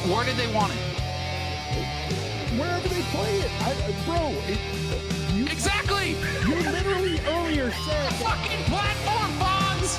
Where did they want it? Wherever they play it, bro. Exactly. You literally earlier said Fucking platform, Fonz.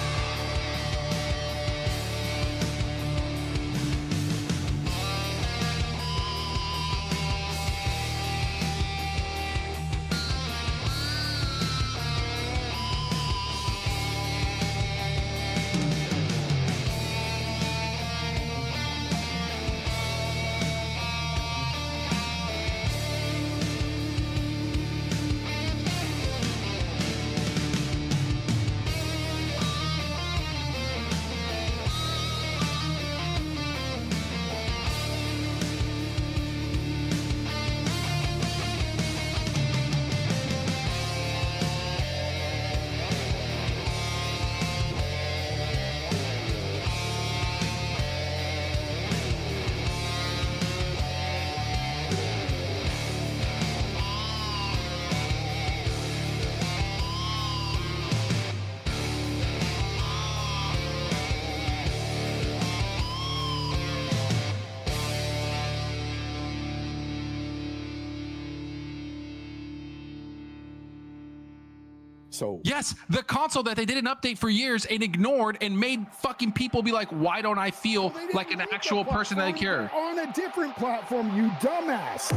so. Yes, the console that they didn't update for years and ignored and made fucking people be like, why don't I feel like an actual person that I care? On a different platform, you dumbass.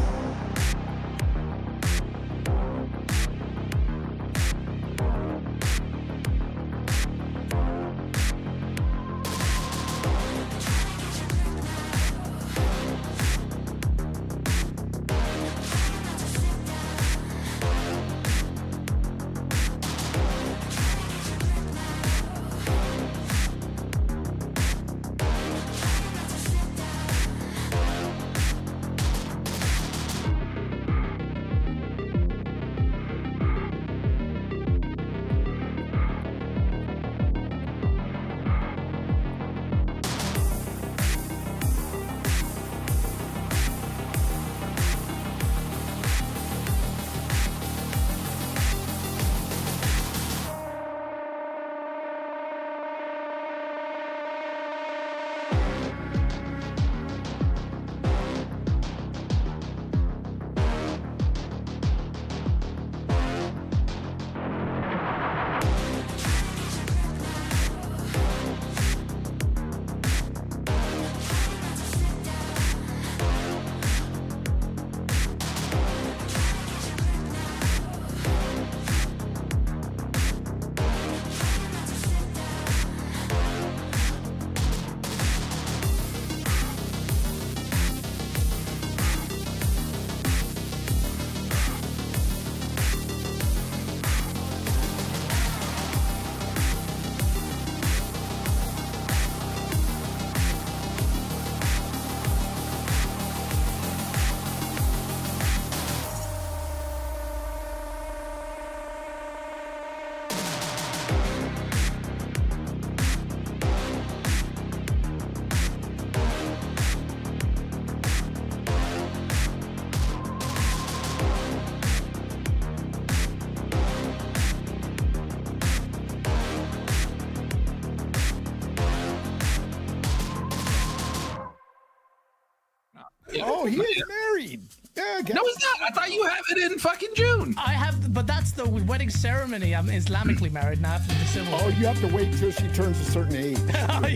Oh, he is married. Yeah, No, he's not. I thought you have it in fucking June. I have, but that's the wedding ceremony. I'm Islamically married now after the civil. Oh, you have to wait till she turns a certain age.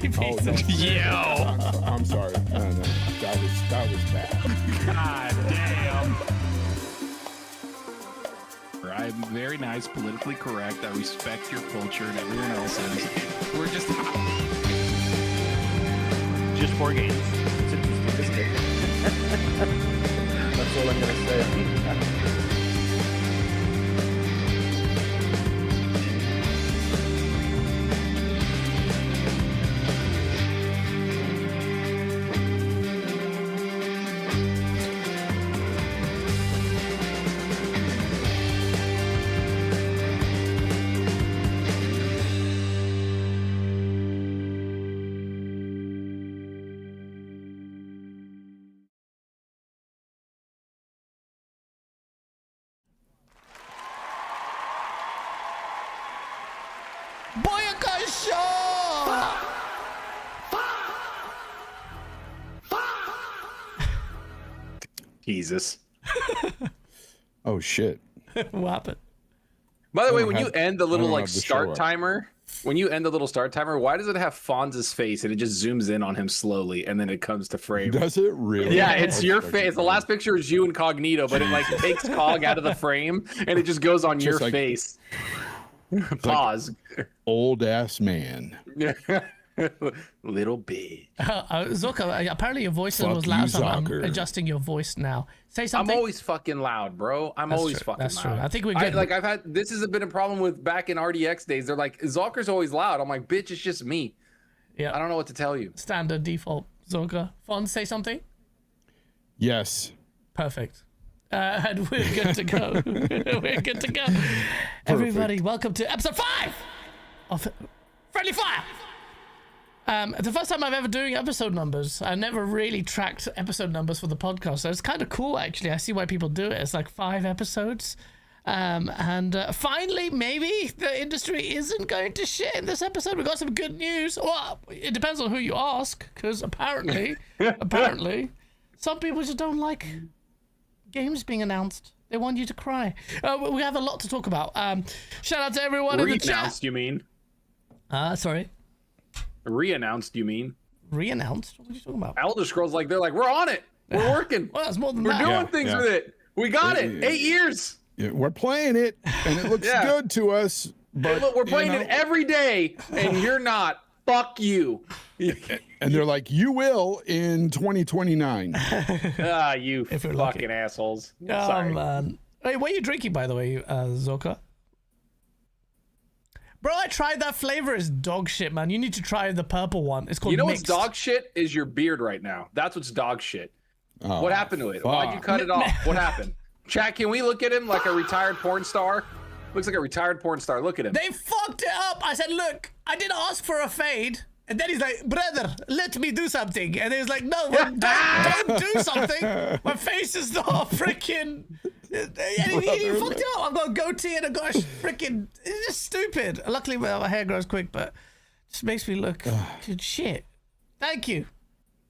You piece of shit. Yo. I'm sorry. No, that was bad. God damn. I'm very nice, politically correct. I respect your culture and everyone else's. We're just 4 games. It's interesting, isn't it? That's all I'm gonna say. Jesus. Oh shit. What happened? By the way, don't when have- you end the I little don't like have the show start up. timer, why does it have Fonz's face and it just zooms in on him slowly and then it comes to frame? Does it really? Yeah, it's That's your fucking face. The weird. last picture is you incognito, but it like takes Cog out of the frame and it just goes on your Just like- face. Pause. Old ass man. Little bitch. Zorka, apparently your voice Fuck was loud, you, so I'm Zocker. adjusting your voice now. Say I'm something. always fucking loud, bro. I'm That's always true. fucking That's loud. true. I think we're good. I've had this has been a problem with back in RDX days. They're like, Zocker's always loud. I'm like, bitch, it's just me. Yeah. I don't know what to tell you. Standard default. Zorka. Fon, say something. Yes. Perfect. And we're good to go. We're good to go. Everybody, welcome to episode 5 of Friendly Fire. The first time I've ever doing episode numbers. I never really tracked episode numbers for the podcast, so it's kind of cool actually. I see why people do it. It's like 5 episodes. And finally, maybe the industry isn't going to shit in this episode. We got some good news. Well, it depends on who you ask, because apparently, some people just don't like games being announced. They want you to cry. We have a lot to talk about. Shout out to everyone in the chat. Re-announced, you mean? Sorry. Re-announced, you mean? Re-announced? What are you talking about? Elder Scrolls, like they're like, we're on it. We're working. Well, that's more than We're that. doing Yeah, things yeah. with it. We got it. 8 years. Yeah, we're playing it, and it looks Yeah. good to us. But Look, we're playing you know, it every day, and you're not. Fuck you. and they're like, you will in 2029. You If you're fucking lucky. assholes. Oh, Sorry. man. Hey, what are you drinking, by the way, Zoka? Bro, I tried that flavor. It's dog shit, man. You need to try the purple one. It's called You know mixed. what's dog shit is your beard right now. That's what's dog shit. Oh, What happened to it? Why'd you fuck. cut it off? What happened? Chat, can we look at him like a retired porn star? Looks like a retired porn star. Look at him. They fucked it up. I said, look, I didn't ask for a fade. And then he's like, brother, let me do something. And he was like, no, don't do something. My face is not freaking... And he fucked it up. I've got a goatee and I've got a freaking... It's just stupid. Luckily, my hair grows quick, but it just makes me look good shit. Thank you.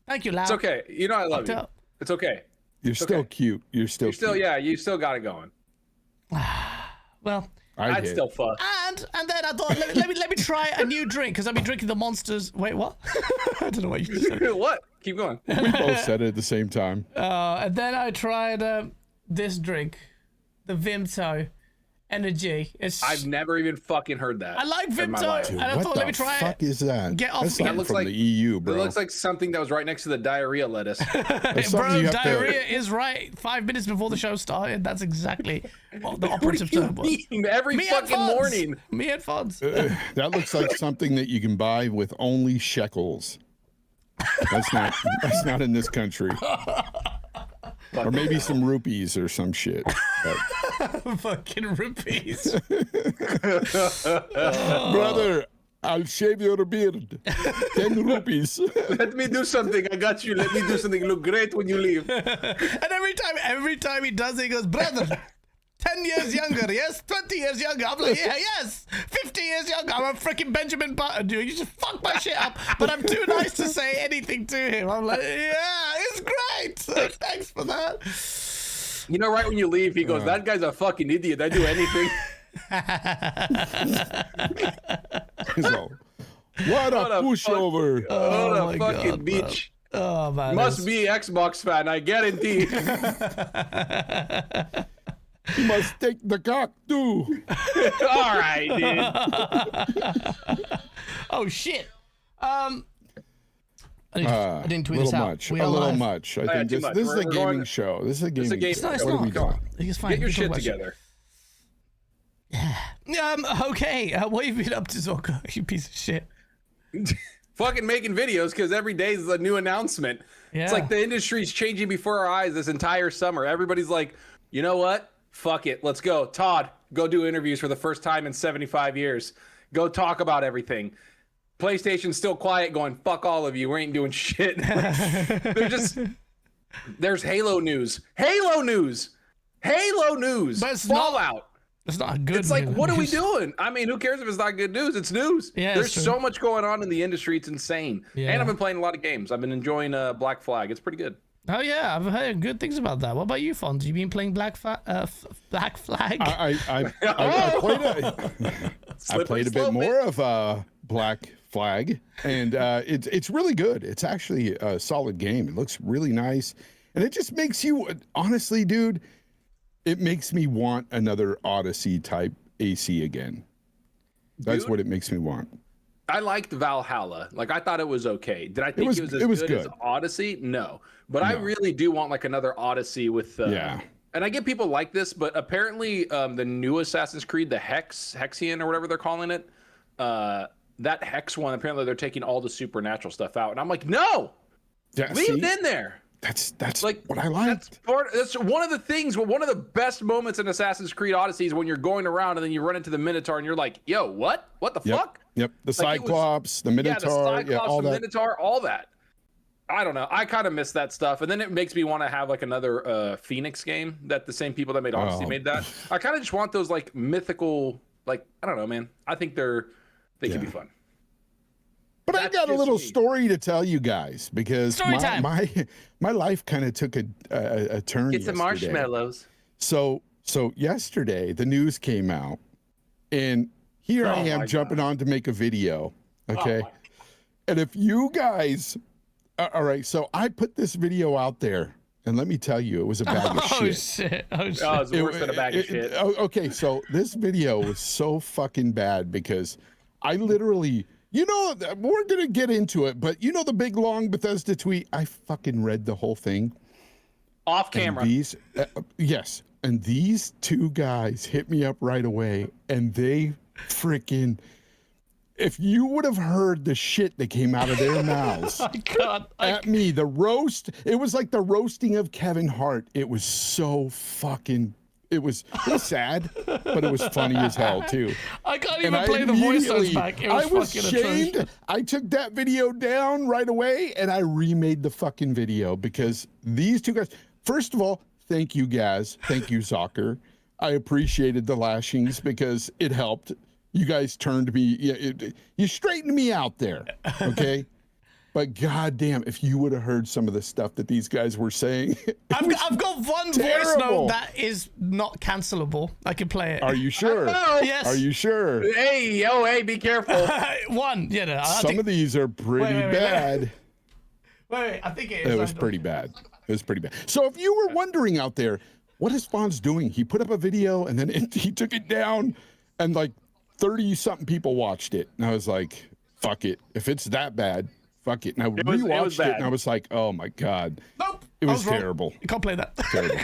Thank you, Lau. It's okay. You know I love Fucked you. up. It's okay. You're still okay. cute. You're still You're still, cute. yeah, you still got it going. Well... I'd did. still fuck. And then I thought, let me try a new drink, because I've been drinking the Monsters... Wait, what? I don't know what you just said. What? Keep going. We both said it at the same time. And then I tried this drink, the Vimto Energy. I've never even fucking heard that. I like in my Vimto, life. and I what thought, the let me try fuck it. is that? Get off That's me. not That looks from like- the EU, It bro. looks like something that was right next to the diarrhea lettuce. That's something Bro, you have diarrhea is right. 5 minutes before the show started. That's exactly what the operative term was. Every Me and fucking Fonz. morning. Me and Fonz. That looks like something that you can buy with only shekels. That's not in this country. Or maybe some rupees or some shit. But, Fucking rupees. brother, I'll shave your beard. 10 rupees. Let me do something. I got you. Let me do something. Look great when you leave. And every time he does it, he goes, brother, 10 years younger, yes? 20 years younger. I'm like, yeah, yes. 50 years younger. I'm a freaking Benjamin Button, dude. You just fuck my shit up. But I'm too nice to say anything to him. I'm like, yeah, it's great. Thanks for that. You know, right when you leave, he goes, that guy's a fucking idiot. I do anything. So, what a pushover. What a my fucking God, bitch. Oh, man. Must be Xbox fan, I guarantee. You must take the cock too. All right, dude. Oh, shit. I didn't tweet A this little out. much. We A are little live. much. I Yeah, think too this, much. this is a We're gaming going- show. This is a gaming game show. show. No, it's What are we not. doing? I think it's fine. Get your We can shit talk about together. Okay, what have you been up to, Zorka? You piece of shit. Fucking making videos because every day is a new announcement. Yeah. It's like the industry's changing before our eyes this entire summer. Everybody's like, you know what? Fuck it. Let's go. Todd, go do interviews for the first time in 75 years. Go talk about everything. PlayStation's still quiet going, fuck all of you. We ain't doing shit. There's Halo news. Halo news. Halo news. But it's not- Fallout. It's not good. It's like, news. what are we doing? I mean, who cares if it's not good news? It's news. Yeah, There's it's true. so much going on in the industry. It's insane. Yeah. And I've been playing a lot of games. I've been enjoying Black Flag. It's pretty good. Oh yeah, I've heard good things about that. What about you, Fonz? You been playing Black Flag? I played a bit more of Black Flag, and it's really good. It's actually a solid game. It looks really nice, and it just makes you, honestly, dude, it makes me want another Odyssey type AC again. That's what it makes me want. I liked Valhalla. Like, I thought it was okay. Did I think it was as good as Odyssey? No. But I really do want like another Odyssey with and I get people like this, but apparently the new Assassin's Creed, the Hexian or whatever they're calling it, that Hex one, apparently they're taking all the supernatural stuff out. And I'm like, no! Leave it in there. That's like what I liked. That's one of the things, one of the best moments in Assassin's Creed Odyssey is when you're going around and then you run into the Minotaur and you're like, yo, what? What the fuck? Yep. The Cyclops, the Minotaur, all that. Minotaur, all that. I don't know. I kind of miss that stuff. And then it makes me want to have like another Phoenix game that the same people that made Odyssey made that. I kind of just want those like mythical, like, I don't know, man. I think they could be fun. But I got a little story to tell you guys because my life kind of took a turn. Get some marshmallows. So yesterday the news came out, and here I am jumping on to make a video. Okay, and if you guys, all right, so I put this video out there, and let me tell you, it was a bag of shit. Oh, it's worse than a bag of shit. Okay, so this video was so fucking bad because I literally. You know, we're going to get into it, but you know the big, long Bethesda tweet? I fucking read the whole thing. Off camera. And yes. And these two guys hit me up right away, and they freaking... If you would have heard the shit that came out of their mouths at me, the roast, it was like the roasting of Kevin Hart. It was so fucking... It was sad, but it was funny as hell too. I can't even play the voice notes back. I was shamed. I took that video down right away and I remade the fucking video because these two guys. First of all, thank you, Gaz. Thank you, Soccer. I appreciated the lashings because it helped. You guys turned me. You straightened me out there. Okay. But goddamn, if you would have heard some of the stuff that these guys were saying, I've got one voice note that is not cancelable. I can play it. Are you sure? Yes. Are you sure? Hey, be careful. One, some of these are pretty bad. Wait, I think it is. It was pretty bad. It was pretty bad. So if you were wondering out there, what is Fonz doing? He put up a video and then he took it down, and like 30-something people watched it, and I was like, "Fuck it. If it's that bad." Fuck it. And I rewatched it and I was like, oh my God. Nope. It was terrible. You can't play that. Terrible.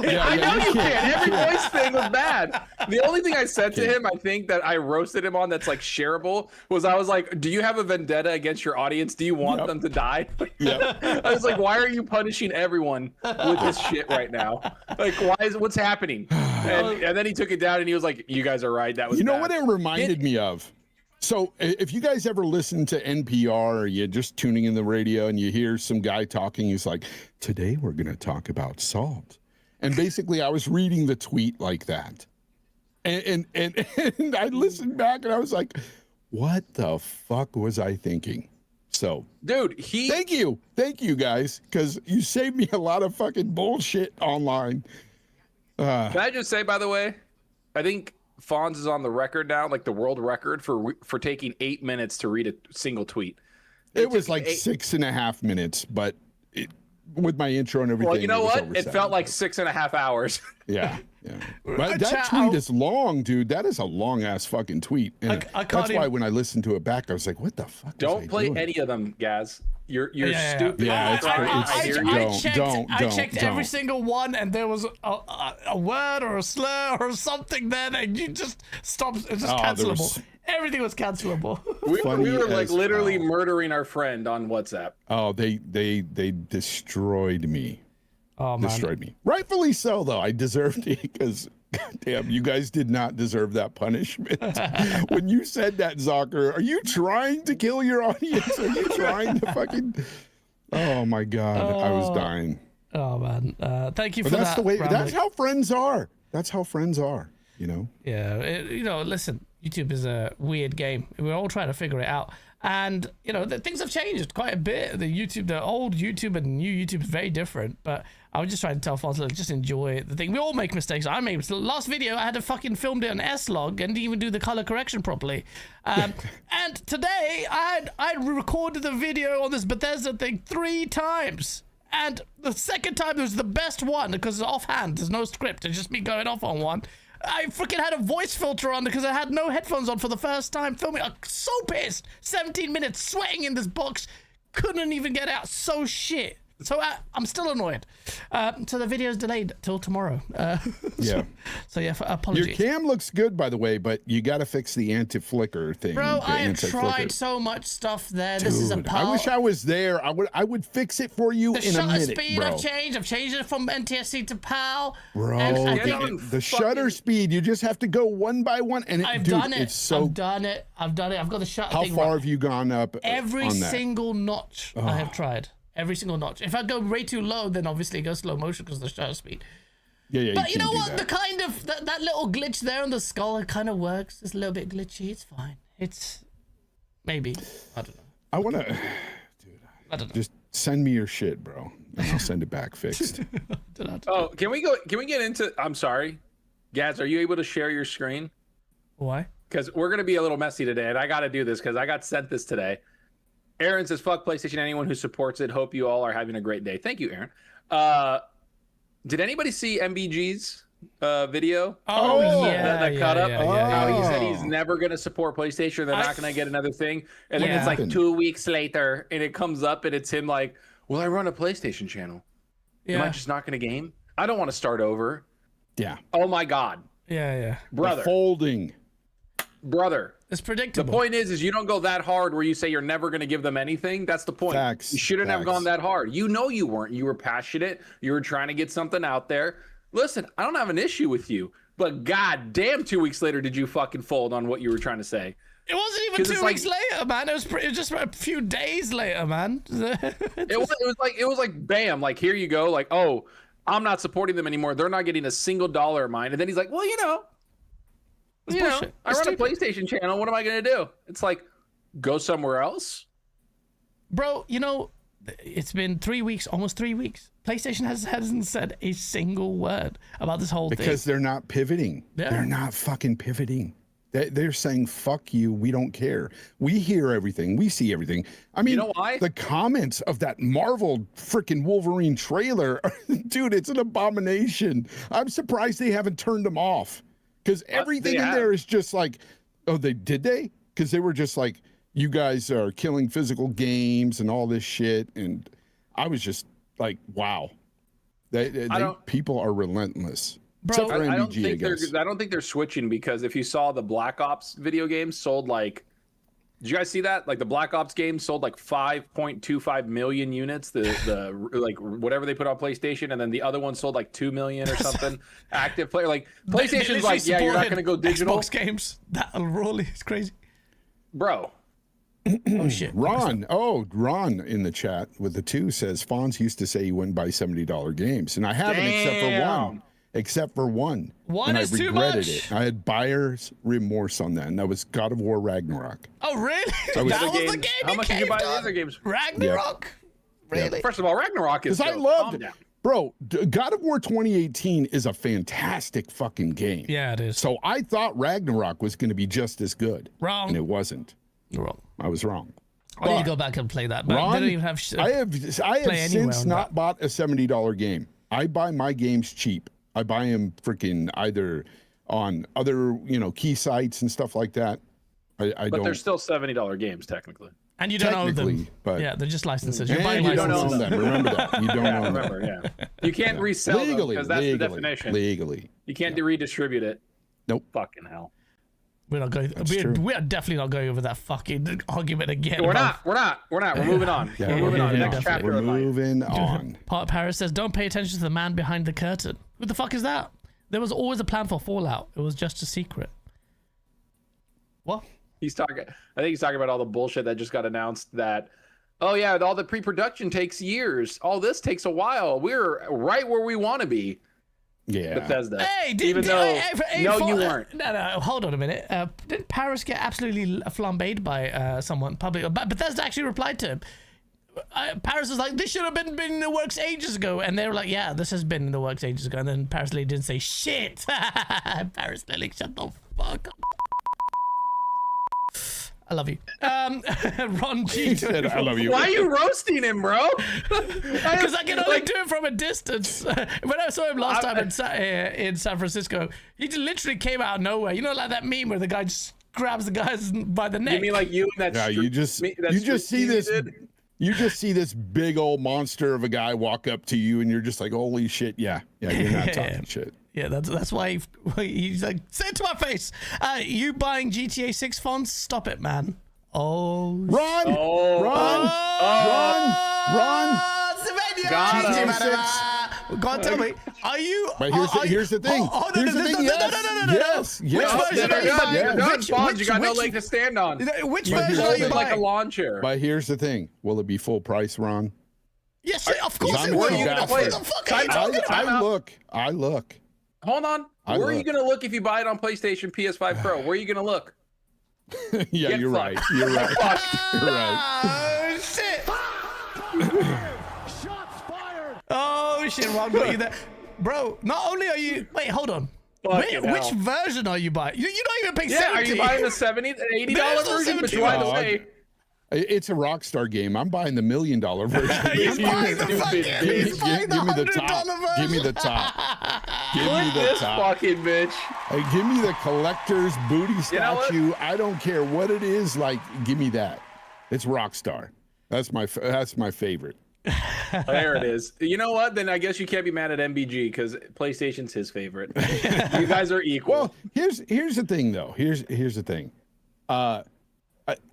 I know you can. Every voice thing was bad. The only thing I said to him, I think that I roasted him on that's like shareable, was I was like, do you have a vendetta against your audience? Do you want them to die? I was like, why are you punishing everyone with this shit right now? Like, what's happening? And then he took it down and he was like, you guys are right. That was You know bad. what it reminded me of? So if you guys ever listen to NPR or you're just tuning in the radio and you hear some guy talking, he's like, today we're going to talk about salt. And basically I was reading the tweet like that. And I listened back and I was like, what the fuck was I thinking? So, dude, thank you guys, because you saved me a lot of fucking bullshit online. Can I just say, by the way, I think Fonz is on the record now, like the world record for taking 8 minutes to read a single tweet. It was like 6.5 minutes, but with my intro and everything. Well, you know what? It felt like 6.5 hours. Yeah. But that tweet is long, dude. That is a long ass fucking tweet. And that's why when I listened to it back, I was like, what the fuck? Don't play any of them, Gaz. You're stupid. Yeah, I checked every single one, and there was a word or a slur or something then, and you just stopped. It's just cancelable. Everything was cancelable. We were like literally murdering our friend on WhatsApp. Oh, they destroyed me. Oh, man. Destroyed me. Rightfully so, though. I deserved it because, goddamn, you guys did not deserve that punishment. When you said that, Zocker, are you trying to kill your audience? Are you trying to fucking... Oh, my God. I was dying. Oh, man. Thank you for that. That's the way... That's how friends are. That's how friends are, you know? Yeah. Listen, YouTube is a weird game. We're all trying to figure it out. And you know, things have changed quite a bit. The old YouTube and new YouTube is very different. But I was just trying to tell Fonz, look, just enjoy the thing. We all make mistakes. I made the last video. I had to fucking filmed it on S-Log and didn't even do the color correction properly. And today I recorded the video on this Bethesda thing 3 times. And the second time was the best one because it's offhand. There's no script. It's just me going off on one. I freaking had a voice filter on because I had no headphones on for the first time filming. I'm so pissed. 17 minutes sweating in this box. Couldn't even get out. So shit. So I'm still annoyed. So the video's delayed till tomorrow. Yeah. So yeah, apologies. Your cam looks good, by the way, but you got to fix the anti-flicker thing. Bro, I have tried so much stuff there. This is a power. I wish I was there. I would fix it for you in a minute, speed bro. I've changed it from NTSC to PAL. Bro, the shutter speed, you just have to go one by one. And I've done it. It's so... I've done it. I've got the shutter How thing far right. have you gone up Every on that? single notch I have tried. Every single notch. If I go way too low, then obviously it goes slow motion because of the shutter speed. Yeah. But you know what? The kind of that little glitch there on the skull, it kind of works. It's a little bit glitchy. It's fine. It's maybe. I don't know. I want to, dude. I don't know. Just send me your shit, bro, and I'll send it back fixed. Oh, can we get into? I'm sorry, Gads. Are you able to share your screen? Why? Because we're gonna be a little messy today, and I got to do this because I got sent this today. Aaron says, fuck PlayStation, anyone who supports it. Hope you all are having a great day. Thank you, Aaron. Did anybody see MBG's video? Oh, yeah. That cut up? Yeah. He said he's never going to support PlayStation. They're not going to get another thing. And then it's like 2 weeks later, and it comes up, and it's him like, well, I run a PlayStation channel. Am I just not going to game? I don't want to start over. Yeah. Oh, my God. Yeah. Brother. Folding. Brother. It's predictable. The point is you don't go that hard where you say you're never going to give them anything. That's the point. Facts. You shouldn't have gone that hard. You know you weren't. You were passionate. You were trying to get something out there. Listen, I don't have an issue with you, but god damn, 2 weeks later did you fucking fold on what you were trying to say? It wasn't even 2 weeks later, man. It was just a few days later, man. It was like bam, like here you go, like, oh, I'm not supporting them anymore. They're not getting a single dollar of mine. And then he's like, well, I run a PlayStation channel. What am I going to do? It's like, go somewhere else. Bro, it's been 3 weeks, almost 3 weeks. PlayStation hasn't said a single word about this whole thing. Because they're not pivoting. Yeah. They're not fucking pivoting. They're saying, fuck you. We don't care. We hear everything. We see everything. I mean, you know why? The comments of that Marvel freaking Wolverine trailer, dude, it's an abomination. I'm surprised they haven't turned them off. Because everything in there is just like, oh, did they? Because they were just like, you guys are killing physical games and all this shit. And I was just like, wow. People are relentless. Bro, Except for MBG, I don't think they're switching, because if you saw the Black Ops video game sold like, did you guys see that? Like the Black Ops game sold like 5.25 million units. The like whatever they put on PlayStation, and then the other one sold like 2 million or something. Active player, like PlayStation's like, yeah, you're not gonna go digital. Xbox games that really is crazy, bro. Oh shit, Ron in the chat with the 2 says Fonz used to say he wouldn't buy $70 games, and I haven't except for one. One and is I too regretted much. it. I had buyer's remorse on that, and that was God of War Ragnarok. Oh really? That was the game. How much did you buy the other games? Ragnarok. Yeah. Really? First of all, Ragnarok is. Because I loved it. Bro, God of War 2018 is a fantastic fucking game. Yeah, it is. So I thought Ragnarok was going to be just as good. Wrong. And it wasn't. You're wrong. I was wrong. I need to go back and play that. But Ron, they don't even have. I have since not bought a $70 game. I buy my games cheap. I buy them freaking either on other, key sites and stuff like that. I don't. They're still $70 games technically. And you don't own them. But yeah, they're just licenses. You're and buying you don't licenses. own them. Remember that. You don't own them. Remember, yeah. You can't resell legally, them because that's the definition. Legally. You can't redistribute it. Nope. Fucking hell. We're not going. We're definitely not going over that fucking argument again. We're not. We're moving on. Yeah, we're moving on. yeah, Next chapter. We're moving on. Paris says, "Don't pay attention to the man behind the curtain." Who the fuck is that? There was always a plan for Fallout. It was just a secret. What? I think he's talking about all the bullshit that just got announced that, oh yeah, all the pre-production takes years. All this takes a while. We're right where we want to be. Yeah. Bethesda. Hey, even though no, you weren't. No, hold on a minute. Didn't Paris get absolutely flambéed by someone public? But Bethesda actually replied to him. Paris was like, this should have been in the works ages ago. And they were like, yeah, this has been in the works ages ago. And then Paris Lily didn't say shit. Paris Lily, shut the fuck up. I love you. Ron G. said, I love you. Why are you roasting him, bro? Because I can only do it from a distance. When I saw him last time in San Francisco, he just literally came out of nowhere. You know, like that meme where the guy just grabs the guys by the neck. You mean like you and that? Yeah, you just see this. You just see this big old monster of a guy walk up to you, and you're just like, "Holy shit!" Yeah, you're not talking shit. Yeah, that's why he's like, say it to my face. You buying GTA 6 fonts? Stop it, man. Oh, Run! Oh. Run! Got him. Go on, tell me. Are you? But here's the thing. Here's the thing. Yes. Which version are you buying? You're done, Fonz. You got no leg to stand on. Which version are you like a buying? lawn chair. But here's the thing. Will it be full price, Ron? Yes, of course it I'm will. going to What play the it. fuck are you talking about? I look. Hold on. Where are you going to look if you buy it on PlayStation PS5 Pro? Where are you going to look? Yeah, Get you're fucked. right. You're right. You're right. Oh, shit. Oh, shit, Ron got you there. Bro, not only are you... Wait, hold on. Which version are you buying? You don't even pay 70. Are you buying the $70, $80 version? But you want to say... It's a Rockstar game. I'm buying the $1 million version. He's buying the fucking... He's buying the $100 version. Give me the top. Give me the This top. fucking bitch. Hey, give me the collector's booty You know what? statue. I don't care what it is. Like, give me that. It's Rockstar. That's my favorite. There it is. You know what? Then I guess you can't be mad at MBG because PlayStation's his favorite. You guys are equal. Well, here's the thing, though. Here's the thing.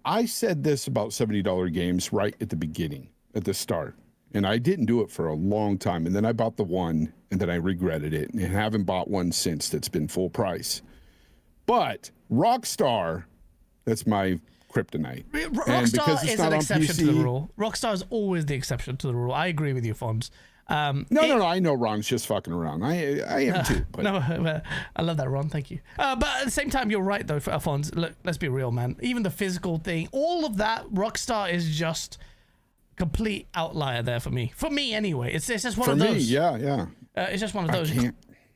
I said this about $70 games right at the beginning, at the start, and I didn't do it for a long time. And then I bought the one, and then I regretted it, and haven't bought one since that's been full price. But Rockstar, that's my kryptonite. Rockstar is an exception to the rule. Rockstar is always the exception to the rule. I agree with you, Fonz. No. I know Ron's just fucking around. I am too. But. No, I love that, Ron. Thank you. But at the same time, you're right, though, Alphonse. Look, let's be real, man. Even the physical thing, all of that, Rockstar is just complete outlier there for me. For me, anyway. It's just one of those. For me, yeah. It's just one of those.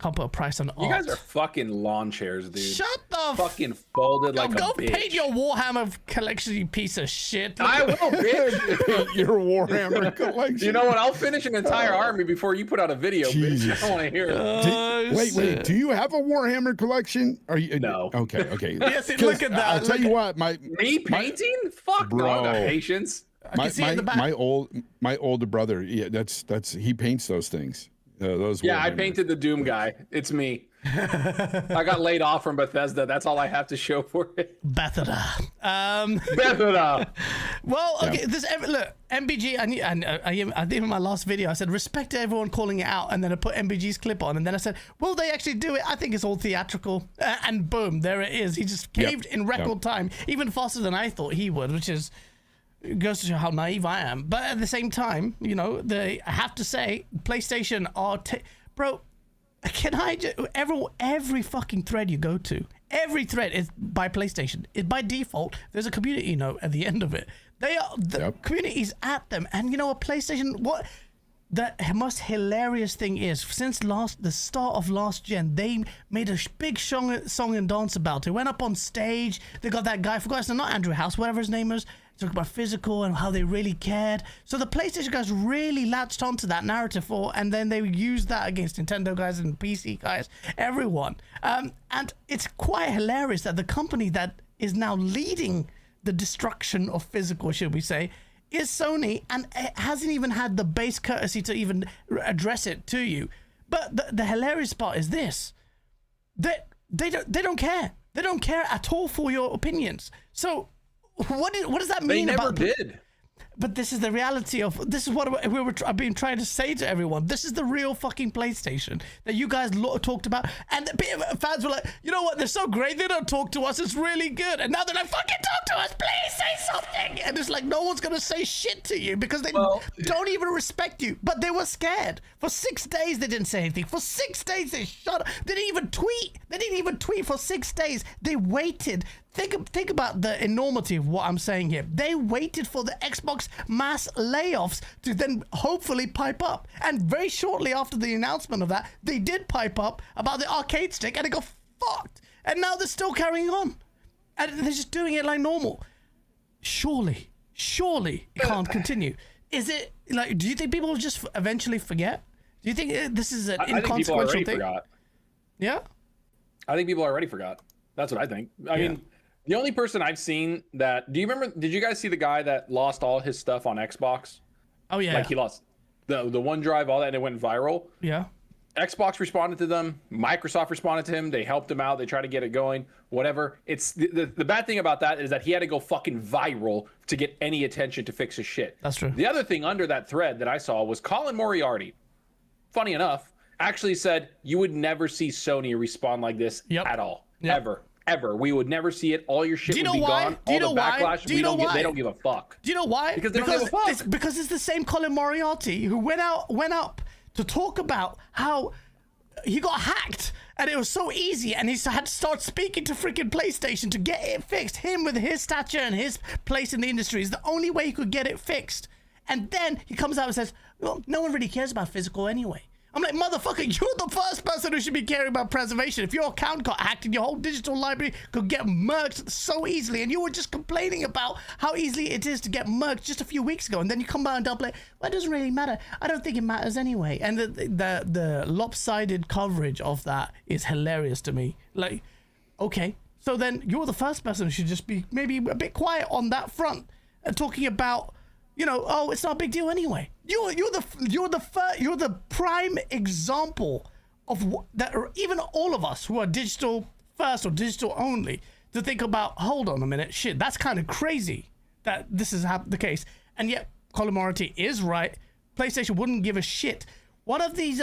Can't put a price on art. You guys are fucking lawn chairs, dude. Shut the fucking folded like go a bitch. paint your Warhammer collection, you piece of shit. I will, bitch. Your Warhammer collection. You know what? I'll finish an entire army before you put out a video, Jesus. bitch. I want to hear it. Wait. Do you have a Warhammer collection? Are you? No. Okay. Yes, look at that. I'll tell you what. Me painting? Fuck no, I got patience. My older brother. Yeah, that's he paints those things. Those. Yeah, I Warhammer. painted the Doom guy. It's me. I got laid off from Bethesda. That's all I have to show for it. Bethesda. Bethesda. Well, okay. Look, MBG. I think in my last video I said respect to everyone calling it out, and then I put MBG's clip on, and then I said, will they actually do it? I think it's all theatrical, and boom, there it is. He just caved in record time, even faster than I thought he would, which is. It goes to show how naive I am. But at the same time, you know, I have to say, PlayStation are... Bro, can I just... Every fucking thread you go to, every thread is by PlayStation. By default, there's a community note at the end of it. The community's at them. And you know what, PlayStation... What... The most hilarious thing is, since the start of last gen, they made a big song and dance about it. Went up on stage. They got that guy, I forgot his name, not Andrew House, whatever his name is. Talk about physical and how they really cared. So the PlayStation guys really latched onto that narrative and then they used that against Nintendo guys and PC guys, everyone. And it's quite hilarious that the company that is now leading the destruction of physical, should we say, is Sony, and it hasn't even had the base courtesy to even address it to you. But the hilarious part is this: they don't care. They don't care at all for your opinions. So what does that mean? They never did. But this is the reality of this is what I've been trying to say to everyone. This is the real fucking PlayStation that you guys talked about, and the fans were like, you know what? They're so great. They don't talk to us. It's really good. And now they're like, fucking talk to us, please say something. And it's like no one's gonna say shit to you because they don't even respect you. But they were scared. For 6 days they didn't say anything. For 6 days they shut up. They didn't even tweet. They didn't even tweet for 6 days. They waited. Think about the enormity of what I'm saying here. They waited for the Xbox mass layoffs to then hopefully pipe up. And very shortly after the announcement of that, they did pipe up about the arcade stick and it got fucked. And now they're still carrying on. And they're just doing it like normal. Surely it can't continue. Is it like, do you think people will just eventually forget? Do you think this is an inconsequential thing? Forgot. Yeah? I think people already forgot. That's what I think. I mean, the only person I've seen that, did you guys see the guy that lost all his stuff on Xbox? Oh yeah. Like he lost the OneDrive, all that, and it went viral. Yeah. Xbox responded to them. Microsoft responded to him. They helped him out. They tried to get it going, whatever. It's the bad thing about that is that he had to go fucking viral to get any attention to fix his shit. That's true. The other thing under that thread that I saw was Colin Moriarty, funny enough, actually said you would never see Sony respond like this at all. Ever. We would never see it. All your shit would be gone. All the backlash, they don't give a fuck. Do you know why? Because they don't give a fuck. Because it's the same Colin Moriarty who went up to talk about how he got hacked and it was so easy and he had to start speaking to freaking PlayStation to get it fixed. Him with his stature and his place in the industry is the only way he could get it fixed. And then he comes out and says, well, no one really cares about physical anyway. I'm like, motherfucker, you're the first person who should be caring about preservation. If your account got hacked and your whole digital library could get murked so easily, and you were just complaining about how easily it is to get murked just a few weeks ago, and then you come back and double it, well, it doesn't really matter. I don't think it matters anyway. And the lopsided coverage of that is hilarious to me. Like, okay, so then you're the first person who should just be maybe a bit quiet on that front and talking about, you know, oh, it's not a big deal anyway. You're the prime example of that. Even all of us who are digital first or digital only to think about. Hold on a minute, shit, that's kind of crazy that this is the case. And yet, Colin Moriarty is right. PlayStation wouldn't give a shit. One of these,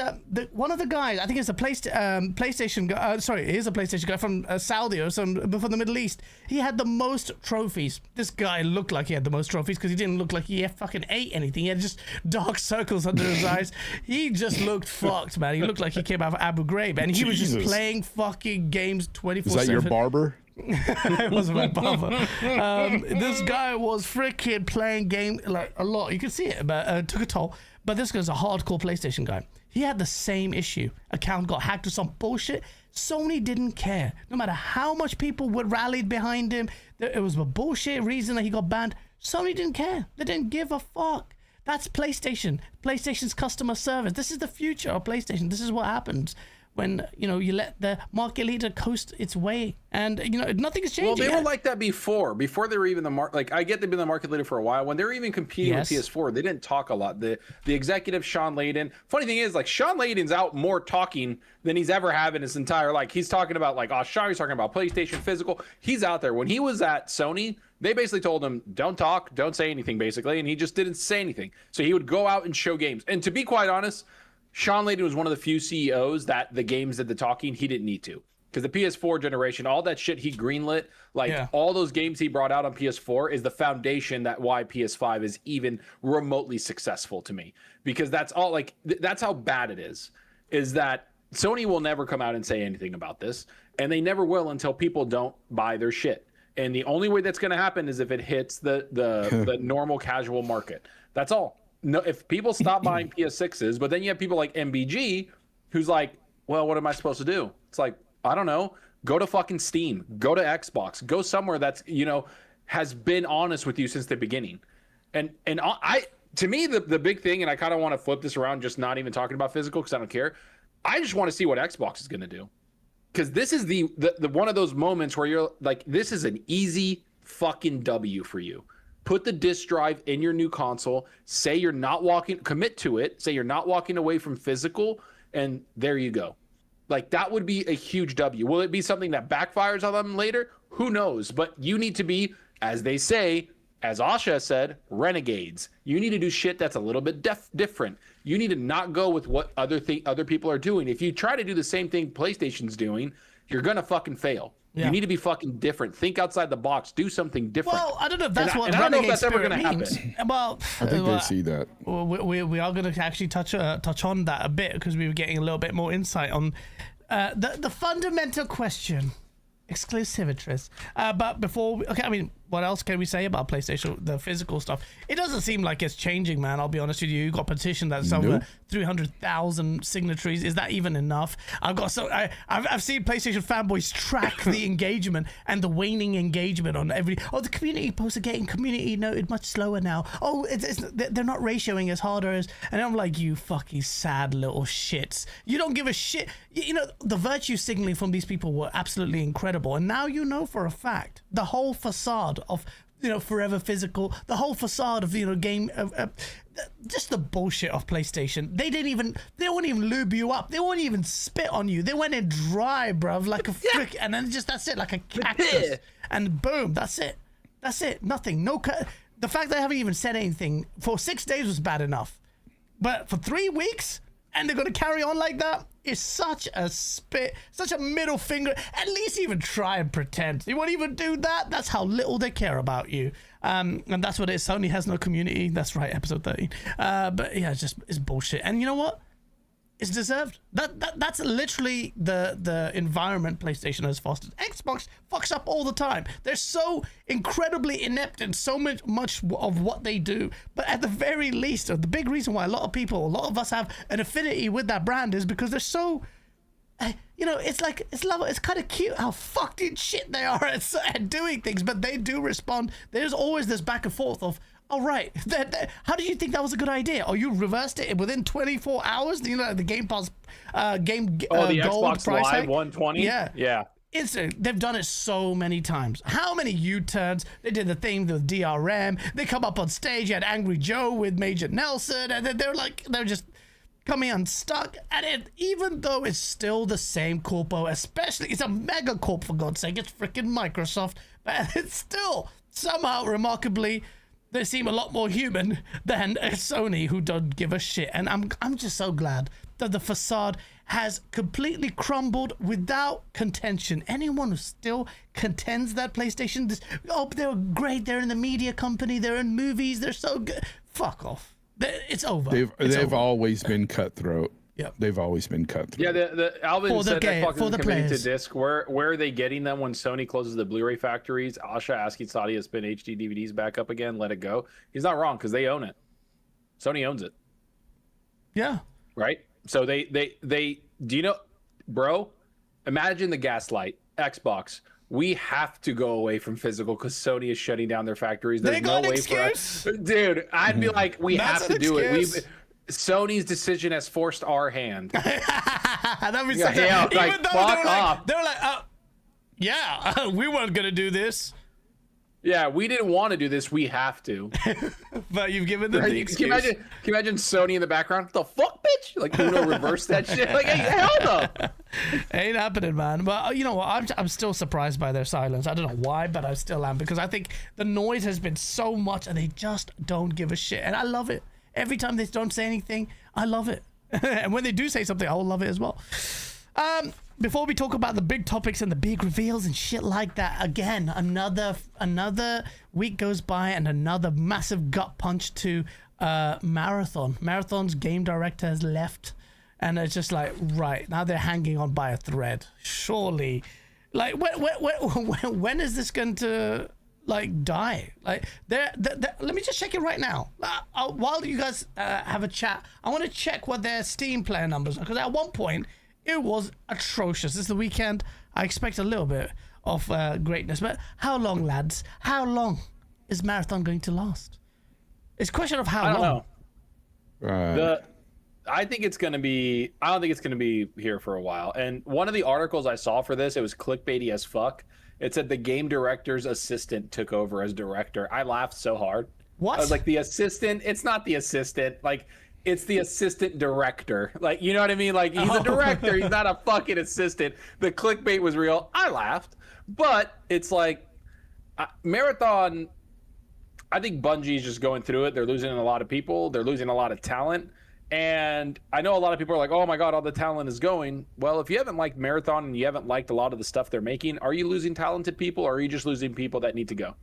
one of the guys, I think it's a PlayStation guy. Sorry, it is a PlayStation guy from Saudi or from the Middle East. He had the most trophies. This guy looked like he had the most trophies because he didn't look like he fucking ate anything. He had just dark circles under his eyes. He just looked fucked, man. He looked like he came out of Abu Ghraib, and he was just playing fucking games 24/7. Is that your barber? It wasn't my barber. This guy was freaking playing game like a lot. You can see it, but took a toll. But this guy's a hardcore PlayStation guy. He had the same issue. Account got hacked or some bullshit. Sony didn't care. No matter how much people would rallied behind him, it was a bullshit reason that he got banned. Sony didn't care. They didn't give a fuck. That's PlayStation. PlayStation's customer service. This is the future of PlayStation. This is what happens when, you know, you let the market leader coast its way, and, you know, nothing is changing. Well, they were like that before they were even the market. Like, I get they've been the market leader for a while. When they were even competing with PS4, they didn't talk a lot. The executive Sean Layden. Funny thing is, like, Sean Layden's out more talking than he's ever had in his entire. Like, he's talking about like Sean. He's talking about PlayStation physical. He's out there. When he was at Sony, they basically told him, don't talk, don't say anything, basically, and he just didn't say anything. So he would go out and show games. And to be quite honest, Sean Layden was one of the few CEOs that the games did the talking. He didn't need to, because the PS4 generation, all that shit he greenlit, like all those games he brought out on PS4 is the foundation that why PS5 is even remotely successful to me, because that's all, like, that's how bad it is that Sony will never come out and say anything about this, and they never will until people don't buy their shit. And the only way that's going to happen is if it hits the normal casual market. That's all. No, if people stop buying PS6s, but then you have people like MBG who's like, well, what am I supposed to do? It's like, I don't know. Go to fucking Steam. Go to Xbox. Go somewhere that's, you know, has been honest with you since the beginning. And to me, the big thing, and I kind of want to flip this around, just not even talking about physical because I don't care. I just want to see what Xbox is going to do. Because this is the one of those moments where you're like, this is an easy fucking W for you. Put the disk drive in your new console. Say you're not commit to it. Say you're not walking away from physical, and there you go. Like, that would be a huge W. Will it be something that backfires on them later? Who knows? But you need to be, as they say, as Asha said, renegades. You need to do shit that's a little bit different. You need to not go with what other people are doing. If you try to do the same thing PlayStation's doing, you're gonna fucking fail. Yeah. You need to be fucking different. Think outside the box. Do something different. Well, I don't know if that's what I don't know if renegade that's ever spirit gonna means. happen. Well, I think they see that. We are going to actually touch on that a bit because we were getting a little bit more insight on the fundamental question. Exclusivities. But before what else can we say about PlayStation, the physical stuff? It doesn't seem like it's changing, man. I'll be honest with you. You got a petition that's over 300,000 signatories. Is that even enough? I've seen PlayStation fanboys track the engagement and the waning engagement on every. Oh, the community posts are getting community noted much slower now. Oh, they're not ratioing as harder as. And I'm like, you fucking sad little shits. You don't give a shit. You know, the virtue signaling from these people were absolutely incredible. And now you know for a fact the whole facade of, you know, forever physical, the whole facade of, you know, game, just the bullshit of PlayStation. They won't even lube you up. They won't even spit on you. They went in dry, bruv, like a frick, and then that's it, like a cactus. And boom, that's it. That's it. Nothing. No cut. The fact they haven't even said anything for 6 days was bad enough. But for 3 weeks, and they're going to carry on like that, is such a spit, such a middle finger. At least even try and pretend. You won't even do that. That's how little they care about you. And that's what it is. Sony has no community. That's right, episode 13. But yeah, it's bullshit. And you know what? It's deserved. That's literally the environment PlayStation has fostered. Xbox fucks up all the time. They're so incredibly inept in so much of what they do. But at the very least, the big reason why a lot of us have an affinity with that brand is because they're so, you know, it's kind of cute how fucked in shit they are at doing things, but they do respond. There's always this back and forth of, oh, right. How did you think that was a good idea? Oh, you reversed it within 24 hours? You know, the Game Pass the gold Xbox price Live hike? 120? Yeah. They've done it so many times. How many U-turns? They did the thing with DRM. They come up on stage. You had Angry Joe with Major Nelson. And then they're just coming unstuck. And even though it's still the same corpo, especially, it's a mega corp, for God's sake. It's freaking Microsoft. But it's still somehow remarkably... They seem a lot more human than Sony, who don't give a shit. And I'm just so glad that the facade has completely crumbled without contention. Anyone who still contends that PlayStation, they're great, they're in the media company, they're in movies, they're so good. Fuck off. It's over. They've always been cutthroat. Yep. They've always been cutthroat. Yeah, the Alvin said that fucking committing players. to disc. Where are they getting them when Sony closes the Blu-ray factories? Asha asking Saudi to spin HD DVDs back up again. Let it go. He's not wrong because they own it. Sony owns it. Yeah. Right. So they do you know, bro? Imagine the gaslight. Xbox. We have to go away from physical because Sony is shutting down their factories. There's no way for us, dude. I'd be like, we have to do it. Sony's decision has forced our hand. That'd be Yeah, even like, though fuck off. they were like, yeah, we weren't gonna do this. Yeah, we didn't want to do this. We have to. But you've given them the excuse. Can you imagine Sony in the background? What the fuck, bitch? Like, Uno reverse that shit. Like, hey, hell no. Ain't happening, man. But you know what? I'm still surprised by their silence. I don't know why, but I still am, because I think the noise has been so much, and they just don't give a shit, and I love it. Every time they don't say anything, I love it. And when they do say something, I'll love it as well. Before we talk about the big topics and the big reveals and shit like that, again, another week goes by and another massive gut punch to Marathon. Marathon's game director has left, and it's just like, right, now they're hanging on by a thread. Surely. Like, when is this going to... like die? Like let me just check it right now. While you guys have a chat, I want to check what their Steam player numbers are, because at one point it was atrocious. This is the weekend. I expect a little bit of greatness, but how long, lads? How long is Marathon going to last? It's a question of how long. I don't know. I think it's going to be. I don't think it's going to be here for a while. And one of the articles I saw for this, it was clickbaity as fuck. It said the game director's assistant took over as director. I laughed so hard. What? I was like, the assistant? It's not the assistant. Like, it's the assistant director. Like, you know what I mean? Like, he's a director. He's not a fucking assistant. The clickbait was real. I laughed. But it's like, Marathon, I think Bungie is just going through it. They're losing a lot of people. They're losing a lot of talent. And I know a lot of people are like, oh my God, all the talent is going. Well, if you haven't liked Marathon and you haven't liked a lot of the stuff they're making, are you losing talented people or are you just losing people that need to go?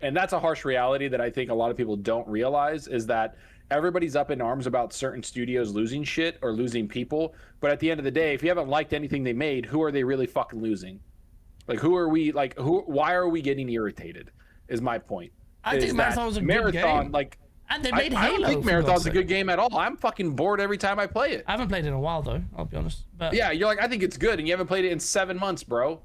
And that's a harsh reality that I think a lot of people don't realize, is that everybody's up in arms about certain studios losing shit or losing people. But at the end of the day, if you haven't liked anything they made, who are they really fucking losing? Like, why are we getting irritated is my point. I think Marathon was a good game. Like, and they made Halo. I don't think Marathon's a good game at all. I'm fucking bored every time I play it. I haven't played it in a while though, I'll be honest. But yeah, you're like, I think it's good, and you haven't played it in 7 months, bro.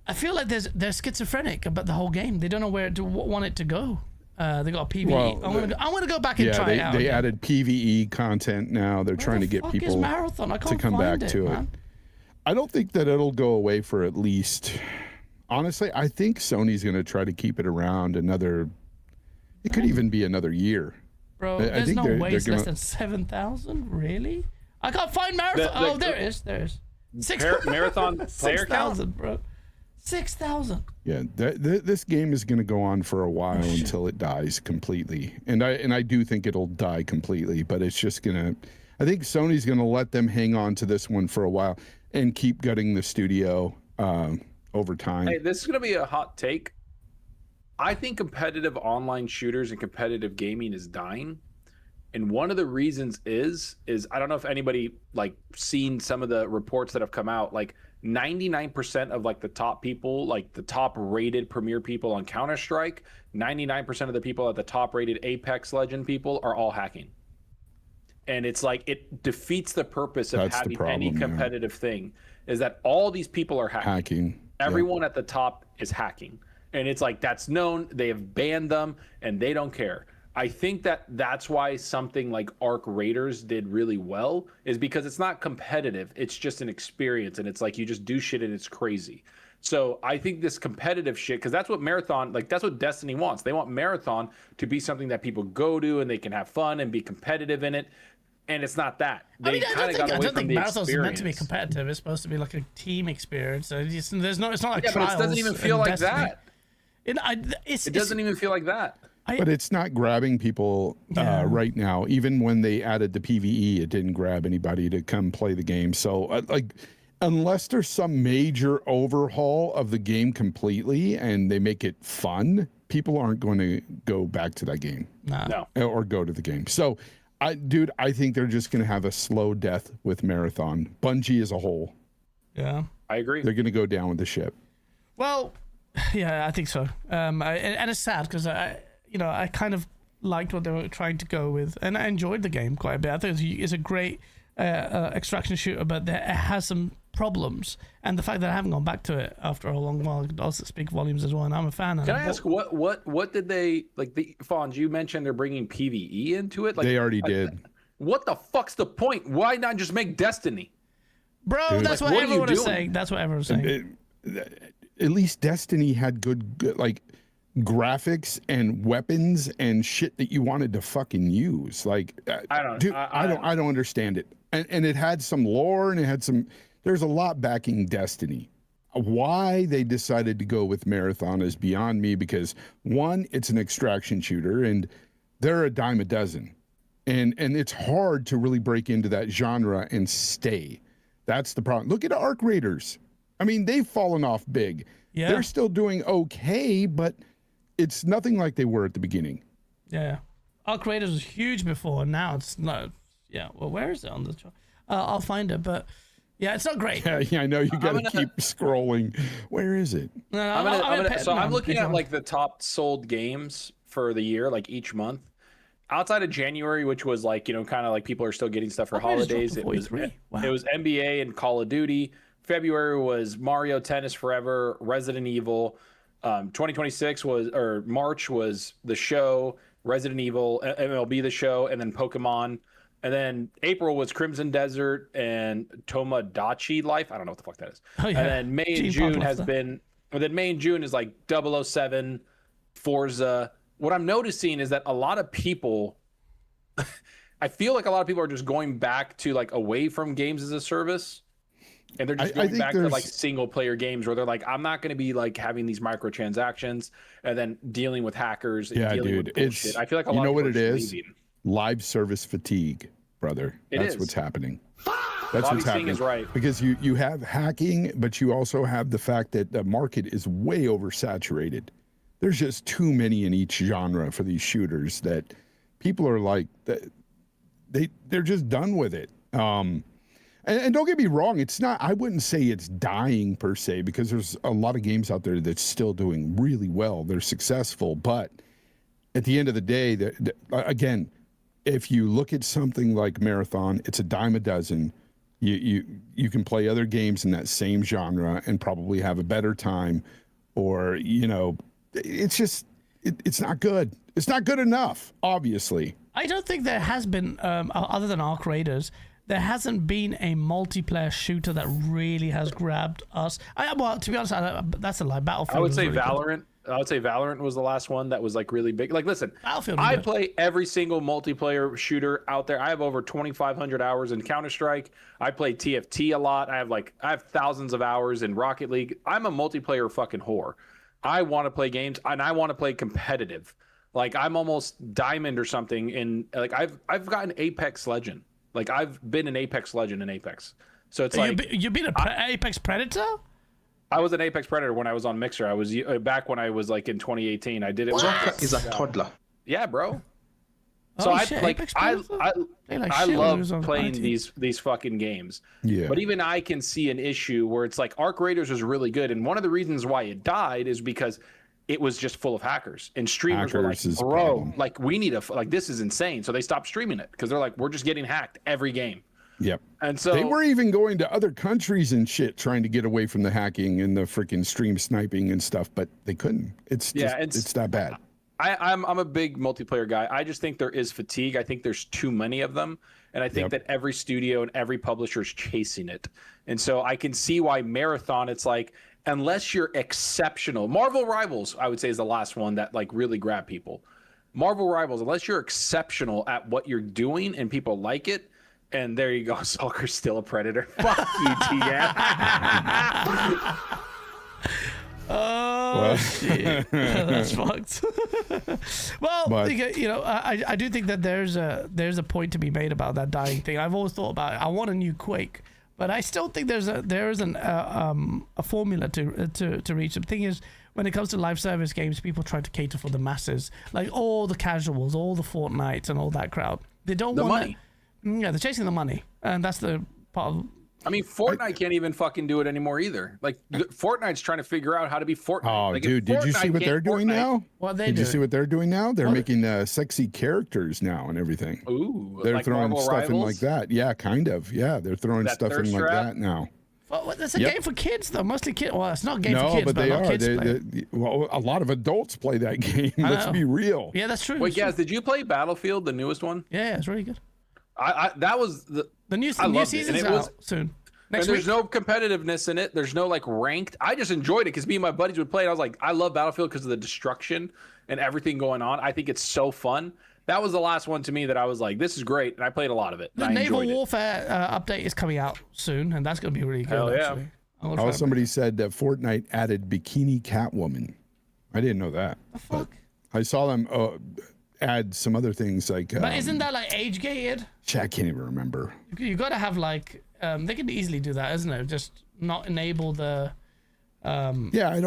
I feel like they're schizophrenic about the whole game. They don't know where to want it to go. They got PvE. Well, I want to go back and try it out. They again. added PvE content now. They're trying to get people Marathon? I can't to come find back to it. Man. I don't think that it'll go away for at least. Honestly, I think Sony's going to try to keep it around another. It could even be another year. Bro, there's no way it's less than 7,000. Really? I can't find Marathon. There it is. There it is. Marathon player count, 6,000, bro. 6,000. Yeah, this game is going to go on for a while until it dies completely, and I do think it'll die completely. But it's just gonna. I think Sony's going to let them hang on to this one for a while and keep gutting the studio over time. Hey, this is going to be a hot take. I think competitive online shooters and competitive gaming is dying. And one of the reasons is I don't know if anybody like seen some of the reports that have come out, like 99% of like the top people, like the top rated premier people on Counter-Strike, 99% of the people at the top rated Apex Legend people are all hacking. And it's like, it defeats the purpose of having any competitive thing, is that all these people are hacking. Everyone at the top is hacking. And it's like, that's known. They have banned them and they don't care. I think that's why something like Arc Raiders did really well, is because it's not competitive. It's just an experience. And it's like, you just do shit and it's crazy. So I think this competitive shit, because that's what Marathon, like that's what Destiny wants. They want Marathon to be something that people go to and they can have fun and be competitive in it. And it's not that. They kind of got away from the experience. I don't think Marathon's meant to be competitive. It's supposed to be like a team experience. It's not like trials. But it doesn't even feel like that. It doesn't even feel like that. But it's not grabbing people right now. Even when they added the PvE, it didn't grab anybody to come play the game. So, like, unless there's some major overhaul of the game completely and they make it fun, people aren't going to go back to that game. No. Or go to the game. So, I think they're just going to have a slow death with Marathon. Bungie as a whole. Yeah. I agree. They're going to go down with the ship. Well, yeah, I think so. And it's sad because I kind of liked what they were trying to go with, and I enjoyed the game quite a bit. I think it's a great extraction shooter, but it has some problems, and the fact that I haven't gone back to it after a long while does speak volumes as well. And I'm a fan. Can I ask what did they like? Fonz, you mentioned they're bringing PvE into it. Like they already did. What the fuck's the point? Why not just make Destiny? Bro, dude, that's what everyone is saying. That's what everyone's saying. At least Destiny had good like graphics and weapons and shit that you wanted to fucking use. Like, I don't understand it. And it had some lore and it had some. There's a lot backing Destiny. Why they decided to go with Marathon is beyond me, because one, it's an extraction shooter and they're a dime a dozen. And it's hard to really break into that genre and stay. That's the problem. Look at Arc Raiders. I mean, they've fallen off big. Yeah. They're still doing okay, but it's nothing like they were at the beginning. Yeah. Arc Raiders was huge before, and now it's not. Yeah. Well, where is it on the chart? I'll find it, but yeah, it's not great. Yeah, I know you got to keep scrolling. Where is it? No, I'm looking at like the top sold games for the year, like each month. Outside of January, which was like, kind of like people are still getting stuff for holidays. It was NBA and Call of Duty. February was Mario Tennis Forever, Resident Evil. 2026 March was The Show, Resident Evil, MLB The Show, and then Pokemon. And then April was Crimson Desert and Tomodachi Life. I don't know what the fuck that is. Oh, yeah. And then May and June May and June is like 007, Forza. What I'm noticing is that a lot of people, I feel like a lot of people are just going back to like away from games as a service. And they're just I going think back to there's- like single player games where they're like, I'm not going to be like having these microtransactions and then dealing with hackers and Yeah, dealing dude, with bullshit. it's I feel like a you lot know of what people it are is? just leaving. Live service fatigue, brother. It That's is. what's happening. That's Bobby's what's thing happening. is right. Because you have hacking, but you also have the fact that the market is way oversaturated. There's just too many in each genre for these shooters that people are like they're just done with it. And don't get me wrong, it's not. I wouldn't say it's dying per se, because there's a lot of games out there that's still doing really well. They're successful, but at the end of the day, again, if you look at something like Marathon, it's a dime a dozen. You can play other games in that same genre and probably have a better time, or it's just it's not good. It's not good enough, obviously. I don't think there has been, other than Arc Raiders, there hasn't been a multiplayer shooter that really has grabbed us. Well, to be honest, that's a lie. Battlefield. I would say really Valorant. I would say Valorant was the last one that was like really big. Like, listen, Battlefield. I play every single multiplayer shooter out there. I have over 2,500 hours in Counter-Strike. I play TFT a lot. I have thousands of hours in Rocket League. I'm a multiplayer fucking whore. I want to play games and I want to play competitive. Like, I'm almost diamond or something in, like, I've gotten Apex Legend. Like, I've been an Apex Legend in Apex. So it's like you've been an Apex Predator. I was an Apex Predator when I was on Mixer. I was back when I was like in 2018. I did it. Zoka is a toddler. Yeah, bro. So Holy shit, Apex Predator? I love playing these fucking games. Yeah. But even I can see an issue where it's like Arc Raiders was really good, and one of the reasons why it died is because it was just full of hackers, and streamers were like, Hackers is a bro, problem. like we need like this is insane. So they stopped streaming it because they're like, we're just getting hacked every game. Yep. And so they were even going to other countries and shit, trying to get away from the hacking and the freaking stream sniping and stuff, but they couldn't. It's that bad. I'm a big multiplayer guy. I just think there is fatigue. I think there's too many of them. And I think that every studio and every publisher is chasing it. And so I can see why Marathon, it's like, unless you're exceptional. Marvel Rivals, I would say, is the last one that like really grabbed people. Marvel Rivals, unless you're exceptional at what you're doing and people like it, and there you go, Sulker's still a predator. Fuck you, T-Gap. Oh shit, that's fucked. Well, I do think that there's a point to be made about that dying thing. I've always thought about it. I want a new Quake, but I still think there is a formula to reach. The thing is, when it comes to live service games, people try to cater for the masses, like all the casuals, all the Fortnites, and all that crowd. They don't want money. Yeah, they're chasing the money, and that's the part of. I mean, Fortnite can't even fucking do it anymore either. Like, Fortnite's trying to figure out how to be Fortnite. Oh, like, dude, did you see what they're doing now? What Did you see what they're doing now? They're making sexy characters now and everything. Ooh, They're like throwing Marvel stuff Rivals? in like that. Yeah, kind of. Yeah, they're throwing That stuff in thirst like trap? that now. Well, that's a game for kids, though. Mostly kids. Well, it's not a game for No, kids, but but they a lot of are. kids play it. Well, a lot of adults play that game. Let's know. be real. Yeah, that's true. Wait, Gaz, did you play Battlefield, the newest one? Yeah, it's really good. That was The new I loved it, season's and it was- out soon. and Next there's week. no competitiveness in it. There's no like ranked. I just enjoyed it because me and my buddies would play it. I was like, I love Battlefield because of the destruction and everything going on. I think it's so fun. That was the last one to me that I was like, this is great, and I played a lot of it. The I Naval enjoyed it. Warfare update is coming out soon, and that's going to be really good. Hell yeah. Actually. I'm gonna Oh, try somebody said that Fortnite added Bikini Catwoman. I didn't know that. the fuck. I saw them add some other things like. But isn't that like age gated? I can't even remember. You got to have like they can easily do that, isn't it? Just not enable the. Yeah, I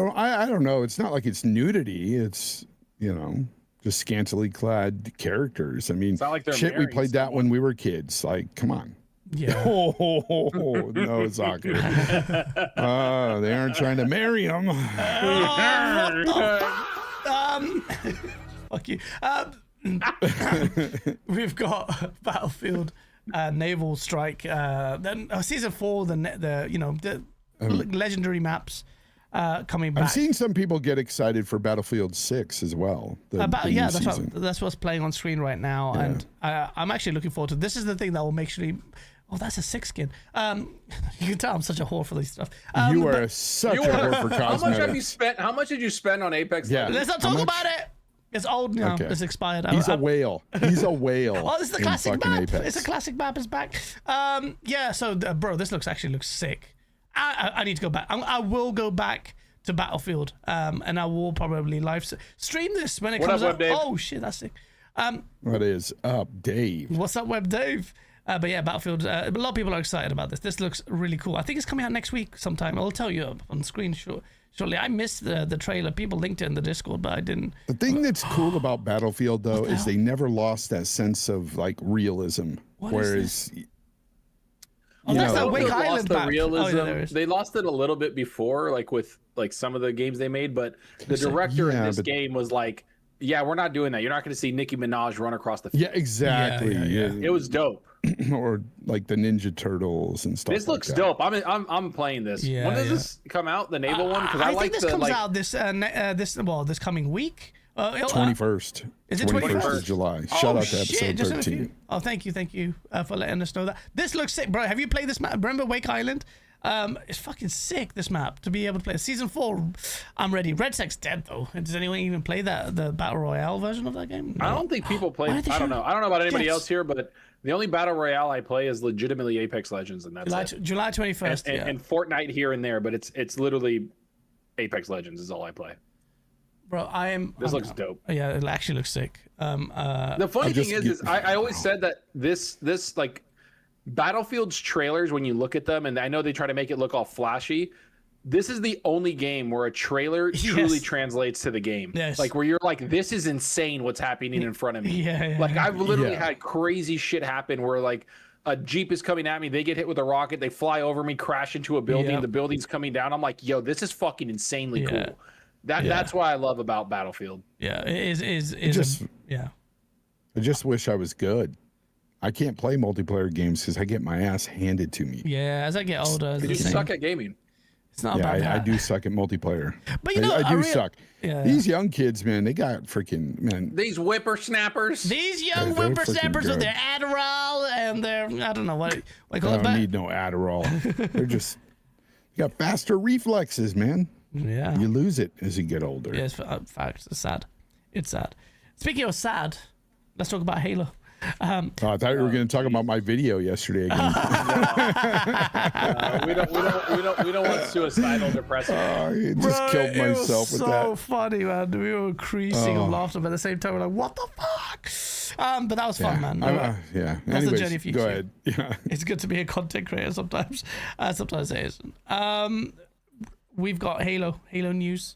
don't know. It's not like it's nudity. It's just scantily clad characters. I mean, not like they're shit. We marrying played that when we were kids. Like, come on. Yeah. Oh no, soccer. They aren't trying to marry him. Fuck you. We've got Battlefield, Naval Strike. Then season 4, the legendary maps coming back. I'm seeing some people get excited for Battlefield 6 as well. The new season. That's what's playing on screen right now, and I'm actually looking forward to. This is the thing that will make sure. Oh, that's a 6 skin. You can tell I'm such a whore for this stuff. You are such a whore for How much have you cosmetics. spent? How much did you spend on Apex? Yeah. Legends? Let's not talk about it. It's old now. Okay. It's expired. He's a whale. He's a whale. Oh, this is the in classic fucking map. Apex. It's a classic map. It's back. Yeah. So, bro, this actually looks sick. I need to go back. I will go back to Battlefield, and I will probably stream this when it comes out. Dave? Oh shit, that's sick. What is up, Dave? What's up, Web Dave? But yeah, Battlefield. A lot of people are excited about this. This looks really cool. I think it's coming out next week sometime. I'll tell you on screen shortly. I missed the trailer. People linked it in the Discord, but I didn't. The thing that's cool about Battlefield, though, is they never lost that sense of like realism. Whereas, that's that Wake Battlefield Island lost the back. realism. Oh, yeah, there is. They lost it a little bit before, like with like some of the games they made, but the director in this game was like, yeah, we're not doing that. You're not going to see Nicki Minaj run across the field. yeah, exactly. Yeah. It was dope. Or like the Ninja Turtles and stuff. This looks like dope. I'm playing this. Yeah, when does this come out? The naval one? Because I like think this comes out this coming week. 21st. Is it 21st of July? Shout out to episode just in a 13. few. Oh, thank you for letting us know that. This looks sick, bro. Have you played this map? Remember Wake Island? It's fucking sick, this map, to be able to play. Season 4, I'm ready. Red Sec's dead, though. Does anyone even play the Battle Royale version of that game? No. I don't think people play. Why did they I don't show- know. I don't know about anybody Yes. else here, but the only battle royale I play is legitimately Apex Legends, and that's it. July 21st. And, yeah. and Fortnite here and there, but it's literally Apex Legends is all I play. Bro, This looks dope. Yeah, it actually looks sick. The funny thing is I always said that this like Battlefield's trailers, when you look at them, and I know they try to make it look all flashy, this is the only game where a trailer truly translates to the game. Yes. Like where you're like, this is insane what's happening in front of me. Yeah. Like I've literally had crazy shit happen where like a Jeep is coming at me, they get hit with a rocket, they fly over me, crash into a building, the building's coming down. I'm like, yo, this is fucking insanely cool. That's what I love about Battlefield. Yeah, it is yeah. I just wish I was good. I can't play multiplayer games because I get my ass handed to me. Yeah, as I get older, it's You the same. suck at gaming. It's not about I that. do suck at multiplayer. But you know, I do suck. Yeah. These young kids, man, they got freaking These whippersnappers. These young they're whippersnappers freaking with good. their Adderall and their, I don't know what you I call it. don't need no Adderall. They're just you got faster reflexes, man. Yeah. You lose it as you get older. Yeah, it's fact. It's sad. It's sad. Speaking of sad, let's talk about Halo. Oh, I thought you were going to talk about my video yesterday again. We don't want suicidal depressing. I just killed myself with so that. funny, man. We were creasing of laughter, but at the same time, we're like, what the fuck? But that was fun, man. Yeah. That's the Anyways, journey for you. go ahead. Yeah. It's good to be a content creator sometimes. Sometimes it isn't. We've got Halo news.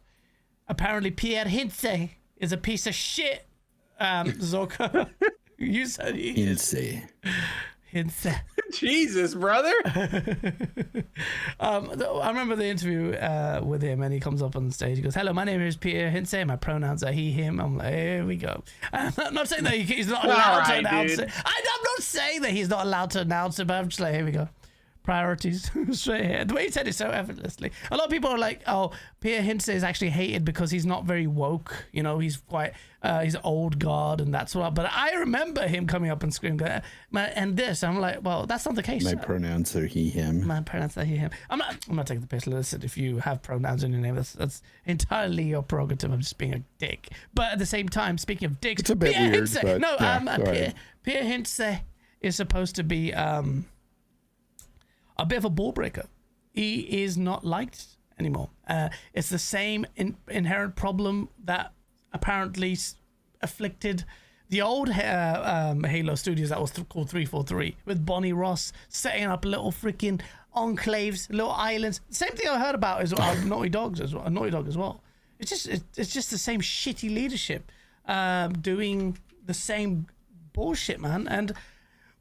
Apparently, Pierre Hintze is a piece of shit. Zorka, you said he is. Hintze. Jesus, brother. I remember the interview with him, and he comes up on the stage. He goes, "Hello, my name is Pierre Hintze. My pronouns are he, him." I'm like, "Here we go." I'm not saying that he's not allowed to announce it. I'm not saying that he's not allowed to announce it, but I'm just like, here we go. Priorities straight here. The way he said it so effortlessly. A lot of people are like, "Oh, Pierre Hintze is actually hated because he's not very woke. You know, he's quite, he's old guard and that's what." But I remember him coming up and screaming, and this. I'm like, well, that's not the case. My pronouns are he, him. My pronouns are he, him. I'm not taking the piss. Listen, if you have pronouns in your name, that's entirely your prerogative. I'm just being a dick. But at the same time, speaking of dicks, It's a bit Pierre weird, Hintze, but no, yeah, go ahead. Pierre Hintze is supposed to be a bit of a ball breaker. He is not liked anymore. It's the same inherent problem that apparently afflicted the old Halo studios that was called 343, with Bonnie Ross setting up little freaking enclaves, little islands. Same thing I heard about is Naughty Dog as well. It's just the same shitty leadership doing the same bullshit, man. And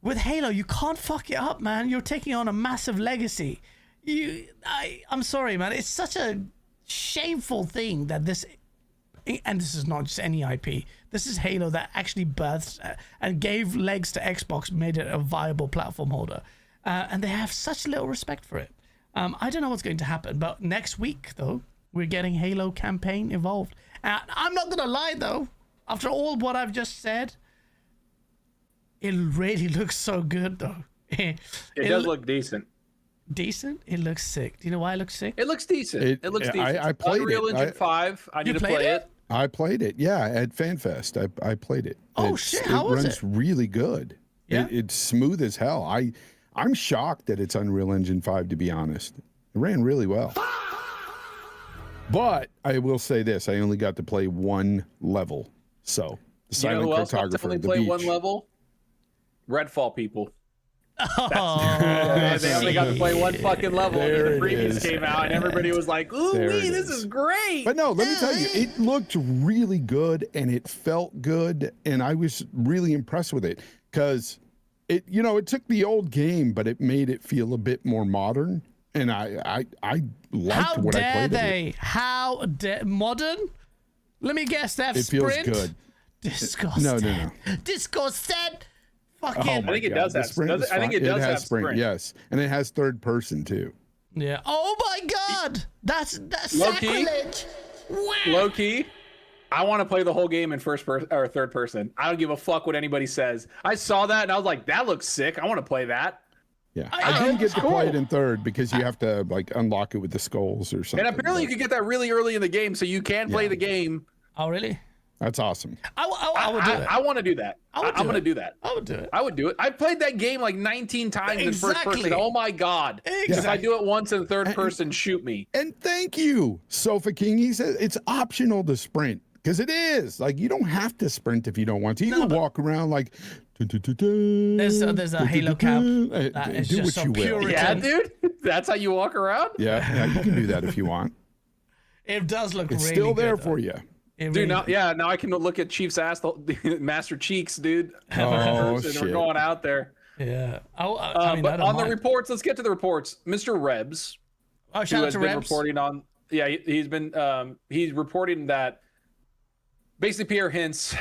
with Halo, you can't fuck it up, man. You're taking on a massive legacy. I'm sorry, man. It's such a shameful thing that this, and this is not just any IP. This is Halo that actually birthed and gave legs to Xbox, made it a viable platform holder. And they have such little respect for it. I don't know what's going to happen, but next week, though, we're getting Halo campaign evolved. I'm not going to lie, though. After all what I've just said, it really looks so good, though. It does look decent. Decent? It looks sick. Do you know why it looks sick? It looks decent. It looks decent. I played Unreal it. Engine 5. I need to play it. I played it. Yeah, at FanFest. I played it. Oh, shit. How was it? Runs really good. Yeah? It's smooth as hell. I'm shocked that it's Unreal Engine 5, to be honest. It ran really well. But I will say this: I only got to play one level. So the You know silent who else got to cartographer, only the play beach. one level? Redfall people. Oh, They only got to play one fucking level. There The it previews is. came out, and everybody was like, "Ooh, There it this is. is great." But no, let me tell you, it looked really good and it felt good, and I was really impressed with it because it, you know, it took the old game, but it made it feel a bit more modern, and I liked how what I dare played of it. they? How dare modern? Let me guess. They have It feels sprint. good. Disgusting. No. Disgusting. Fucking. Oh my think it God, does the have- sprint does is it- I think fine. it does has have sprint. Yes, and it has third person too. Yeah. Oh my God. That's Low-key? sacrilege. Wow. Low key, I want to play the whole game in first person or third person. I don't give a fuck what anybody says. I saw that and I was like, "That looks sick. I want to play that." Yeah, I I didn't get to cool. play it in third because you have to like unlock it with the skulls or something. And apparently, you but could get that really early in the game, so you can play Yeah. the game. Oh really? that's awesome. I would do it. I want to do that. I would I'm do going to it. do that. I would do it. I would do it. I played that game like 19 times in first Exactly. person. Oh my God. If I do it once in third person, shoot me. And thank you, Sofa King. He says it's optional to sprint because it is. Like you don't have to sprint if you don't want to. You can walk around like. There's a Halo cap that is do just what so you will. pure. Yeah, dude. That's how you walk around? Yeah, you can do that if you want. It does look It's really still good, there though. for you. It Dude, really now, does. yeah, now I can look at Chief's ass, Master Cheeks, dude. Oh We're shit! going out there. Yeah. I mean, I But don't on the mind. reports, let's get to the reports. Mr. Rebs, Oh, who shout out has to been Rebs. reporting on, yeah, he's been, he's reporting that basically Pierre Hintz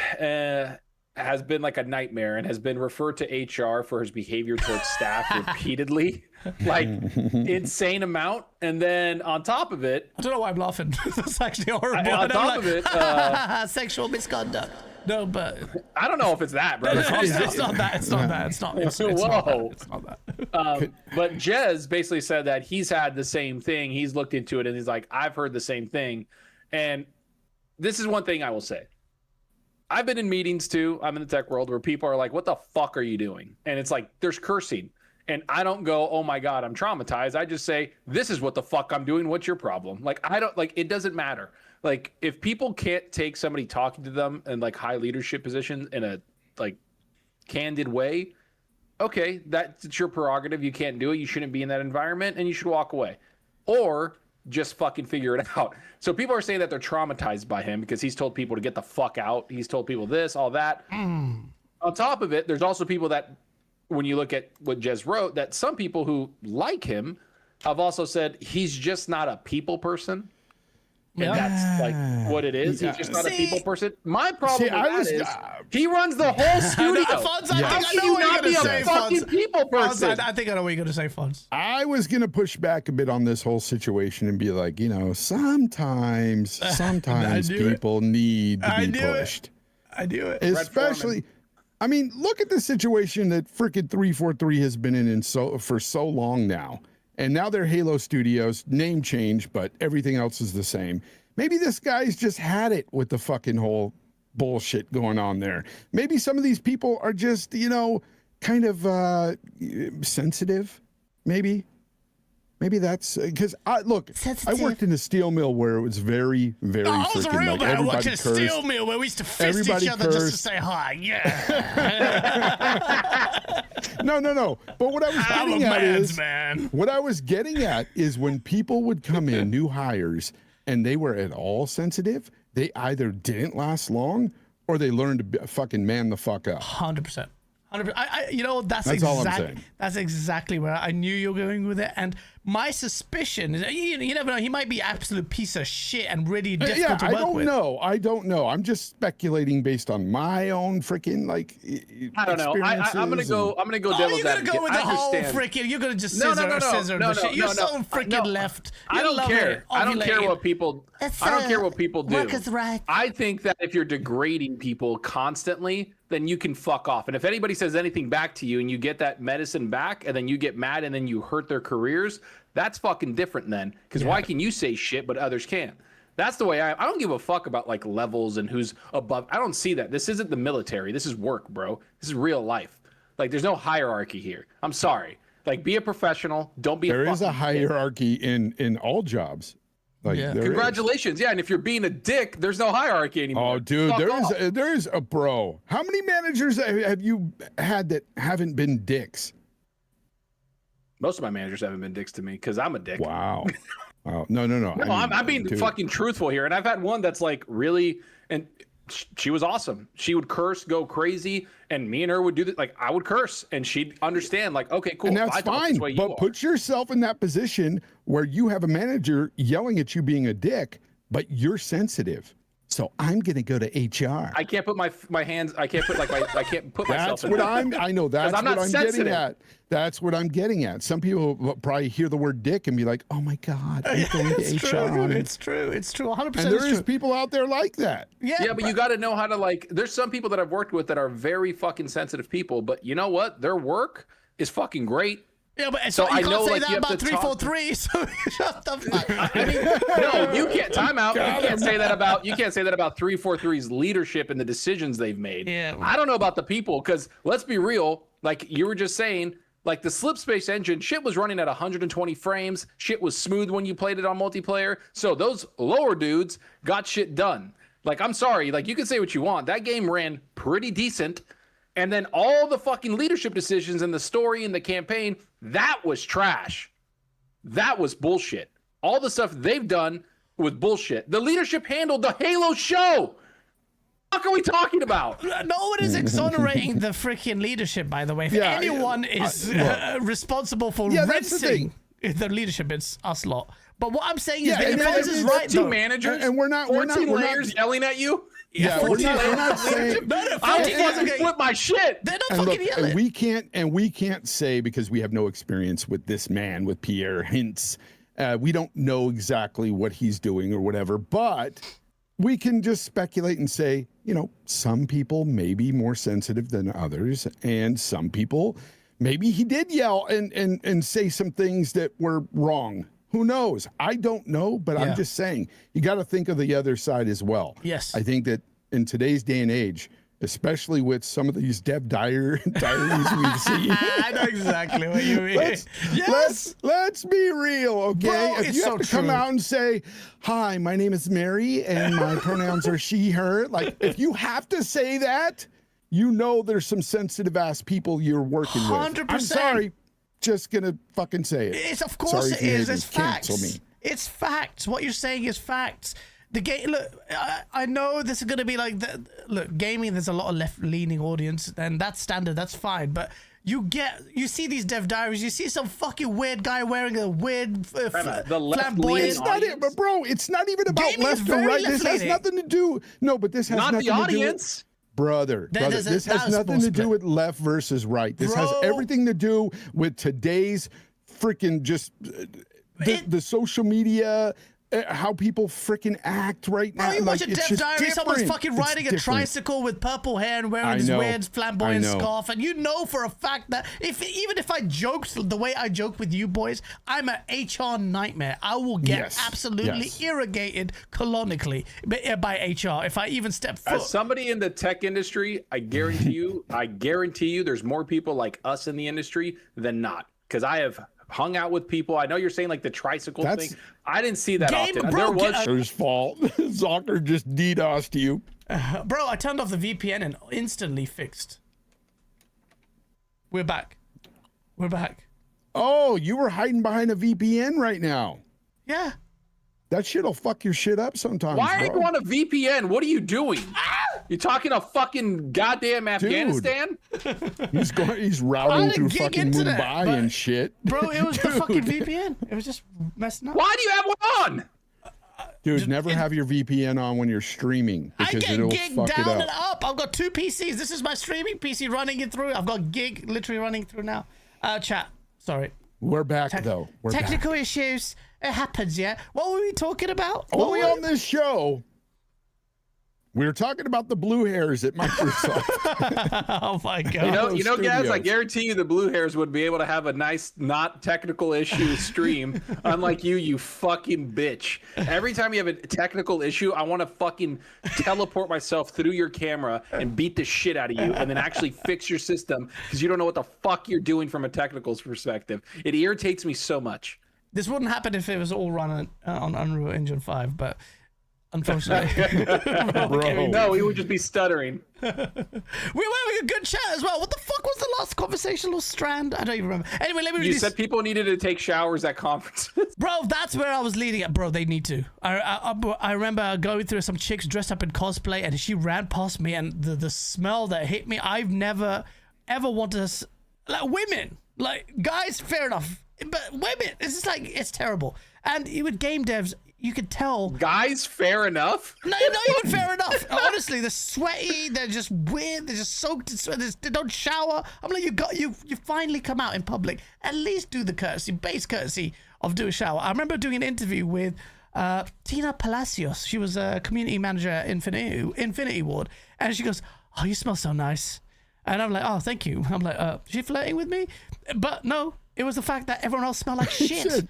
has been like a nightmare and has been referred to HR for his behavior towards staff repeatedly, like insane amount. And then on top of it, I don't know why I'm laughing. That's actually horrible. on And I'm top of it, sexual misconduct. No, but I don't know if it's that, bro. it's not that. It's not that. It's not. It's not that. Whoa. It's not that. But Jez basically said that he's had the same thing. He's looked into it and he's like, I've heard the same thing. And this is one thing I will say. I've been in meetings too. I'm in the tech world where people are like, what the fuck are you doing? And it's like, there's cursing. And I don't go, oh my God, I'm traumatized. I just say, this is what the fuck I'm doing. What's your problem? Like, I don't like, it doesn't matter. Like, if people can't take somebody talking to them in like high leadership positions in a like candid way, okay, that's your prerogative. You can't do it. You shouldn't be in that environment and you should walk away. Or just fucking figure it out. So people are saying that they're traumatized by him because he's told people to get the fuck out. He's told people this, all that. On top of it, there's also people that, when you look at what Jez wrote, that some people who like him have also said he's just not a people person. And that's like what it is. He's just not a people person. My problem with that is he runs the whole studio. Fonz, I How think I can know you what you're not be gonna a say, fucking Fonz. people Fonz, person? I think I know what you're going to say, Fonz. I was gonna push back a bit on this whole situation and be like, you know, sometimes knew it. people need to I be knew it. pushed. I do it. Especially, I mean, look at the situation that frickin' 343 has been in for so long now. And now they're Halo Studios, name change, but everything else is the same. Maybe this guy's just had it with the fucking whole bullshit going on there. Maybe some of these people are just, you know, kind of sensitive, maybe. Maybe that's because I worked in a steel mill where it was very, very I was freaking real like bad. I everybody worked in a cursed. steel mill where we used to fist Everybody each other just to cursed. say hi. Yeah. No. But what I was I'm a getting at man's is man. what I was getting at is when people would come in, new hires, and they were at all sensitive, they either didn't last long or they learned to fucking man the fuck up. 100%. 100%. You know, That's all I'm saying. That's exactly where I knew you were going with it. And my suspicion is, you never know, he might be absolute piece of shit and really difficult to I work don't with. know. I don't know. I'm just speculating based on my own freaking like. I don't know. I'm gonna go. I'm gonna go Oh, devil's you're gonna advocate. go with the I whole understand. freaking. You're gonna just No, scissor no, the shit. You're so freaking no. left. I You don't love care. it. I don't care Ovulating. what people. I don't care what people do. workers' rights. I think that if you're degrading people constantly, then you can fuck off. And if anybody says anything back to you, and you get that medicine back, and then you get mad, and then you hurt their careers, that's fucking different then. Because why can you say shit but others can't? That's the way I don't give a fuck about like levels and who's above. I don't see that. This isn't the military. This is work, bro. This is real life. Like there's no hierarchy here. I'm sorry. Like, be a professional. Don't be. There a is a hierarchy in all jobs. Like, Yeah. Congratulations. Yeah, and if you're being a dick, there's no hierarchy anymore. Oh, dude, Fuck off. there's a bro. How many managers have you had that haven't been dicks? Most of my managers haven't been dicks to me because I'm a dick. Wow. Wow. No. No, I'm being dude. fucking truthful here. And I've had one that's like really, and she was awesome. She would curse, go crazy, and me and her would do that. Like, I would curse, and she'd understand, like, okay, cool. And that's I talk fine. this way, you But are. put yourself in that position where you have a manager yelling at you being a dick, but you're sensitive. So I'm going to go to HR. I can't put my hands. I can't put I can't put myself. That's in what that. I know. That's I'm what not I'm sensitive. getting at. That's what I'm getting at. Some people will probably hear the word dick and be like, "Oh my god, I'm going It's to true. HR on it." It's true. It's true. 100%. And there it's is people out there like that. Yeah, but you got to know how to, like. There's some people that I've worked with that are very fucking sensitive people, but you know what? Their work is fucking great. Yeah, but So you I can't know, say like, that you have about to talk- 343. So shut the fuck. I mean, no, you can't. Time out. You can't say that about 343's leadership and the decisions they've made. Yeah. I don't know about the people, because let's be real. Like you were just saying, like the Slip Space engine, shit was running at 120 frames. Shit was smooth when you played it on multiplayer. So those lower dudes got shit done. Like, I'm sorry. Like, you can say what you want. That game ran pretty decent. And then all the fucking leadership decisions and the story and the campaign, that was trash. That was bullshit. All the stuff they've done was bullshit. The leadership handled the Halo show. What are we talking about? No one is exonerating the freaking leadership, by the way. If Yeah, anyone is responsible for that's the rinsing the leadership, it's us lot. But what I'm saying is Yeah, the and defense is it's right, Two though. managers, And we're not 14 layers yelling at you. Yeah, we're not saying. I would fucking flip my shit. They're not And fucking look, yelling. and we can't say, because we have no experience with this man, with Pierre Hintz. We don't know exactly what he's doing or whatever, but we can just speculate and say, you know, some people may be more sensitive than others, and some people maybe he did yell and say some things that were wrong. Who knows? I don't know, but I'm just saying you got to think of the other side as well. Yes. I think that in today's day and age, especially with some of these dev diaries we've seen. I know exactly what you mean. Let's be real, okay? Bro, if it's you have so to come true. out and say, "Hi, my name is Mary and my pronouns are she, her," like if you have to say that, you know there's some sensitive ass people you're working with. 100%. I'm sorry, just gonna fucking say it. It's of course Sorry it if you is. hate It's me. Cancel facts. me. It's facts. What you're saying is facts. The game. Look, I know this is gonna be like look, gaming. There's a lot of left-leaning audience, and that's standard. That's fine. But you see these dev diaries. You see some fucking weird guy wearing a weird the flamboyant. left-leaning It's not it, but bro, it's not even about Gaming is left or very right. This has left-leaning. nothing to do. No, but this has Not nothing the to audience. do. Brother, That is a- this that has was nothing to do split. with left versus right. This has Bro. everything to do with today's freaking just the social media, how people freaking act right now. Oh, you watch a it's dev just diary, someone's different. fucking It's riding a different. tricycle with purple hair and wearing I this know. weird flamboyant I know. scarf, and you know for a fact that even if I joked the way I joke with you boys, I'm an HR nightmare. I will get Yes. absolutely Yes. irrigated canonically by HR if I even step foot. As somebody in the tech industry, I guarantee you, there's more people like us in the industry than not. Because I have hung out with people. I know you're saying like the tricycle That's- thing. I didn't see that Game often. broke There it. was There's fault. Zocker just DDoSed you. Bro, I turned off the VPN and instantly fixed. We're back. We're back. Oh, you were hiding behind a VPN right now. Yeah. That shit'll fuck your shit up sometimes. Why are bro. you on a VPN? What are you doing? You talking to fucking goddamn Afghanistan? He's I routing didn't through gig fucking into Mumbai that, but- and shit. Bro, it was the fucking Dude. VPN. It was just messing up. Why do you have one on? Dude, never have your VPN on when you're streaming I because get it'll gig fuck it down and up. up. I've got two PCs. This is my streaming PC running it through. I've got gig literally running through now. Chat. Sorry. We're back though. We're Technical back. issues. It happens, yeah. What were we talking about? Only on this show We were talking about the blue hairs at Microsoft. Oh my god! You know, Gaz, I Studios. guarantee you the blue hairs would be able to have a nice, not technical issue stream. Unlike you fucking bitch. Every time you have a technical issue, I want to fucking teleport myself through your camera and beat the shit out of you, and then actually fix your system because you don't know what the fuck you're doing from a technical perspective. It irritates me so much. This wouldn't happen if it was all run on Unreal Engine 5, but unfortunately, Bro. No, we would just be stuttering. we were having a good chat as well. What the fuck was the last conversational strand? I don't even remember. Anyway, let me read You this. said people needed to take showers at conferences. Bro, that's where I was leading at. Bro, they need to. I remember going through some chicks dressed up in cosplay, and she ran past me, and the smell that hit me, I've never ever wanted to. Like women, like guys, fair enough, but women, it's just like it's terrible. And with game devs, you could tell. Guys, fair enough. No, not even fair enough. Honestly, they're sweaty. They're just weird. They're just soaked in sweat. They don't shower. I'm like, you finally come out in public. At least do the base courtesy of do a shower. I remember doing an interview with Tina Palacios. She was a community manager at Infinity Ward, and she goes, "Oh, you smell so nice." And I'm like, "Oh, thank you." I'm like, "Is she flirting with me?" But no, it was the fact that everyone else smelled like shit. Shit.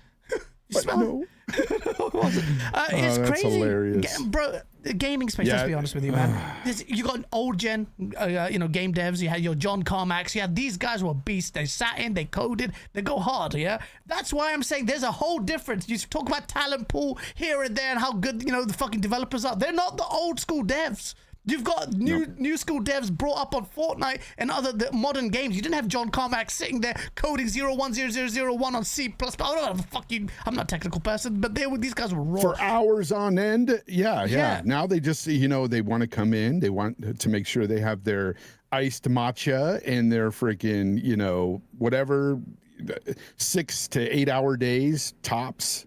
You smell No. it's that's crazy, hilarious. Bro. The gaming space. Let's be honest with you, man. You got an old gen, game devs. You had your John Carmacks. You had these guys who were beasts. They sat in, they coded, they go hard. Yeah, that's why I'm saying there's a whole difference. You talk about talent pool here and there and how good the fucking developers are. They're not the old school devs. You've got new school devs brought up on Fortnite and the modern games. You didn't have John Carmack sitting there coding 010001 on C++. I don't know, I'm not a technical person, but these guys were raw. For hours on end. Yeah. Yeah. Now they just, they want to come in. They want to make sure they have their iced matcha and their freaking, whatever, 6 to 8 hour days tops.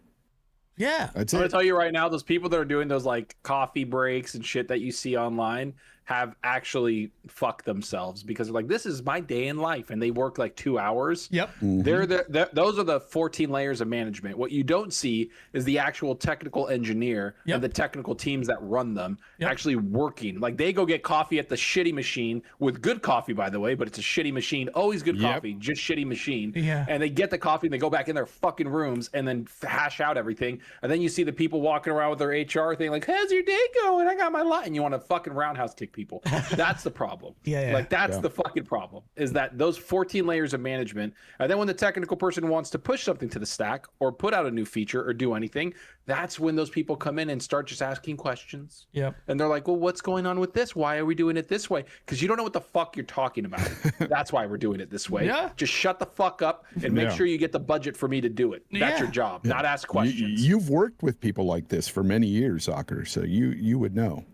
Yeah. That's I'm gonna it. tell you right now, those people that are doing those like coffee breaks and shit that you see online have actually fucked themselves because they're like, this is my day in life, and they work like 2 hours. Yep. Those are the 14 layers of management. What you don't see is the actual technical engineer and the technical teams that run them actually working. Like they go get coffee at the shitty machine with good coffee, by the way, but it's a shitty machine. Always good coffee, just shitty machine. Yeah. And they get the coffee and they go back in their fucking rooms and then hash out everything. And then you see the people walking around with their HR thing like, how's your day going? I got my lot. And you want to fucking roundhouse kick people. That's the problem. Like that's the fucking problem, is that those 14 layers of management. And then when the technical person wants to push something to the stack or put out a new feature or do anything, that's when those people come in and start just asking questions. Yep. And they're like, well, what's going on with this? Why are we doing it this way? Because you don't know what the fuck you're talking about. That's why we're doing it this way. Yeah. Just shut the fuck up and make sure you get the budget for me to do it. That's your job, not ask questions. You've worked with people like this for many years, Ocker, so you would know.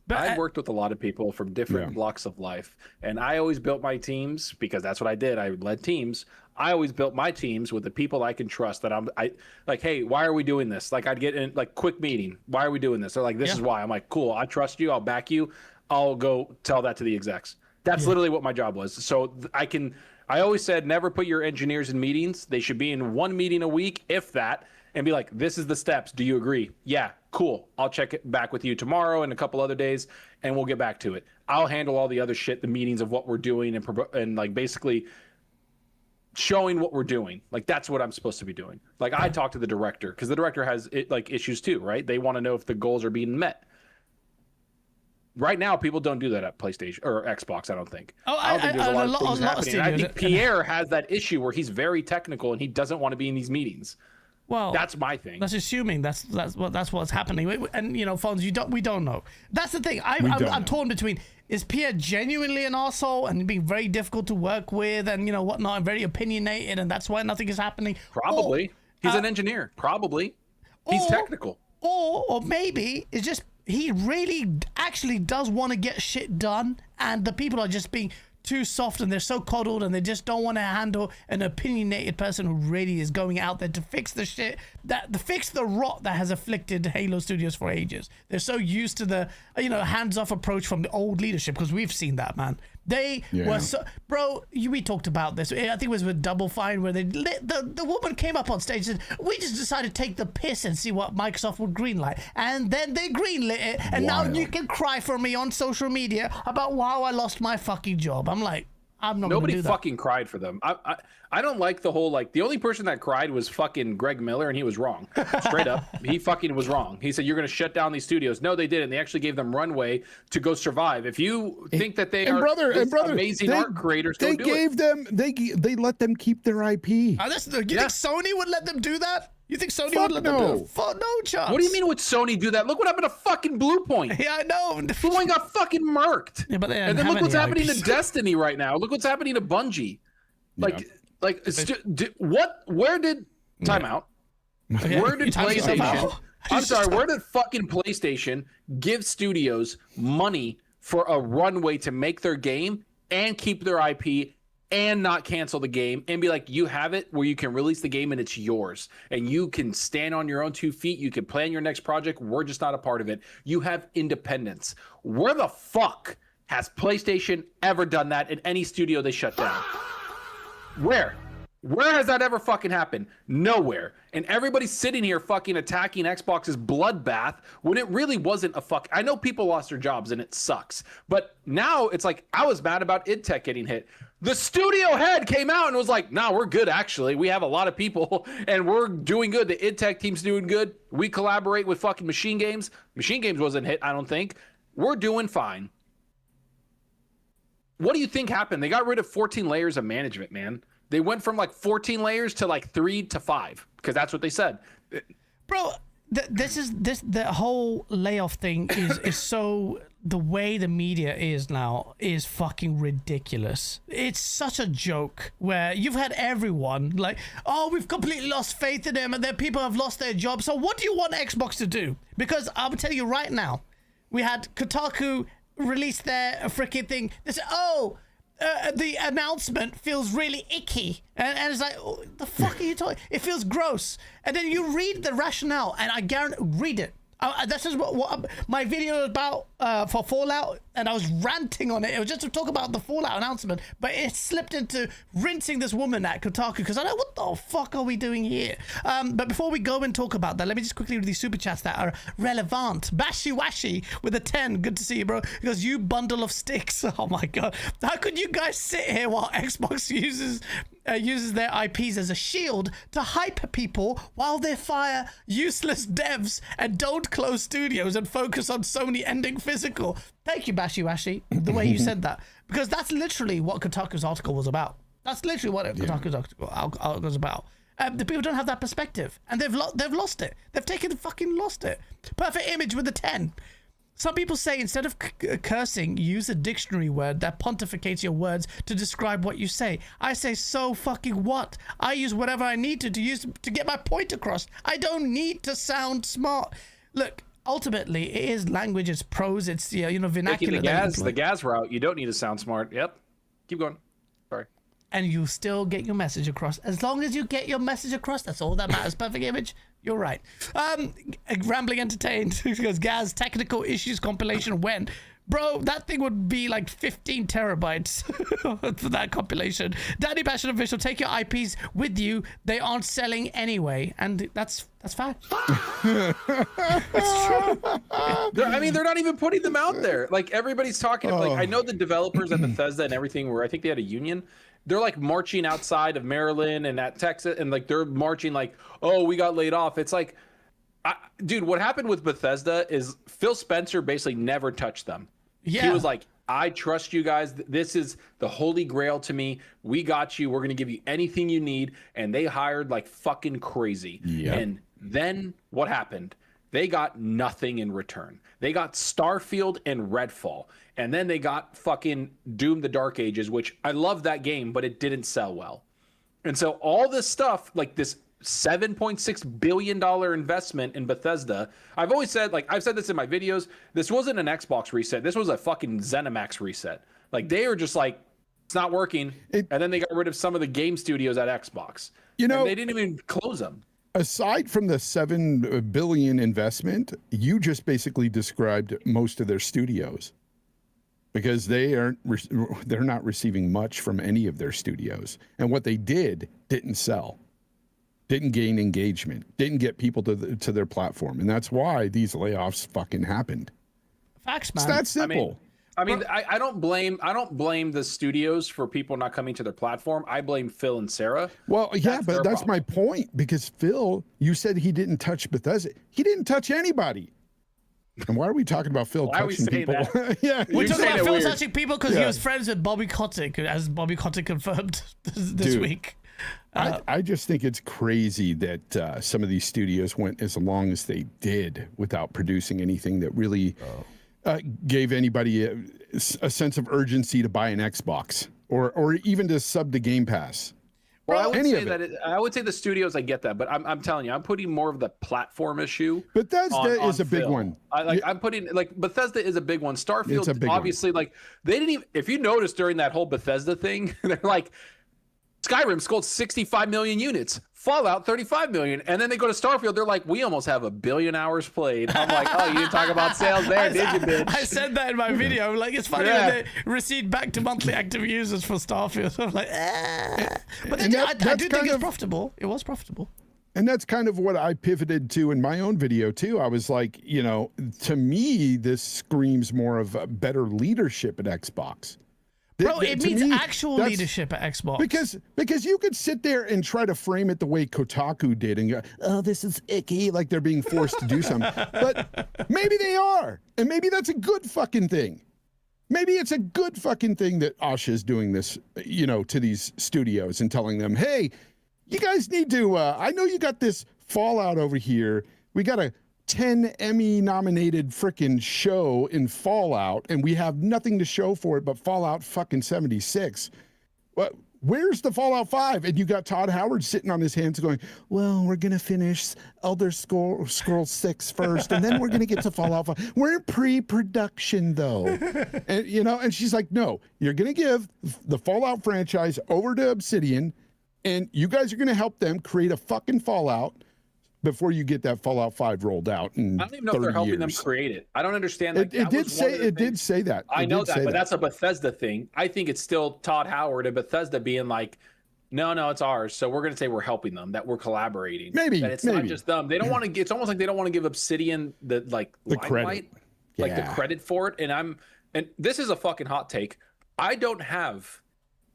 But I've worked with a lot of people from different blocks of life, and I always built my teams because that's what I did. I led teams. I always built my teams with the people I can trust. That I like, hey, why are we doing this? Like I'd get in like quick meeting. Why are we doing this? They're like, this is why. I'm like, cool. I trust you. I'll back you. I'll go tell that to the execs. That's literally what my job was. So I always said, never put your engineers in meetings. They should be in one meeting a week, if that, and be like, this is the steps. Do you agree? Yeah, cool. I'll check it back with you tomorrow and a couple other days, and we'll get back to it. I'll handle all the other shit, the meetings of what we're doing and like basically showing what we're doing. Like that's what I'm supposed to be doing. Like I talk to the director because the director has like issues too, right? They want to know if the goals are being met. Right now, people don't do that at PlayStation or Xbox, I don't think. I don't think there's a lot of things happening. And I think Pierre has that issue where he's very technical and he doesn't want to be in these meetings. Well, that's my thing. That's assuming that's what's happening. And Fonz, we don't know. That's the thing. I'm torn between, is Pierre genuinely an arsehole and being very difficult to work with and whatnot, and very opinionated, and that's why nothing is happening? Probably. He's an engineer. Probably. He's technical. Or maybe it's just he really actually does want to get shit done, and the people are just being too soft and they're so coddled and they just don't want to handle an opinionated person who really is going out there to fix the shit, fix the rot that has afflicted Halo Studios for ages. They're so used to the hands-off approach from the old leadership, because we've seen that, man. They were so, bro. We talked about this. I think it was with Double Fine where the woman came up on stage and said, "We just decided to take the piss and see what Microsoft would greenlight," and then they greenlit it. And now you can cry for me on social media about how I lost my fucking job. I'm like, I'm not. Nobody gonna do fucking cried for them. I don't like the whole the only person that cried was fucking Greg Miller, and he was wrong. Straight up, he fucking was wrong. He said you're going to shut down these studios. No, they didn't. They actually gave them runway to go survive. If you think that they are amazing art creators, they gave them they let them keep their IP. You think Sony would let them do that? You think Sony would let them do it? Fuck no chance. What do you mean would Sony do that? Look what happened to fucking Bluepoint. Yeah, I know. Bluepoint got fucking murked. Yeah, but and then look what's happening to Destiny right now. Look what's happening to Bungie. Where did timeout? Where did PlayStation? I'm sorry. Where did fucking PlayStation give studios money for a runway to make their game and keep their IP and not cancel the game and be like, you have it where you can release the game and it's yours and you can stand on your own 2 feet. You can plan your next project. We're just not a part of it. You have independence. Where the fuck has PlayStation ever done that in any studio they shut down? Where has that ever fucking happened? Nowhere. And everybody's sitting here fucking attacking Xbox's bloodbath when it really wasn't a fuck. I know people lost their jobs and it sucks. But now it's like, I was mad about id Tech getting hit. The studio head came out and was like, nah, we're good actually. We have a lot of people and we're doing good. The id Tech team's doing good. We collaborate with fucking Machine Games. Machine Games wasn't hit, I don't think. We're doing fine. What do you think happened? They got rid of 14 layers of management, man. They went from 14 layers to 3 to 5 because that's what they said. Bro, the whole layoff thing is so, the way the media is now is fucking ridiculous. It's such a joke where you've had everyone oh, we've completely lost faith in them and their people have lost their jobs. So what do you want Xbox to do? Because I'm telling you right now, we had Kotaku release their freaking thing. They said, the announcement feels really icky, and it's like, oh, the fuck are you talking? It feels gross. And then you read the rationale, and I guarantee, read it. That's just what my video was about for Fallout, and I was ranting on it. It was just to talk about the Fallout announcement, but it slipped into rinsing this woman at Kotaku because I know, what the fuck are we doing here? But before we go and talk about that, let me just quickly read these super chats that are relevant. Bashi Washi with a 10, good to see you, bro. Because you bundle of sticks. Oh my god, how could you guys sit here while Xbox uses their IPs as a shield to hype people while they fire useless devs and don't close studios and focus on Sony ending physical? Thank you, Bashi Washi, the way you said that, because that's literally what Kotaku's article was about. That's literally what Kotaku's article was about. The people don't have that perspective, and they've lost it. They've fucking lost it. Perfect image with a 10. Some people say instead of cursing, use a dictionary word that pontificates your words to describe what you say. I say, so fucking what? I use whatever I need to use to get my point across. I don't need to sound smart. Look, ultimately, it is language, it's prose, it's vernacular. Taking the gas route, you don't need to sound smart. Yep. Keep going. Sorry. And you still get your message across. As long as you get your message across, that's all that matters. Perfect image. You're right. Rambling Entertained goes, Gaz, technical issues compilation when? Bro, that thing would be 15 terabytes for that compilation. Daddy Passion Official, take your IPs with you. They aren't selling anyway. And that's fact. It's true. They're not even putting them out there. Everybody's talking. I know the developers at Bethesda and everything where I think they had a union. They're marching outside of Maryland and at Texas, and they're marching oh, we got laid off. It's dude, what happened with Bethesda is Phil Spencer basically never touched them. Yeah. He was like, I trust you guys. This is the holy grail to me. We got you. We're going to give you anything you need. And they hired fucking crazy. Yeah. And then what happened? They got nothing in return. They got Starfield and Redfall. And then they got fucking Doom the Dark Ages, which I love that game, but it didn't sell well. And so all this stuff, this $7.6 billion investment in Bethesda. I've always said, I've said this in my videos, this wasn't an Xbox reset. This was a fucking ZeniMax reset. They were just it's not working. And then they got rid of some of the game studios at Xbox. And they didn't even close them. Aside from the $7 billion investment, you just basically described most of their studios. because they're not receiving much from any of their studios, and what they didn't sell, didn't gain engagement, didn't get people to their platform, and that's why these layoffs fucking happened. Facts, man. It's that simple. I don't blame the studios for people not coming to their platform. I blame Phil and Sarah. Well, yeah, but that's my point, because Phil, you said he didn't touch Bethesda. He didn't touch anybody. And why are we talking about Phil touching people? Yeah, we're talking about Phil weird. touching people because he was friends with Bobby Kotick, as Bobby Kotick confirmed this week. I just think it's crazy that some of these studios went as long as they did without producing anything that really gave anybody a sense of urgency to buy an Xbox or even to sub to Game Pass. Well, I would say the studios, I get that, but I'm telling you, I'm putting more of the platform issue. Bethesda is a big Phil. one. I'm putting Bethesda is a big one. Starfield, obviously, like they didn't even. If you notice during that whole Bethesda thing, they're like, Skyrim sold 65 million units, Fallout 35 million, and then they go to Starfield. They're like, we almost have 1 billion hours played. I'm like, oh, you didn't talk about sales there, did you, bitch? I said that in my video. Like, it's funny when they recede back to monthly active users for Starfield. I'm like, but then, I do think it's profitable. It was profitable. And that's kind of what I pivoted to in my own video too. I was like, to me, this screams more of a better leadership at Xbox. Bro, it means actual leadership at Xbox. Because you could sit there and try to frame it the way Kotaku did and go, oh, this is icky, like they're being forced to do something. But maybe they are. And maybe that's a good fucking thing. Maybe it's a good fucking thing that Asha is doing this, to these studios and telling them, hey, you guys need to, I know you got this Fallout over here. We got a 10 Emmy nominated frickin' show in Fallout, and we have nothing to show for it but Fallout fucking 76. Where's the Fallout 5? And you got Todd Howard sitting on his hands going, well, we're going to finish Elder Scrolls 6 first, and then we're going to get to Fallout 5. We're in pre-production, though. And, and she's like, no, you're going to give the Fallout franchise over to Obsidian, and you guys are going to help them create a fucking Fallout before you get that Fallout 5 rolled out in 30 years. I don't even know if they're helping them create it. I don't understand. It did say that. I know that, but that's a Bethesda thing. I think it's still Todd Howard and Bethesda being like, no, it's ours. So we're going to say we're helping them, that we're collaborating. Maybe. That it's not just them. They don't want to. It's almost like they don't want to give Obsidian the credit, the credit for it. And this is a fucking hot take. I don't have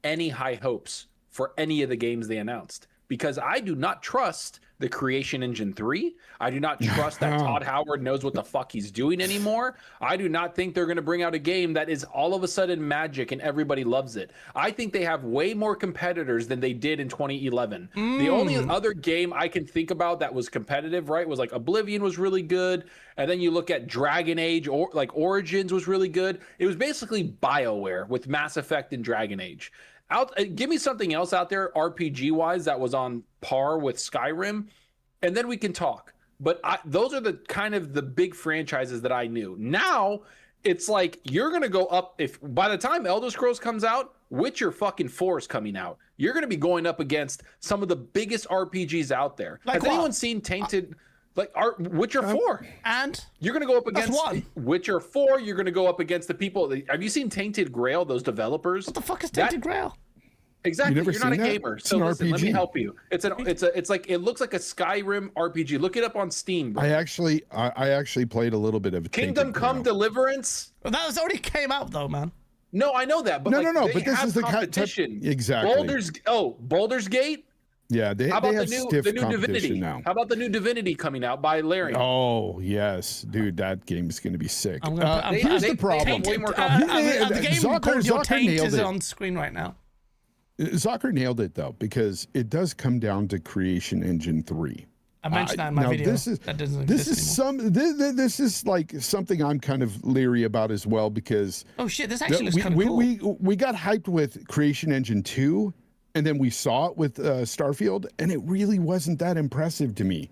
any high hopes for any of the games they announced, because I do not trust the Creation Engine 3. I do not trust that Todd Howard knows what the fuck he's doing anymore. I do not think they're going to bring out a game that is all of a sudden magic and everybody loves it. I think they have way more competitors than they did in 2011. The only other game I can think about that was competitive, right, was like Oblivion was really good. And then you look at Dragon Age, or like Origins was really good. It was basically BioWare with Mass Effect and Dragon Age. Give me something else out there RPG wise that was on par with Skyrim, and then we can talk. But those are the kind of the big franchises that I knew. Now it's like you're gonna go up. If by the time Elder Scrolls comes out, Witcher fucking 4 is coming out. You're gonna be going up against some of the biggest RPGs out there. Has anyone seen Tainted? Witcher 4, and you're gonna go up against Witcher 4. You're gonna go up against the people. Have you seen Tainted Grail? Those developers. What the fuck is Tainted Grail? Exactly. You're not a gamer, so listen, let me help you. It's like it looks like a Skyrim RPG. Look it up on Steam, bro. I actually played a little bit of Kingdom Come Deliverance. Well, that already came out though, man. No, I know that, but no. But this is the competition. Exactly. Baldur's Gate. Yeah, they have stiff the new competition Divinity now. How about the new Divinity coming out by Larian? Oh yes, dude, that game is going to be sick. Here's the problem. The game called Your Taint is on screen right now. Zucker nailed it though, because it does come down to Creation Engine 3. I mentioned that in my video. This is like something I'm kind of leery about as well, because this actually looks kind of cool. We got hyped with Creation Engine 2, and then we saw it with Starfield, and it really wasn't that impressive to me.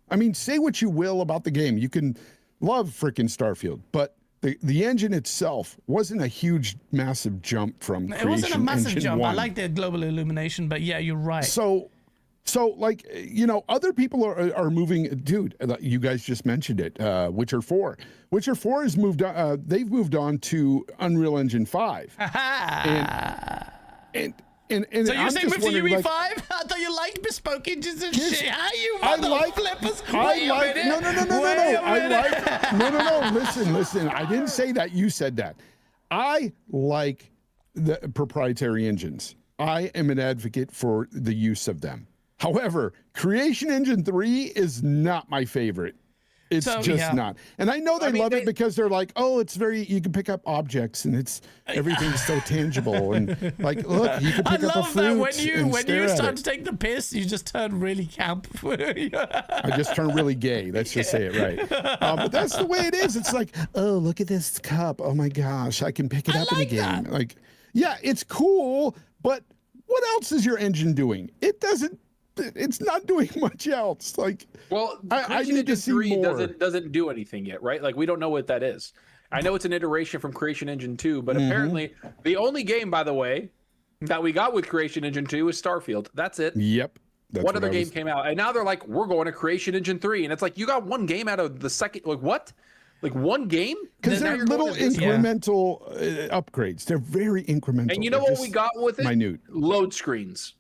I mean, say what you will about the game, you can love freaking Starfield, but the engine itself wasn't a huge, massive jump from Creation Engine 1. It wasn't a massive jump. I like the global illumination, but yeah, you're right. So So, like, other people are moving. Dude, you guys just mentioned it. Witcher 4. Witcher 4 has moved on. They've moved on to Unreal Engine 5. and So you're I'm saying just move to wondering, UE5? I thought you liked bespoke engines and Yes, shit. How you I like flippers? No. No. Listen. I didn't say that. You said that. I like the proprietary engines. I am an advocate for the use of them. However, Creation Engine 3 is not my favorite. It's not. And I know they love it because they're like, oh, it's you can pick up objects and everything's so tangible. And like, look, you can pick up a fruit. I love that when you start it. to take the piss, you just turn really camp. I just turn really gay. Let's just say it right. But that's the way it is. It's like, oh, look at this cup. Oh my gosh, I can pick it up in a game. That. Like, yeah, it's cool, but what else is your engine doing? It's not doing much else. Like, well, I need to see more. Doesn't do anything yet, right? Like, we don't know what that is. I know it's an iteration from Creation Engine 2, but apparently the only game, by the way, that we got with Creation Engine 2 is Starfield. That's it. Yep. What other game came out? And now they're like, we're going to Creation Engine 3, and it's like, you got one game out of the second. Like, what? Like, one game? Because they're little incremental upgrades. They're very incremental. And you know what we got with it? Minute load screens.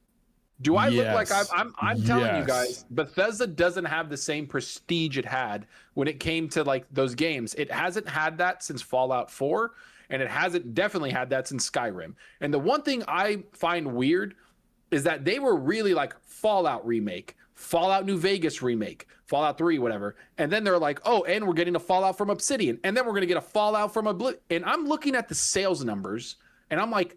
Do I look like I'm telling you guys, Bethesda doesn't have the same prestige it had when it came to like those games. It hasn't had that since Fallout 4, and it hasn't definitely had that since Skyrim. And the one thing I find weird is that they were really like Fallout remake, Fallout New Vegas remake, Fallout 3, whatever. And then they're like, oh, and we're getting a Fallout from Obsidian. And then we're going to get a Fallout from Oblivion. And I'm looking at the sales numbers, and I'm like,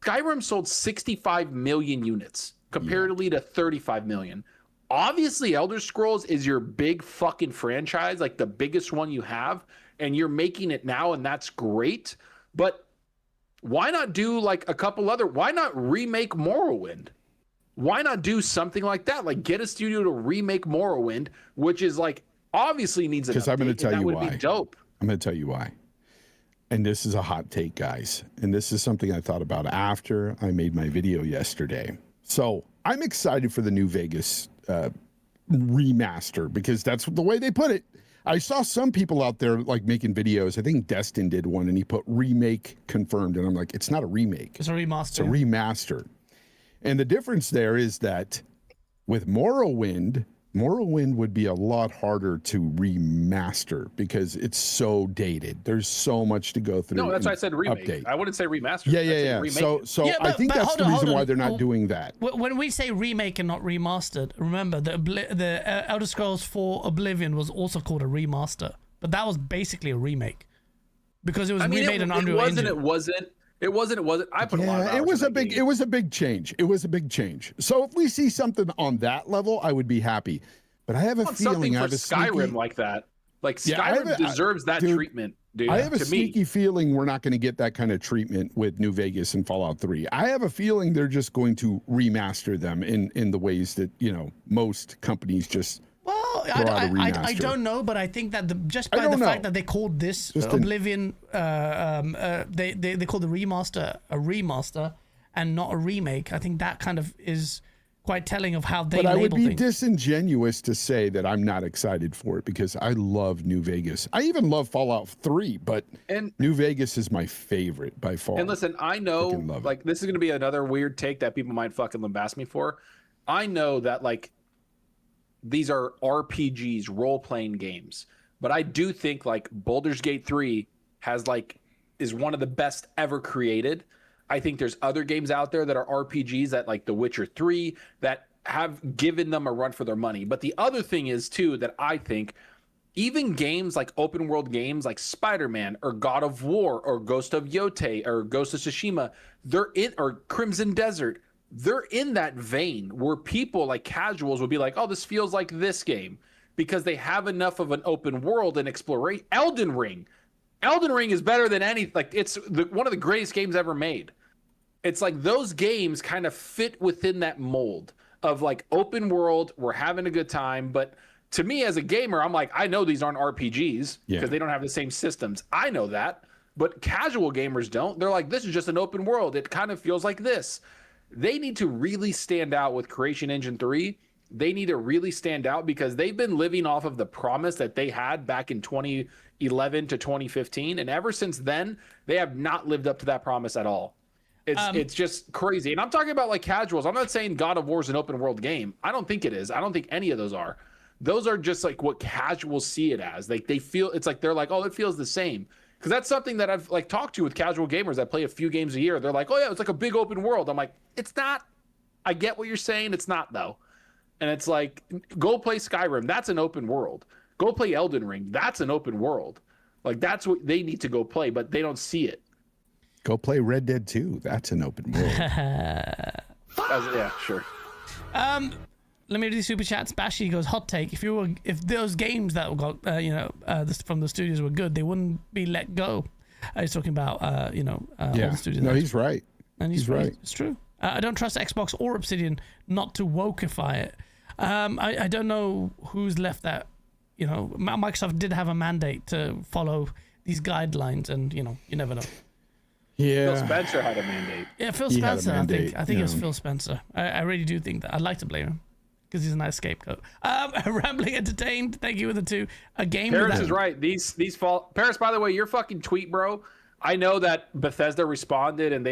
Skyrim sold 65 million units. Comparatively to 35 million. Obviously, Elder Scrolls is your big fucking franchise, like the biggest one you have, and you're making it now, and that's great. But why not do like a couple other? Why not remake Morrowind? Why not do something like that? Like get a studio to remake Morrowind, which is like obviously needs an update. Because I'm going to tell you why. That would be dope. I'm going to tell you why. And this is a hot take, guys. And this is something I thought about after I made my video yesterday. So I'm excited for the New Vegas remaster because that's the way they put it. I saw some people out there like making videos. I think Destin did one and he put remake confirmed. And I'm like, it's not a remake. It's a remaster. It's a remaster. And the difference there is that with Morrowind would be a lot harder to remaster because it's so dated. There's so much to go through. No, that's why I said remake. Update. I wouldn't say remaster. Yeah. So I think that's the reason why they're not doing that. When we say remake and not remastered, remember the Elder Scrolls 4 Oblivion was also called a remaster, but that was basically a remake because it was remade in Unreal Engine. It wasn't. I put a lot of hours it was in a that big. game. It was a big change. It was a big change. So if we see something on that level, I would be happy. But I have a feeling I have a Skyrim like that. Like Skyrim deserves that treatment, dude. I have a sneaky feeling we're not going to get that kind of treatment with New Vegas and Fallout 3. I have a feeling they're just going to remaster them in the ways that most companies just. Well, I don't know, but I think that just by the fact that they called this Oblivion, they called the remaster a remaster and not a remake. I think that kind of is quite telling of how they label things. But I would be disingenuous to say that I'm not excited for it because I love New Vegas. I even love Fallout 3, but New Vegas is my favorite by far. And listen, I know like this is going to be another weird take that people might fucking lambast me for. I know that like these are RPGs, role-playing games. But I do think like Baldur's Gate 3 is one of the best ever created. I think there's other games out there that are RPGs that like The Witcher 3 that have given them a run for their money. But the other thing is too that I think even games like open world games like Spider-Man or God of War or Ghost of Yotei or Ghost of Tsushima, or Crimson Desert, they're in that vein where people like casuals will be like, oh, this feels like this game because they have enough of an open world and exploration. Elden Ring is better than any, like it's one of the greatest games ever made. It's like those games kind of fit within that mold of like open world. We're having a good time. But to me as a gamer, I'm like, I know these aren't RPGs because they don't have the same systems. I know that, but casual gamers don't. They're like, this is just an open world. It kind of feels like this. they need to really stand out with Creation Engine 3. They need to really stand out because they've been living off of the promise that they had back in 2011 to 2015. And ever since then, they have not lived up to that promise at all. It's just crazy. And I'm talking about like casuals. I'm not saying God of War is an open world game. I don't think it is. I don't think any of those are. Those are just like what casuals see it as. Like they feel, it's like, they're like, oh, it feels the same. Because that's something that I've like talked to with casual gamers that play a few games a year. They're like, oh yeah, it's like a big open world. I'm like, it's not. I get what you're saying. It's not though. And it's like, go play Skyrim. That's an open world. Go play Elden Ring. That's an open world. Like, that's what they need to go play, but they don't see it. Go play Red Dead 2. That's an open world. Yeah, sure. Let me read the super chats. Bashi goes, hot take. If those games that got, from the studios were good, they wouldn't be let go. He's talking about, all the studios. No, he's right. And he's right. It's true. I don't trust Xbox or Obsidian not to wokeify it. I don't know who's left that. Microsoft did have a mandate to follow these guidelines, and you never know. Yeah, Phil Spencer had a mandate. Yeah, Phil Spencer. I think it was Phil Spencer. I really do think that. I'd like to blame him because he's a nice scapegoat. Rambling Entertained. Thank you for the 2. A game. Paris is right. These fall. Paris, by the way, your fucking tweet, bro. I know that Bethesda responded and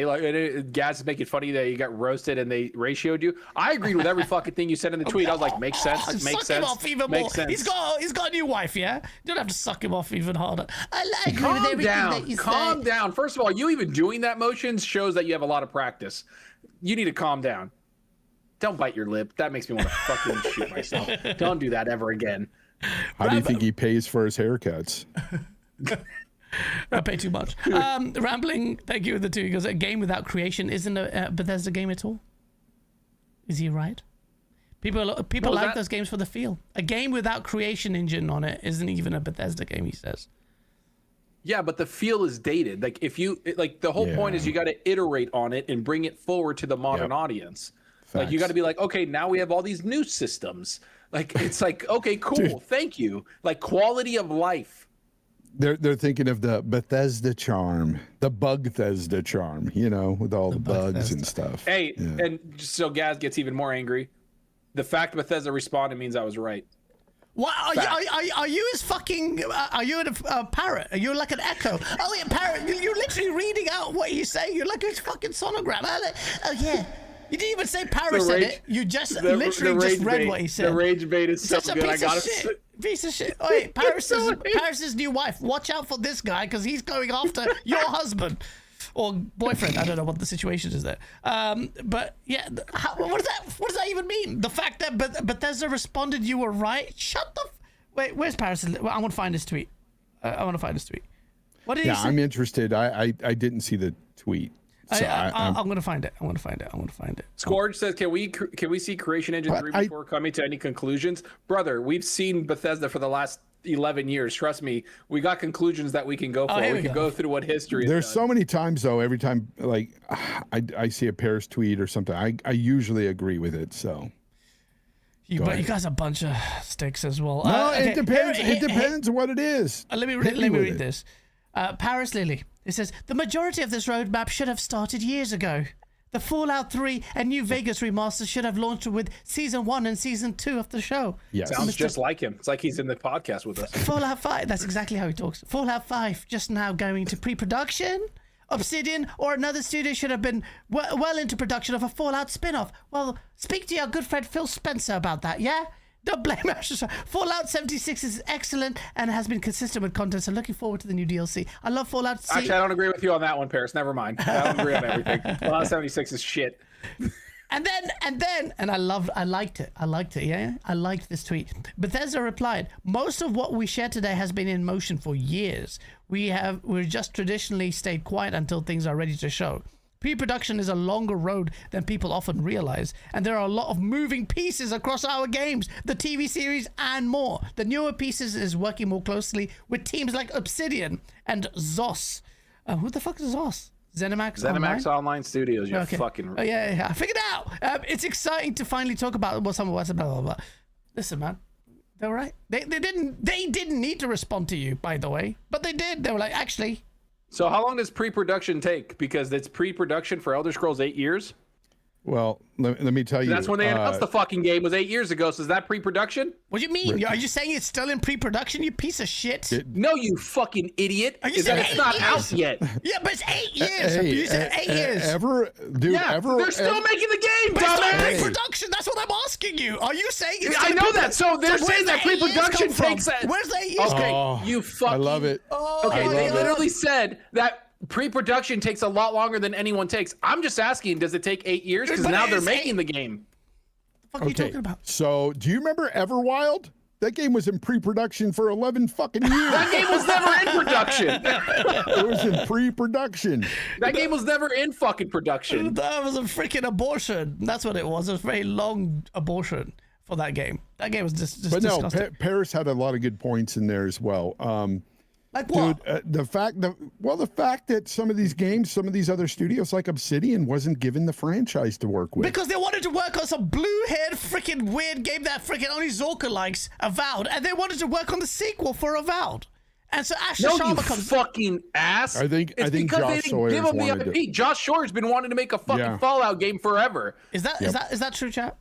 Gaz is making funny that you got roasted and they ratioed you. I agreed with every fucking thing you said in the tweet. I was like, makes sense. Makes sense. Him off even more. He's got a new wife, yeah? You don't have to suck him off even harder. I agree with everything that you said. Calm down. First of all, you even doing that motion shows that you have a lot of practice. You need to calm down. Don't bite your lip. That makes me want to fucking shoot myself. Don't do that ever again. How do you think he pays for his haircuts? I pay too much. Rambling, thank you for the 2. He goes, a game without creation isn't a Bethesda game at all. Is he right? People like those games for the feel. A game without creation engine on it isn't even a Bethesda game, he says. Yeah, but the feel is dated. Like the whole point is you got to iterate on it and bring it forward to the modern audience. Facts. Like you got to be like, okay, now we have all these new systems. Like it's like, okay, cool, Dude. thank you. Like quality of life. They're thinking of the Bethesda charm, the Bugthesda charm, with all the bugs and stuff. Hey, and just so Gaz gets even more angry, the fact Bethesda responded means I was right. What are you as fucking? Are you a parrot? Are you like an echo? Oh yeah, parrot. You're literally reading out what he's saying. You're like a fucking sonogram. Oh yeah. You didn't even say Paris said it. You just literally just read what he said. The rage bait is so Such good. A piece of shit. Oh, wait, Paris's new wife. Watch out for this guy because he's going after your husband or boyfriend. I don't know what the situation is there. But yeah, what does that even mean? The fact that Bethesda responded, you were right. Shut the. Wait, where's Paris? I want to find his tweet. What did he say? I'm interested. I didn't see the tweet. So I'm gonna find it. Scourge says, "Can we see Creation Engine 3 before coming to any conclusions?" Brother, we've seen Bethesda for the last 11 years. Trust me, we got conclusions that we can go for. We can go through what history. There's so many times though. Every time, like, I see a Paris tweet or something, I usually agree with it. So. But you guys are a bunch of sticks as well. No, it depends. It depends what it is. Let me read this. Paris Lily. It says, the majority of this roadmap should have started years ago. The Fallout 3 and New Vegas remaster should have launched with Season 1 and Season 2 of the show. Yes. Sounds just like him. It's like he's in the podcast with us. Fallout 5, that's exactly how he talks. Fallout 5 just now going to pre-production. Obsidian or another studio should have been well into production of a Fallout spin-off. Well, speak to your good friend Phil Spencer about that, yeah? Don't blame us. Fallout 76 is excellent and has been consistent with content, so looking forward to the new DLC. I love Fallout. Actually, I don't agree with you on that one, Paris. Never mind. I don't agree on everything. Fallout 76 is shit. And I liked it. Yeah, I liked this tweet. Bethesda replied, most of what we share today has been in motion for years. We're just traditionally stayed quiet until things are ready to show. Pre-production is a longer road than people often realize, and there are a lot of moving pieces across our games, the TV series, and more. The newer pieces is working more closely with teams like Obsidian and ZOS. Who the fuck is ZOS? ZeniMax Online Studios. You're fucking. Oh yeah, I figured it out. It's exciting to finally talk about what's blah blah blah. Listen, man, they're right. They didn't need to respond to you, by the way, but they did. They were like, actually. So how long does pre-production take? Because it's pre-production for Elder Scrolls 8 years. Well, let me tell you. That's when they announced the fucking game was 8 years ago. So is that pre-production? What do you mean? Are you saying it's still in pre-production, you piece of shit? No, you fucking idiot. Are you Is that saying it's not 8 out years? yet. Yeah, but it's 8 years. You said 8 years. They're still making the game, But it's not dumbass. pre-production. That's what I'm asking you. Are you saying it's I still know pre- that. So they're where's saying the that 8 years pre-production come from? takes that. Where's the 8 years? Okay, Oh, you fucking. I love it. Okay, my they God. literally said that pre-production takes a lot longer than anyone takes. I'm just asking, does it take 8 years? Because But now it they're is making the game. What the fuck are you talking about? So, do you remember Everwild? That game was in pre-production for 11 fucking years. That game was never in production. It was in pre-production. That game was never in fucking production. That was a freaking abortion. That's what it was. It was a very long abortion for that game. That game was just But no, disgusting. Paris had a lot of good points in there as well. Like what? Dude, the fact that some of these games, some of these other studios like Obsidian wasn't given the franchise to work with. Because they wanted to work on some blue-haired freaking weird game that freaking only Zorka likes, Avowed, and they wanted to work on the sequel for Avowed. And so Asher No, you Sharma comes. fucking ass. I think it's because Josh they didn't Sawyer's give him the wanted IP. Josh Sawyer's been wanting to make a fucking Fallout game forever. Is that true, chat?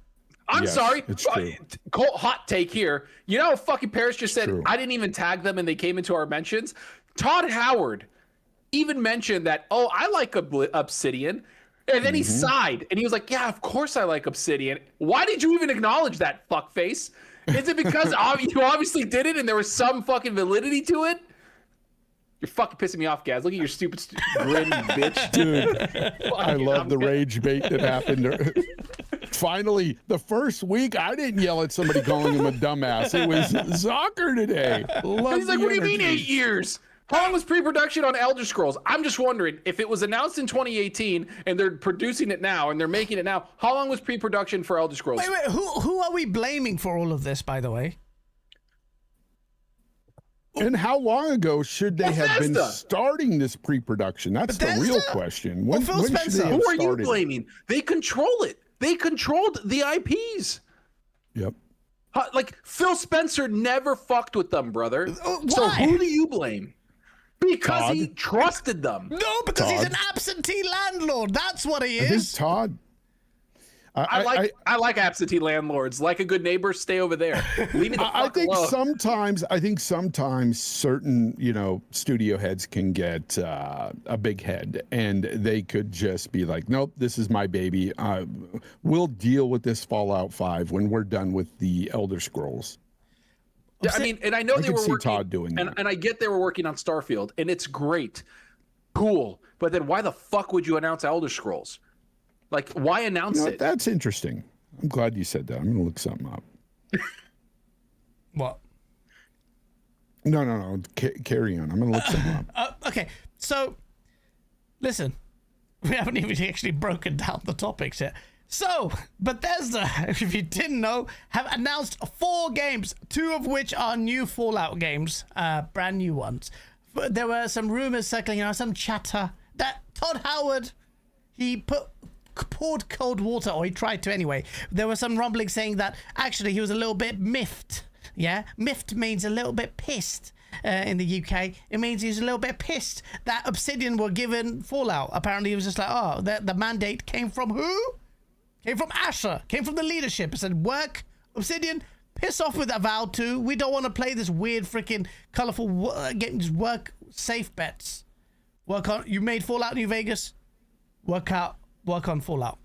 I'm Yes, sorry. it's true. Hot take here. You know, fucking Paris just said, true. I didn't even tag them and they came into our mentions. Todd Howard even mentioned that, oh, I like Obsidian. And then he sighed and he was like, yeah, of course I like Obsidian. Why did you even acknowledge that, fuckface? Is it because you obviously did it and there was some fucking validity to it? You're fucking pissing me off, Gaz. Look at your stupid grin, bitch. Dude, I love the rage bait that happened. Finally, the first week, I didn't yell at somebody calling him a dumbass. It was soccer today. Love He's like, the what do you mean energy. 8 years? How long was pre-production on Elder Scrolls? I'm just wondering, if it was announced in 2018 and they're producing it now and they're making it now, how long was pre-production for Elder Scrolls? Wait, who are we blaming for all of this, by the way? And how long ago should they have been Bethesda. starting this pre-production? That's the real Bethesda? question. Well, When, Phil when should Spencer. they have Who are you started? blaming? They control it. They controlled the IPs. Yep. Like, Phil Spencer never fucked with them, brother. So why? who do you blame? Because Todd. he trusted them. No, because he's Todd. an absentee landlord. That's what he I think is. Todd. I like absentee landlords. Like a good neighbor, stay over there. Leave me the I fuck think alone. sometimes certain studio heads can get a big head and they could just be like, nope, this is my baby. We'll deal with this Fallout 5 when we're done with the Elder Scrolls. Yeah, I mean, and I know they could were see working. Todd doing that. And I get they were working on Starfield, and it's great, cool. But then why the fuck would you announce Elder Scrolls? Like, why announce it? That's interesting. I'm glad you said that. I'm going to look something up. What? No. Carry on. I'm going to look something up. Okay, so listen, we haven't even actually broken down the topics yet. So, Bethesda, if you didn't know, have announced 4 games, 2 of which are new Fallout games, brand new ones. But there were some rumors circling around, some chatter that Todd Howard, he poured cold water, or he tried to anyway. There was some rumbling saying that actually he was a little bit miffed. Yeah, miffed means a little bit pissed. In the UK, it means he's a little bit pissed that Obsidian were given Fallout. Apparently, he was just like, oh, the mandate came from who? Came from Asher. Came from the leadership. It said, work, Obsidian, piss off with Avowed 2. We don't want to play this weird freaking colorful game. Just work safe bets. Work on. You made Fallout New Vegas. Work on Fallout.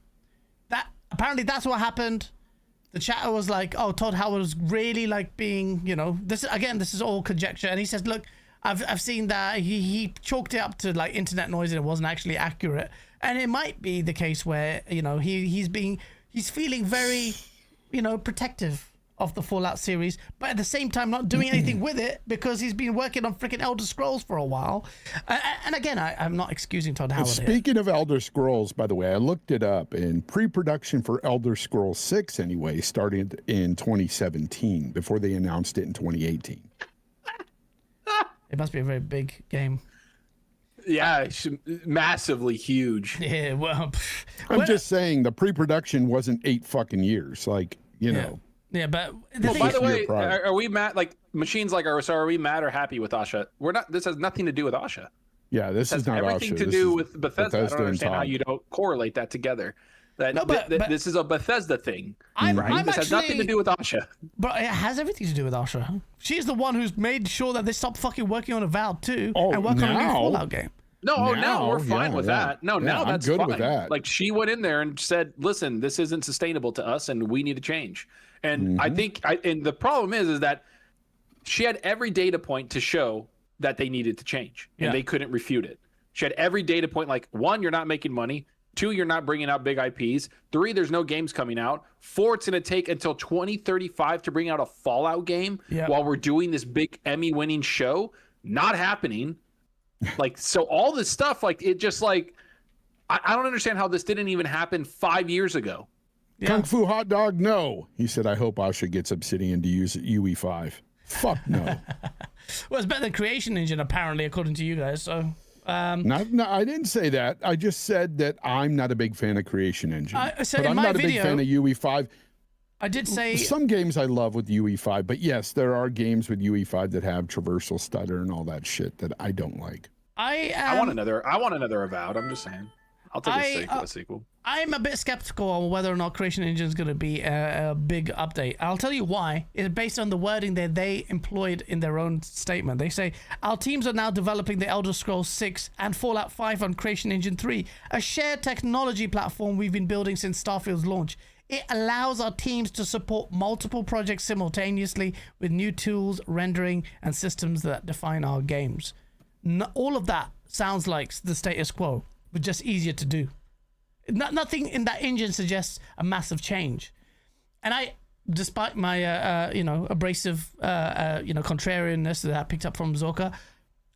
Apparently that's what happened. The chatter was like, oh, Todd Howard was really like being, this is all conjecture. And he says, look, I've seen that he chalked it up to like internet noise and it wasn't actually accurate. And it might be the case where, he's feeling very, protective of the Fallout series, but at the same time not doing anything with it because he's been working on freaking Elder Scrolls for a while. And again, I'm not excusing Todd Howard here. Speaking of Elder Scrolls, by the way, I looked it up, and pre-production for Elder Scrolls 6 anyway started in 2017 before they announced it in 2018. It must be a very big game. Yeah, it's massively huge. Yeah, well, I'm just saying the pre-production wasn't 8 fucking years. Like, Yeah, but the Well, thing by is, the way, product. are we mad? Like, machines like ours, are we mad or happy with Asha? We're not. This has nothing to do with Asha. Yeah, this It is has not everything Asha. to This do is with Bethesda. I don't and understand how Todd. you don't correlate that together. That No, but this is a Bethesda thing. I'm This has nothing to do with Asha. But it has everything to do with Asha. She's the one who's made sure that they stop fucking working on a Valve 2 and work on a new Fallout game. No, now Now, we're fine with that. No, now I'm that's good fine. with that. Like she went in there and said, "Listen, this isn't sustainable to us, and we need to change." And I think, and the problem is that she had every data point to show that they needed to change, and they couldn't refute it. She had every data point. Like 1, you're not making money. 2, you're not bringing out big IPs. 3, there's no games coming out. 4, it's going to take until 2035 to bring out a Fallout game while we're doing this big Emmy-winning show. Not happening. Like, so all this stuff, like, it just, like, I don't understand how this didn't even happen 5 years ago. Kung Fu Hot Dog, no. He said, I hope Asha gets Obsidian to use UE5. Fuck no. Well, it's better than Creation Engine, apparently, according to you guys, so... No, I didn't say that. I just said that I'm not a big fan of Creation Engine. I said but in I'm my not a big video- fan of UE5. I did say... Some games I love with UE5, but yes, there are games with UE5 that have traversal stutter and all that shit that I don't like. I want another Avowed. I'm just saying. I'll take a sequel. I'm a bit skeptical on whether or not Creation Engine is going to be a big update. I'll tell you why. It's based on the wording that they employed in their own statement. They say, our teams are now developing the Elder Scrolls 6 and Fallout 5 on Creation Engine 3, a shared technology platform we've been building since Starfield's launch. It allows our teams to support multiple projects simultaneously with new tools, rendering, and systems that define our games. All of that sounds like the status quo, but just easier to do. Nothing in that engine suggests a massive change. And I, despite my, abrasive, contrarianness that I picked up from Zorka,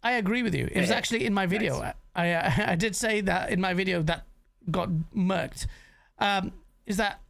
I agree with you. It was actually in my video. Nice. I did say that in my video that got murked. Is that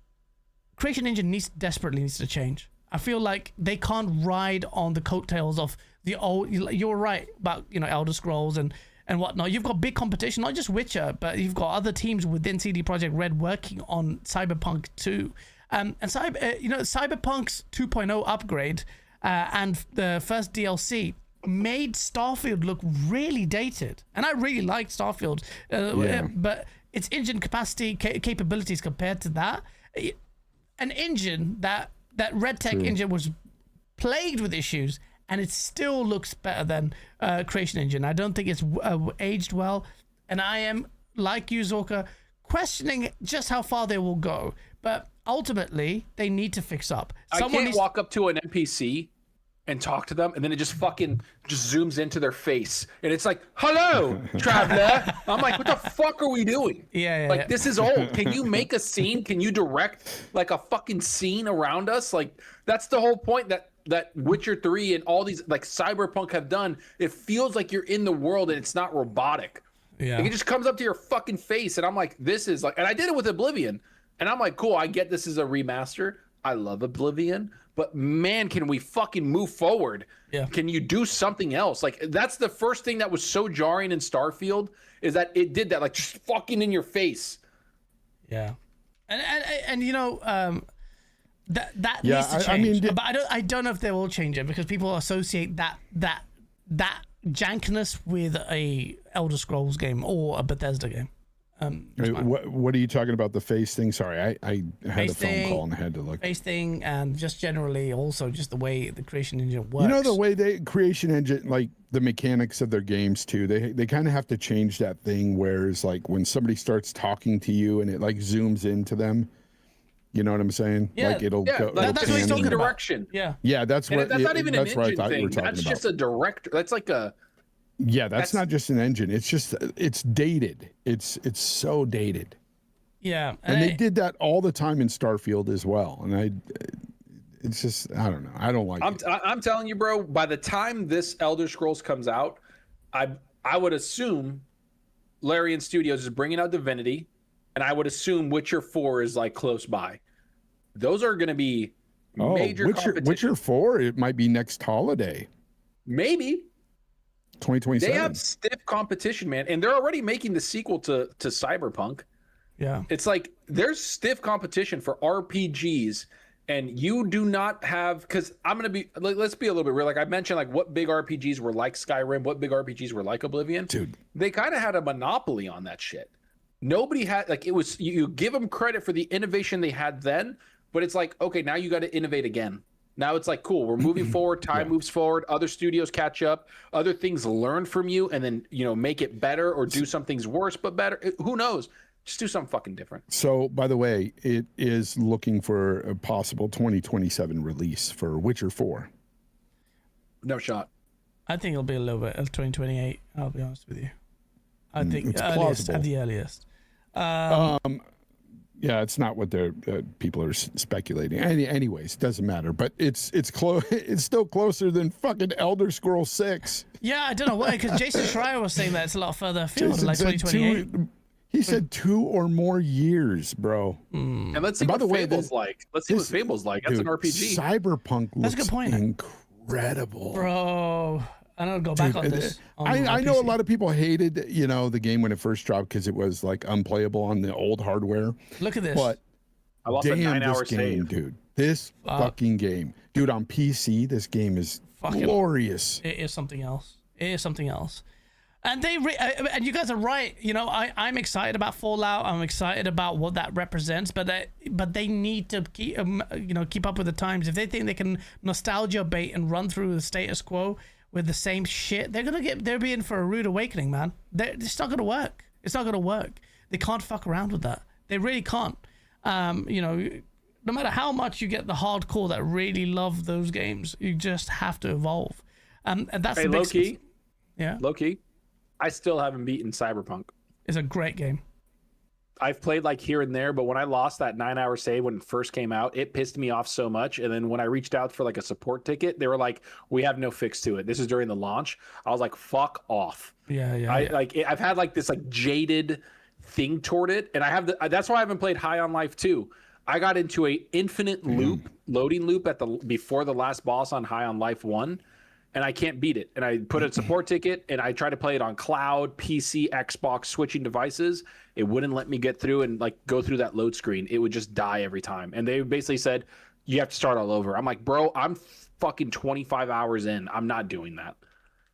Creation Engine desperately needs to change. I feel like they can't ride on the coattails of the old. You're right about Elder Scrolls and whatnot. You've got big competition, not just Witcher, but you've got other teams within CD Projekt Red working on Cyberpunk 2. And Cyberpunk's 2.0 upgrade and the first DLC made Starfield look really dated. And I really liked Starfield, but its engine capacity, capabilities compared to that, an engine that Red Tech engine was plagued with issues, and it still looks better than Creation Engine. I don't think it's aged well, and I am, like you, Zorka, questioning just how far they will go. But ultimately, they need to fix up. I can't walk up to an NPC and talk to them, and then it just zooms into their face, and it's like, "Hello, traveler." I'm like, "What the fuck are we doing?" Yeah. This is old. Can you make a scene? Can you direct like a fucking scene around us? Like that's the whole point that Witcher 3 and all these like Cyberpunk have done. It feels like you're in the world and it's not robotic. Yeah. Like, it just comes up to your fucking face, and I'm like, "This is like," and I did it with Oblivion, and I'm like, "Cool, I get this is a remaster. I love Oblivion." But man, can we fucking move forward? Yeah. Can you do something else? Like that's the first thing that was so jarring in Starfield is that it did that, like just fucking in your face. Yeah, and that needs to change. But I don't know if they will change it because people associate that jankness with a Elder Scrolls game or a Bethesda game. What are you talking about? The face thing? Sorry, I had face a phone call and I had to look. Face thing, and just generally also just the way the Creation Engine works. You know the way Creation Engine, like the mechanics of their games too. They kind of have to change that thing where it's like when somebody starts talking to you and it like zooms into them. You know what I'm saying? Yeah. Like it'll go. That's what he's talking about. Direction. Yeah, that's what. That's not even an that's what I engine thought you were thing. talking That's about. just a director. That's like a. Yeah, that's not just an engine. It's dated. It's so dated. Yeah, and they did that all the time in Starfield as well. And it's just I don't know. I don't like it. I'm telling you, bro. By the time this Elder Scrolls comes out, I would assume Larian Studios is bringing out Divinity, and I would assume Witcher 4 is like close by. Those are going to be major competition. Witcher 4. It might be next holiday. Maybe. 2027. They have stiff competition, man, and they're already making the sequel to Cyberpunk. Yeah, it's like there's stiff competition for RPGs, and you do not have because I'm gonna be let's be a little bit real. Like I mentioned, like what big RPGs were like Skyrim, what big RPGs were like Oblivion. Dude, they kind of had a monopoly on that shit. Nobody had like it was. You give them credit for the innovation they had then, but it's like, okay, now you got to innovate again. Now it's like, cool, we're moving forward. Time moves forward. Other studios catch up. Other things learn from you, and then make it better or do some things worse but better. Who knows? Just do something fucking different. So, by the way, it is looking for a possible 2027 release for Witcher 4. No shot. I think it'll be a little bit of 2028. I'll be honest with you. I think it's earliest, plausible. at the earliest. Yeah, it's not what they're people are speculating. Anyways, doesn't matter. But it's close. It's still closer than fucking Elder Scrolls 6. Yeah, I don't know why, because Jason Schreier was saying that it's a lot further afield, Jason like said 2028. He said 2 or more years, bro. And let's see And by what the way, Fable's like. Let's see what Fable's like. That's Dude, an RPG. Cyberpunk looks That's a good point. incredible. Bro, I don't go back on this. I know a lot of people hated, the game when it first dropped because it was like unplayable on the old hardware. Look at this. But I lost a damn, 9-hour this game, save. dude. This fucking game. Dude, on PC, this game is glorious. It is something else. It is something else. And and you guys are right. I'm excited about Fallout. I'm excited about what that represents. But they need to keep up with the times. If they think they can nostalgia bait and run through the status quo with the same shit, they're being for a rude awakening, man. It's not gonna work. It's not gonna work. They can't fuck around with that. They really can't. No matter how much you get the hardcore that really love those games, you just have to evolve. And that's the big low key. Yeah, Low key. I still haven't beaten Cyberpunk. it's a great game. I've played like here and there, but when I lost that 9-hour save when it first came out, it pissed me off so much. And then when I reached out for like a support ticket, they were like, "We have no fix to it." This is during the launch. I was like, "Fuck off." Yeah. I've had like this like jaded thing toward it, and that's why I haven't played High on Life 2. I got into a infinite loading loop before the last boss on High on Life 1. And I can't beat it. And I put a support ticket, and I tried to play it on cloud, PC, Xbox, switching devices. It wouldn't let me get through and like go through that load screen. It would just die every time. And they basically said, "You have to start all over." I'm like, bro, I'm fucking 25 hours in. I'm not doing that.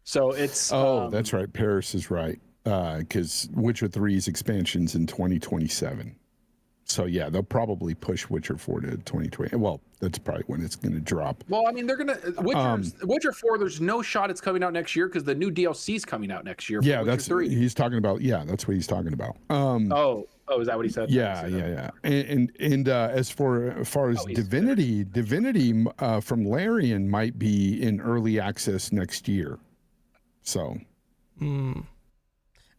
So it's. That's right. Paris is right. Because Witcher 3's expansion's in 2027. So yeah, they'll probably push Witcher 4 to 2020. Well, that's probably when it's going to drop. Well, I mean, they're gonna Witcher 4. There's no shot it's coming out next year because the new DLC is coming out next year. For Yeah, Witcher 3. he's talking about. Yeah, that's what he's talking about. Is that what he said? Yeah. And as far as Divinity from Larian might be in early access next year. So.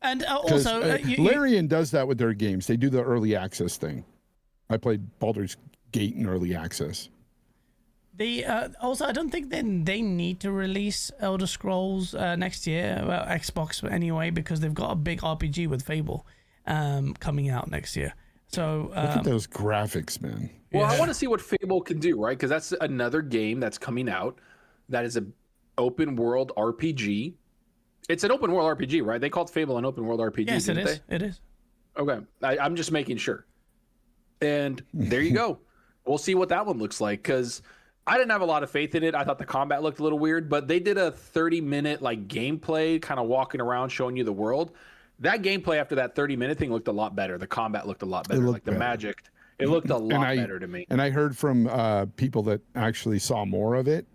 And also, Larian does that with their games. They do the early access thing. I played Baldur's Gate in early access. Also, I don't think they need to release Elder Scrolls next year, well, Xbox anyway, because they've got a big RPG with Fable coming out next year. So look at those graphics, man. Well, I want to see what Fable can do, right? Because that's another game that's coming out that is an open world RPG. It's an open world RPG, right? They called Fable an open world RPG. Yes, it is. They? It is. Okay, I'm just making sure. And there you go. We'll see what that one looks like, because I didn't have a lot of faith in it. I thought the combat looked a little weird, but they did a 30-minute like gameplay, kind of walking around, showing you the world. That gameplay after that 30-minute thing looked a lot better. The combat looked a lot better. Like the magic, it looked a lot better to me. And I heard from people that actually saw more of it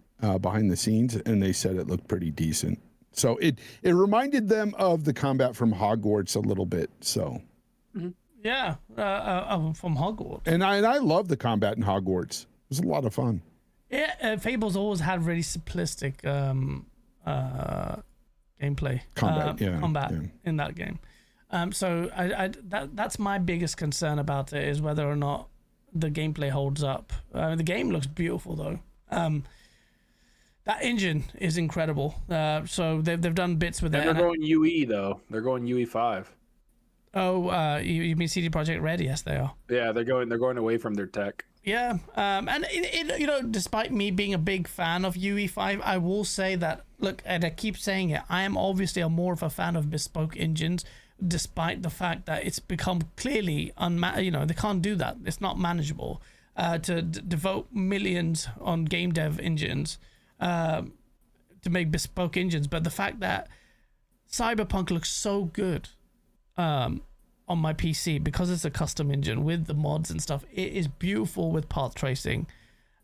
behind the scenes, and they said it looked pretty decent. So it reminded them of the combat from Hogwarts a little bit. So, Yeah, from Hogwarts. and I love the combat in Hogwarts. It was a lot of fun. Yeah, Fable's always had really simplistic gameplay, combat in that game. So that's my biggest concern about it, is whether or not the gameplay holds up. The game looks beautiful though. That engine is incredible. So they've done bits with it. They're going UE though. They're going UE5. Oh, you mean CD Projekt Red? Yes, they are. Yeah, they're going away from their tech. Yeah, and despite me being a big fan of UE5, I will say that, look, and I keep saying it, I am obviously more of a fan of bespoke engines, despite the fact that it's become clearly they can't do that. It's not manageable to devote millions on game dev engines to make bespoke engines. But the fact that Cyberpunk looks so good on my PC, because it's a custom engine with the mods and stuff, it is beautiful with path tracing.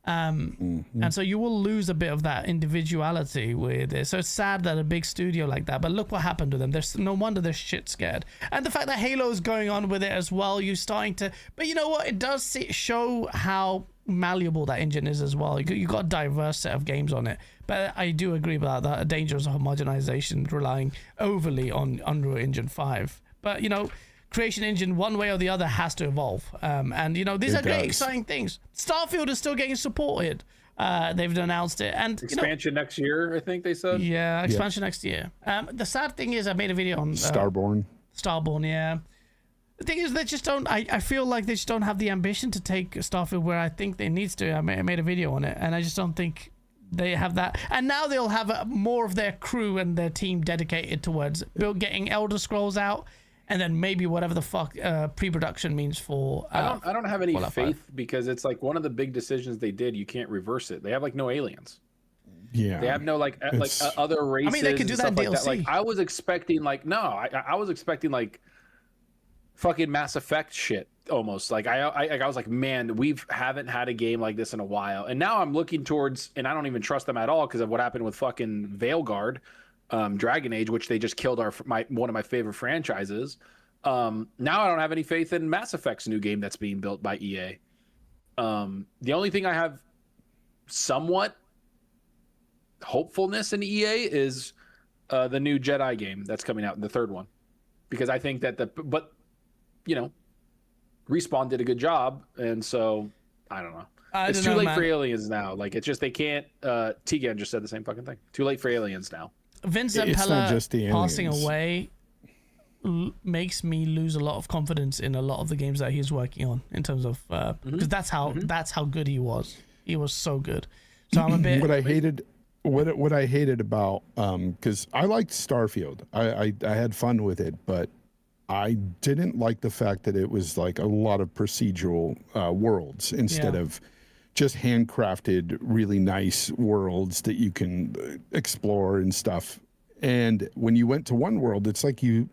And so you will lose a bit of that individuality with it. So it's sad that a big studio like that, but look what happened to them. There's no wonder they're shit scared. And the fact that Halo is going on with it as well, you're starting to, but you know what? It does show how malleable that engine is as well. You got a diverse set of games on it. But I do agree with that dangers of homogenization, relying overly on Unreal Engine 5. But you know, Creation Engine, one way or the other, has to evolve. And you know, these are great, exciting things. Starfield is still getting supported. They've announced it, and expansion next year, I think they said. Yeah, expansion next year. The sad thing is, I made a video on Starborn. Yeah. The thing is, they just don't. I feel like they just don't have the ambition to take Starfield where I think they needs to. I made a video on it, and I just don't think they have that. And now they'll have more of their crew and their team dedicated towards getting Elder Scrolls out. And then maybe whatever the fuck pre-production means for. I don't have any faith because it's like one of the big decisions they did. You can't reverse it. They have like no aliens. Yeah. They have no other races. I mean, they could do that in DLC. Like that. Like I was expecting I was expecting like fucking Mass Effect shit almost. Like I was like, man, haven't had a game like this in a while. And now I'm looking towards, and I don't even trust them at all because of what happened with fucking Veilguard. Dragon Age, which they just killed one of my favorite franchises. Now I don't have any faith in Mass Effect's new game that's being built by EA. The only thing I have somewhat hopefulness in EA is the new Jedi game that's coming out, the third one, because I think that but you know, Respawn did a good job, and so I don't know. It's too late for aliens now. Like it's just they can't. Tegan just said the same fucking thing. Too late for aliens now. Vincent Pella passing away makes me lose a lot of confidence in a lot of the games that he's working on in terms of because that's how good he was. He was so good. So I'm a bit. What I hated about because I liked Starfield. I had fun with it, but I didn't like the fact that it was like a lot of procedural worlds instead of just handcrafted, really nice worlds that you can explore and stuff. And when you went to one world, it's like you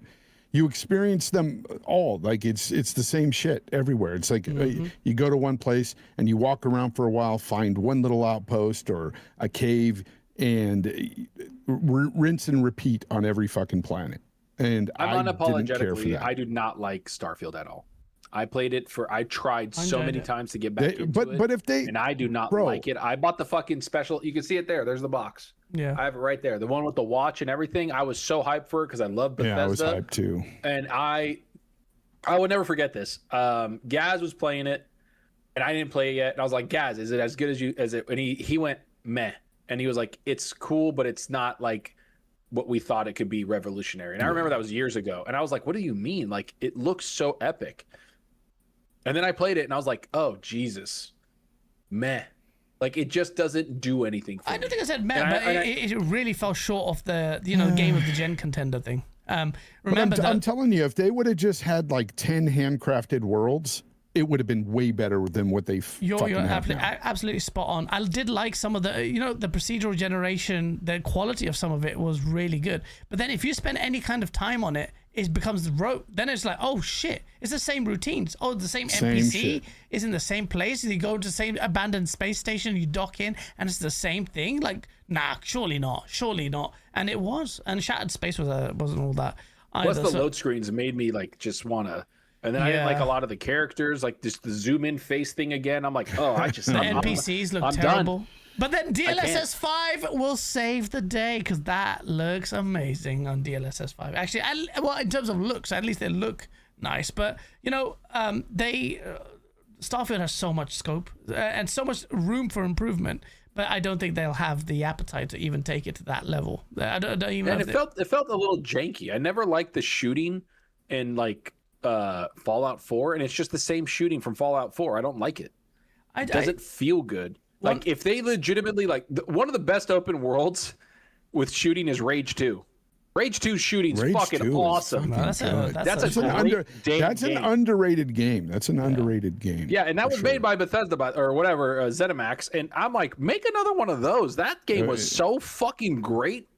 experience them all. Like it's the same shit everywhere. It's like you go to one place and you walk around for a while, find one little outpost or a cave, and rinse and repeat on every fucking planet. And I'm unapologetically, didn't care for that. I do not like Starfield at all. I played it I tried so many times to get back into it. But if they, and I do not like it. I bought the fucking special. You can see it there. There's the box. Yeah. I have it right there. The one with the watch and everything. I was so hyped for it because I love Bethesda. Yeah, I was hyped too. And I will never forget this. Gaz was playing it, and I didn't play it yet. And I was like, Gaz, is it as good as it? And he went meh. And he was like, it's cool, but it's not like what we thought it could be revolutionary. And I remember that was years ago. And I was like, what do you mean? Like, it looks so epic. And then I played it and I was like, oh, Jesus. Meh. Like, it just doesn't do anything for me. I don't think I said meh, but it really fell short of the, game of the gen contender thing. Remember I'm telling you, if they would have just had like 10 handcrafted worlds, it would have been way better than what they you're have now. Absolutely spot on. I did like some of the, the procedural generation, the quality of some of it was really good. But then if you spend any kind of time on it, it becomes rote. Then it's like, oh shit, it's the same routines. Oh, the same NPC is in the same place. You go to the same abandoned space station, you dock in, and it's the same thing. Like, nah, surely not. And it was. And Shattered Space wasn't all that. Plus the load screens made me like just want to. And then I didn't like a lot of the characters, like just the zoom in face thing again. I'm like, oh, the NPCs look terrible. Done. But then DLSS 5 will save the day because that looks amazing on DLSS 5. Actually, in terms of looks, at least they look nice. But Starfield has so much scope and so much room for improvement. But I don't think they'll have the appetite to even take it to that level. I don't even. And it felt a little janky. I never liked the shooting in like Fallout 4, and it's just the same shooting from Fallout 4. I don't like it. It doesn't feel good. Like, if they legitimately, like, one of the best open worlds with shooting is Rage 2. Rage 2 shooting's fucking awesome. That's an underrated game. That's an underrated game. Yeah, and that was made by Bethesda or whatever, ZeniMax. And I'm like, make another one of those. That game was so fucking great.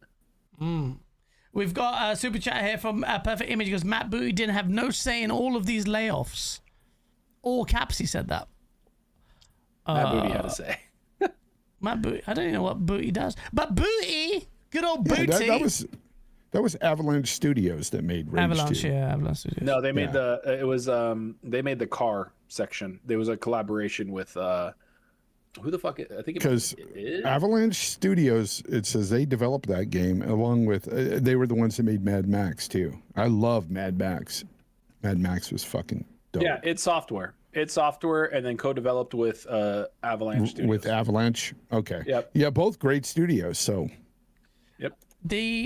We've got a super chat here from Perfect Image. He goes, Matt Booty didn't have no say in all of these layoffs. All caps, he said that. Matt Booty had to say. Matt Booty, I don't even know what Booty does. But Booty, good old Booty. That was Avalanche Studios that made Rage Avalanche, 2. yeah, Avalanche Studios. No, they made they made the car section. There was a collaboration with who the fuck? I think because Avalanche Studios, it says they developed that game along with they were the ones that made Mad Max too. I love Mad Max. Mad Max was fucking dope. Yeah, it's software. It's software, and then co-developed with Avalanche Studios. With Avalanche, okay. Yep. Yeah, both great studios. So. Yep.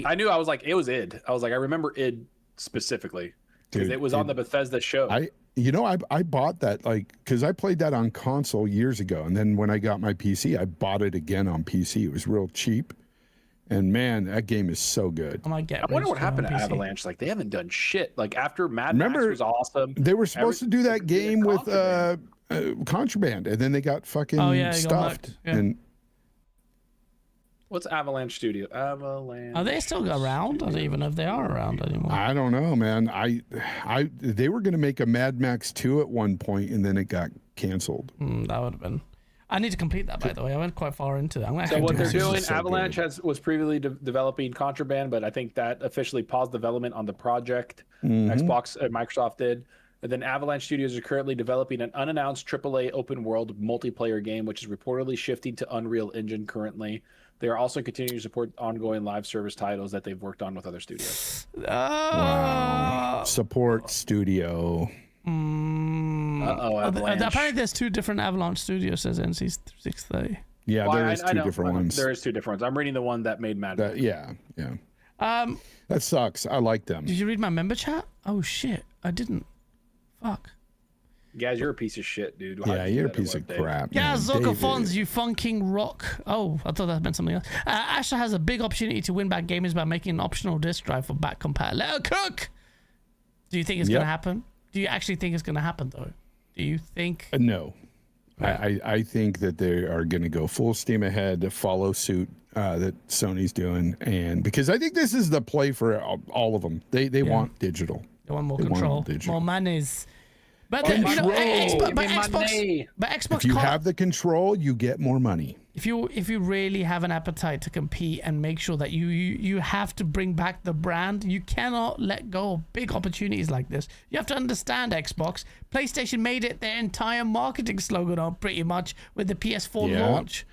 I knew. I was like, it was id. I was like, I remember id specifically because it was on the Bethesda show. I bought that because I played that on console years ago, and then when I got my PC, I bought it again on PC. It was real cheap, and man, that game is so good. I wonder what happened to Avalanche. Like, they haven't done shit. Like, after Mad Max was awesome. They were supposed to do that game with Contraband, and then they got fucking stuffed. And what's Avalanche Studio? Avalanche. Are they still around? I don't even know if they are around anymore. I don't know, man. They were going to make a Mad Max 2 at one point, and then it got canceled. That would have been. I need to complete that, by the way. I went quite far into that. So what they're doing, Avalanche was previously developing Contraband, but I think that officially paused development on the project. Xbox and Microsoft did. And then Avalanche Studios are currently developing an unannounced AAA open world multiplayer game, which is reportedly shifting to Unreal Engine currently. They are also continuing to support ongoing live service titles that they've worked on with other studios. Wow. Support studio. Apparently there's two different Avalanche Studios, says NC630. Yeah, there is two different ones. There is two different ones. I'm reading the one that made Mad Max. Yeah. That sucks. I like them. Did you read my member chat? Oh, shit. I didn't. Fuck. Guys, you're a piece of shit, dude. Yeah, you're a piece of crap. Yeah, Zoka Fons, you funking rock. Oh, I thought that meant something else. Asher has a big opportunity to win back gamers by making an optional disk drive for back compat. Let her cook! Do you think it's going to happen? Do you actually think it's going to happen, though? Do you think? No. I think that they are going to go full steam ahead to follow suit that Sony's doing. And because I think this is the play for all of them. They want digital. They want more control, more monies. But Control. Xbox. If you have the control, you get more money. If you really have an appetite to compete and make sure that you have to bring back the brand, you cannot let go of big opportunities like this. You have to understand Xbox. PlayStation made it their entire marketing slogan on pretty much with the PS4 launch.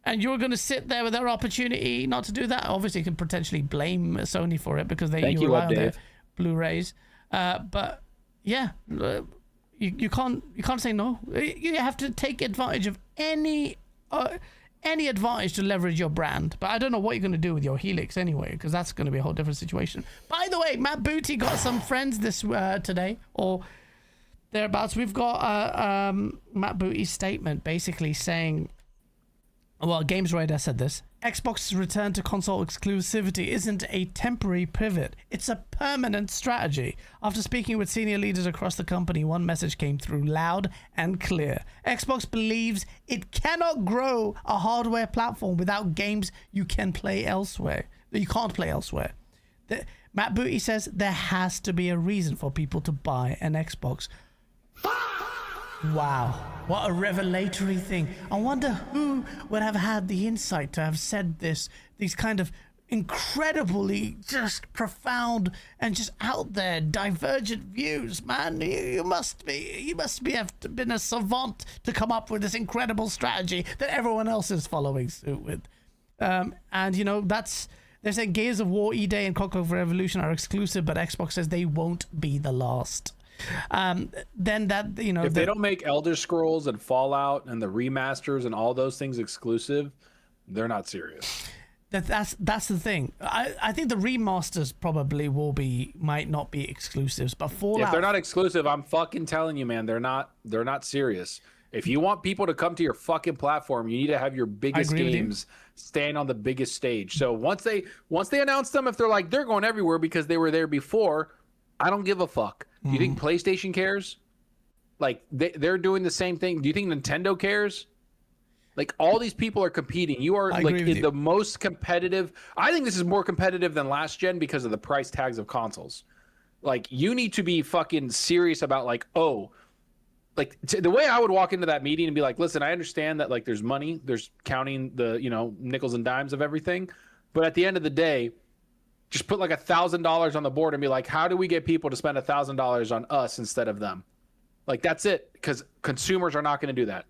And you're going to sit there with their opportunity not to do that. Obviously, you can potentially blame Sony for it because they rely on their Blu-rays. But yeah. You can't say no. You have to take advantage of any advantage to leverage your brand. But I don't know what you're going to do with your Helix anyway, because that's going to be a whole different situation. By the way, Matt Booty got some friends this today or thereabouts. We've got Matt Booty's statement basically saying, well, Games Radar said this. Xbox's return to console exclusivity isn't a temporary pivot. It's a permanent strategy. After speaking with senior leaders across the company, one message came through loud and clear. Xbox believes it cannot grow a hardware platform without games you can play elsewhere. You can't play elsewhere. Matt Booty says there has to be a reason for people to buy an Xbox. Wow, what a revelatory thing. I wonder who would have had the insight to have said these kind of incredibly just profound and just out there divergent views, man. You must have been a savant to come up with this incredible strategy that everyone else is following suit with. And you know, they're saying Gears of War, E-Day and Kotaku Revolution are exclusive, but Xbox says they won't be the last. Then that, you know, if they don't make Elder Scrolls and Fallout and the remasters and all those things exclusive, they're not serious. That's the thing. I think the remasters probably might not be exclusives, but Fallout. If they're not exclusive, I'm fucking telling you, man, they're not serious. If you want people to come to your fucking platform, you need to have your biggest games stand on the biggest stage. So once they announce them, if they're going everywhere because they were there before, I don't give a fuck. Do you think PlayStation cares? Like they're doing the same thing. Do you think Nintendo cares? Like all these people are competing. You are like in the most competitive. I think this is more competitive than last gen because of the price tags of consoles. Like you need to be fucking serious about like, oh, like the way I would walk into that meeting and be like, listen, I understand that like there's money, there's counting the, you know, nickels and dimes of everything. But at the end of the day, just put like $1,000 on the board and be like, how do we get people to spend $1,000 on us instead of them? Like that's it. Because consumers are not going to do that.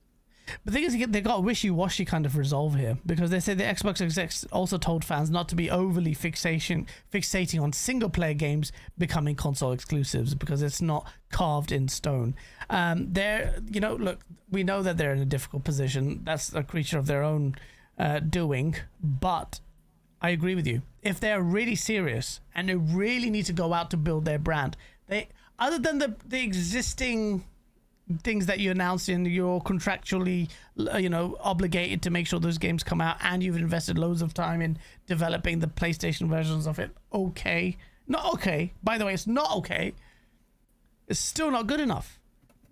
But the thing is, they got a wishy-washy kind of resolve here, because they said the Xbox execs also told fans not to be overly fixating on single-player games becoming console exclusives because it's not carved in stone. They're, you know, look, we know that they're in a difficult position. That's a creature of their own doing. But I agree with you. If they're really serious and they really need to go out to build their brand, they, other than the existing things that you announced and you're contractually, you know, obligated to make sure those games come out, and you've invested loads of time in developing the PlayStation versions of it. Okay. Not okay. By the way, it's not okay. It's still not good enough.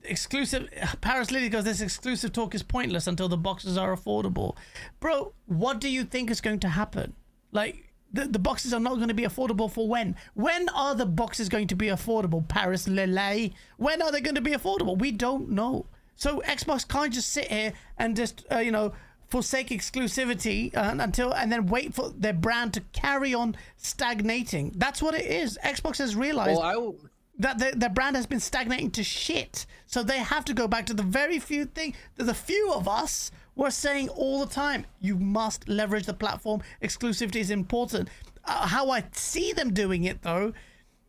Exclusive. Paris Lily goes, this exclusive talk is pointless until the boxes are affordable. Bro, what do you think is going to happen? Like, the boxes are not going to be affordable for when? When are the boxes going to be affordable, Paris Lele? When are they going to be affordable? We don't know. So Xbox can't just sit here and just, you know, forsake exclusivity and then wait for their brand to carry on stagnating. That's what it is. Xbox has realized that their brand has been stagnating to shit. So they have to go back to the very few thing that the few of us were saying all the time. You must leverage the platform. Exclusivity is important. How I see them doing it, though,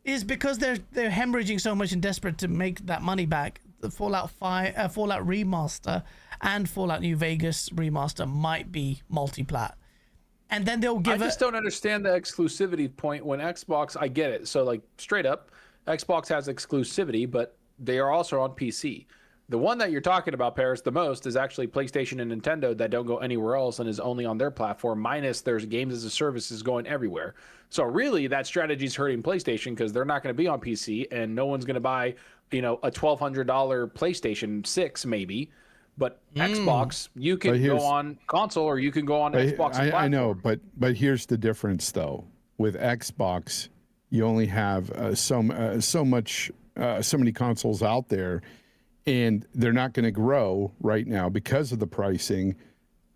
is because they're hemorrhaging so much and desperate to make that money back. The Fallout Remaster and Fallout New Vegas Remaster might be multi-plat. And then they'll give I just don't understand the exclusivity point when Xbox, I get it. So, like, straight up, Xbox has exclusivity, but they are also on PC. The one that you're talking about, Paris, the most is actually PlayStation and Nintendo that don't go anywhere else and is only on their platform, minus there's games as a service is going everywhere. So really, that strategy is hurting PlayStation because they're not going to be on PC and no one's going to buy, you know, a $1,200 PlayStation 6 maybe. But Xbox, you can go on console or you can go on Xbox platform. I know, but here's the difference, though. With Xbox, you only have so many consoles out there. And they're not going to grow right now because of the pricing.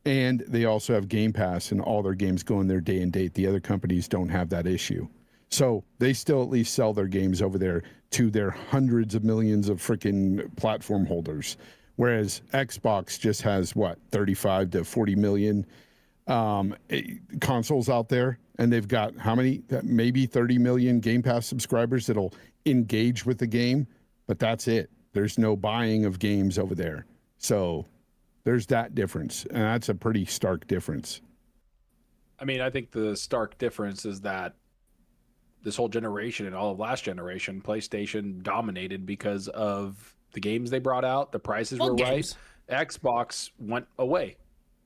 And they also have Game Pass and all their games go in there day and date. The other companies don't have that issue. So they still at least sell their games over there to their hundreds of millions of freaking platform holders. Whereas Xbox just has, 35 to 40 million consoles out there. And they've got how many? Maybe 30 million Game Pass subscribers that'll engage with the game. But that's it. There's no buying of games over there. So there's that difference. And that's a pretty stark difference. I mean, I think the stark difference is that this whole generation and all of last generation, PlayStation dominated because of the games they brought out. The prices were right. Xbox went away.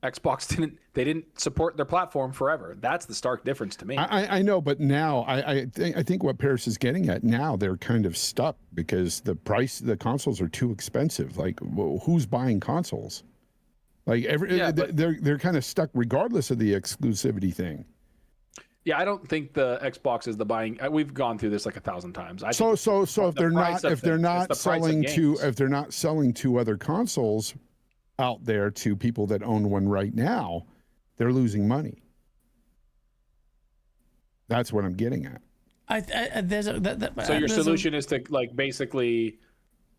Xbox didn't support their platform forever. That's the stark difference to me. I know, but now I think what Paris is getting at now, they're kind of stuck because the consoles are too expensive. Like, who's buying consoles? Like they're kind of stuck regardless of the exclusivity thing. Yeah, I don't think the Xbox is the buying. We've gone through this like 1,000 times. So if they're not selling to other consoles out there to people that own one right now, they're losing money. That's what I'm getting at. So your solution is to like basically,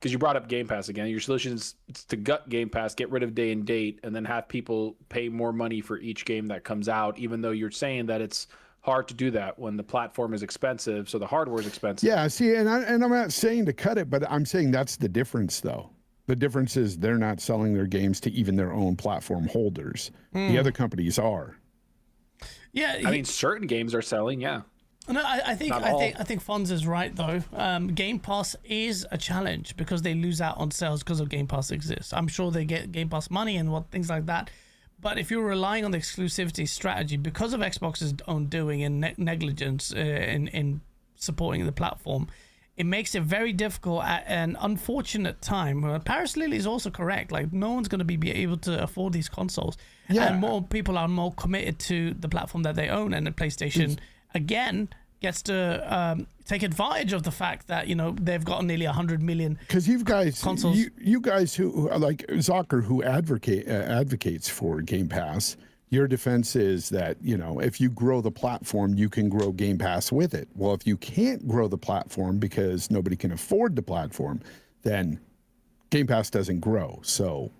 because you brought up Game Pass again, your solution is to gut Game Pass, get rid of day and date, and then have people pay more money for each game that comes out, even though you're saying that it's hard to do that when the platform is expensive, so the hardware is expensive. Yeah, see, and I'm not saying to cut it, but I'm saying that's the difference, though. The difference is they're not selling their games to even their own platform holders. The other companies are. Yeah, I mean, certain games are selling. Yeah. No, I think Fonz is right though. Game Pass is a challenge because they lose out on sales because of Game Pass exists. I'm sure they get Game Pass money and things like that. But if you're relying on the exclusivity strategy because of Xbox's own doing and negligence in supporting the platform, it makes it very difficult at an unfortunate time. Paris Lily is also correct. Like, no one's going to be able to afford these consoles. Yeah. And more people are more committed to the platform that they own. And the PlayStation, again, gets to take advantage of the fact that, you know, they've got nearly 100 million because you guys, consoles. you guys who like Zucker, who advocates for Game Pass, your defense is that, you know, if you grow the platform, you can grow Game Pass with it. Well, if you can't grow the platform because nobody can afford the platform, then Game Pass doesn't grow. So,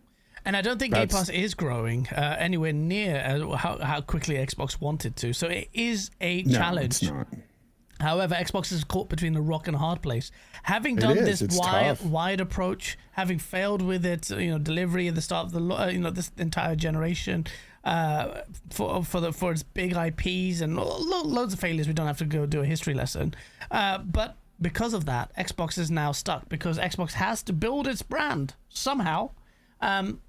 and I don't think Game Pass is growing anywhere near how quickly Xbox wanted to. So it is a challenge. It's not. However, Xbox is caught between a rock and a hard place. Having done this wide approach, having failed with its delivery at the start of the this entire generation, for its big IPs and loads of failures, we don't have to go do a history lesson. But because of that, Xbox is now stuck because Xbox has to build its brand somehow, and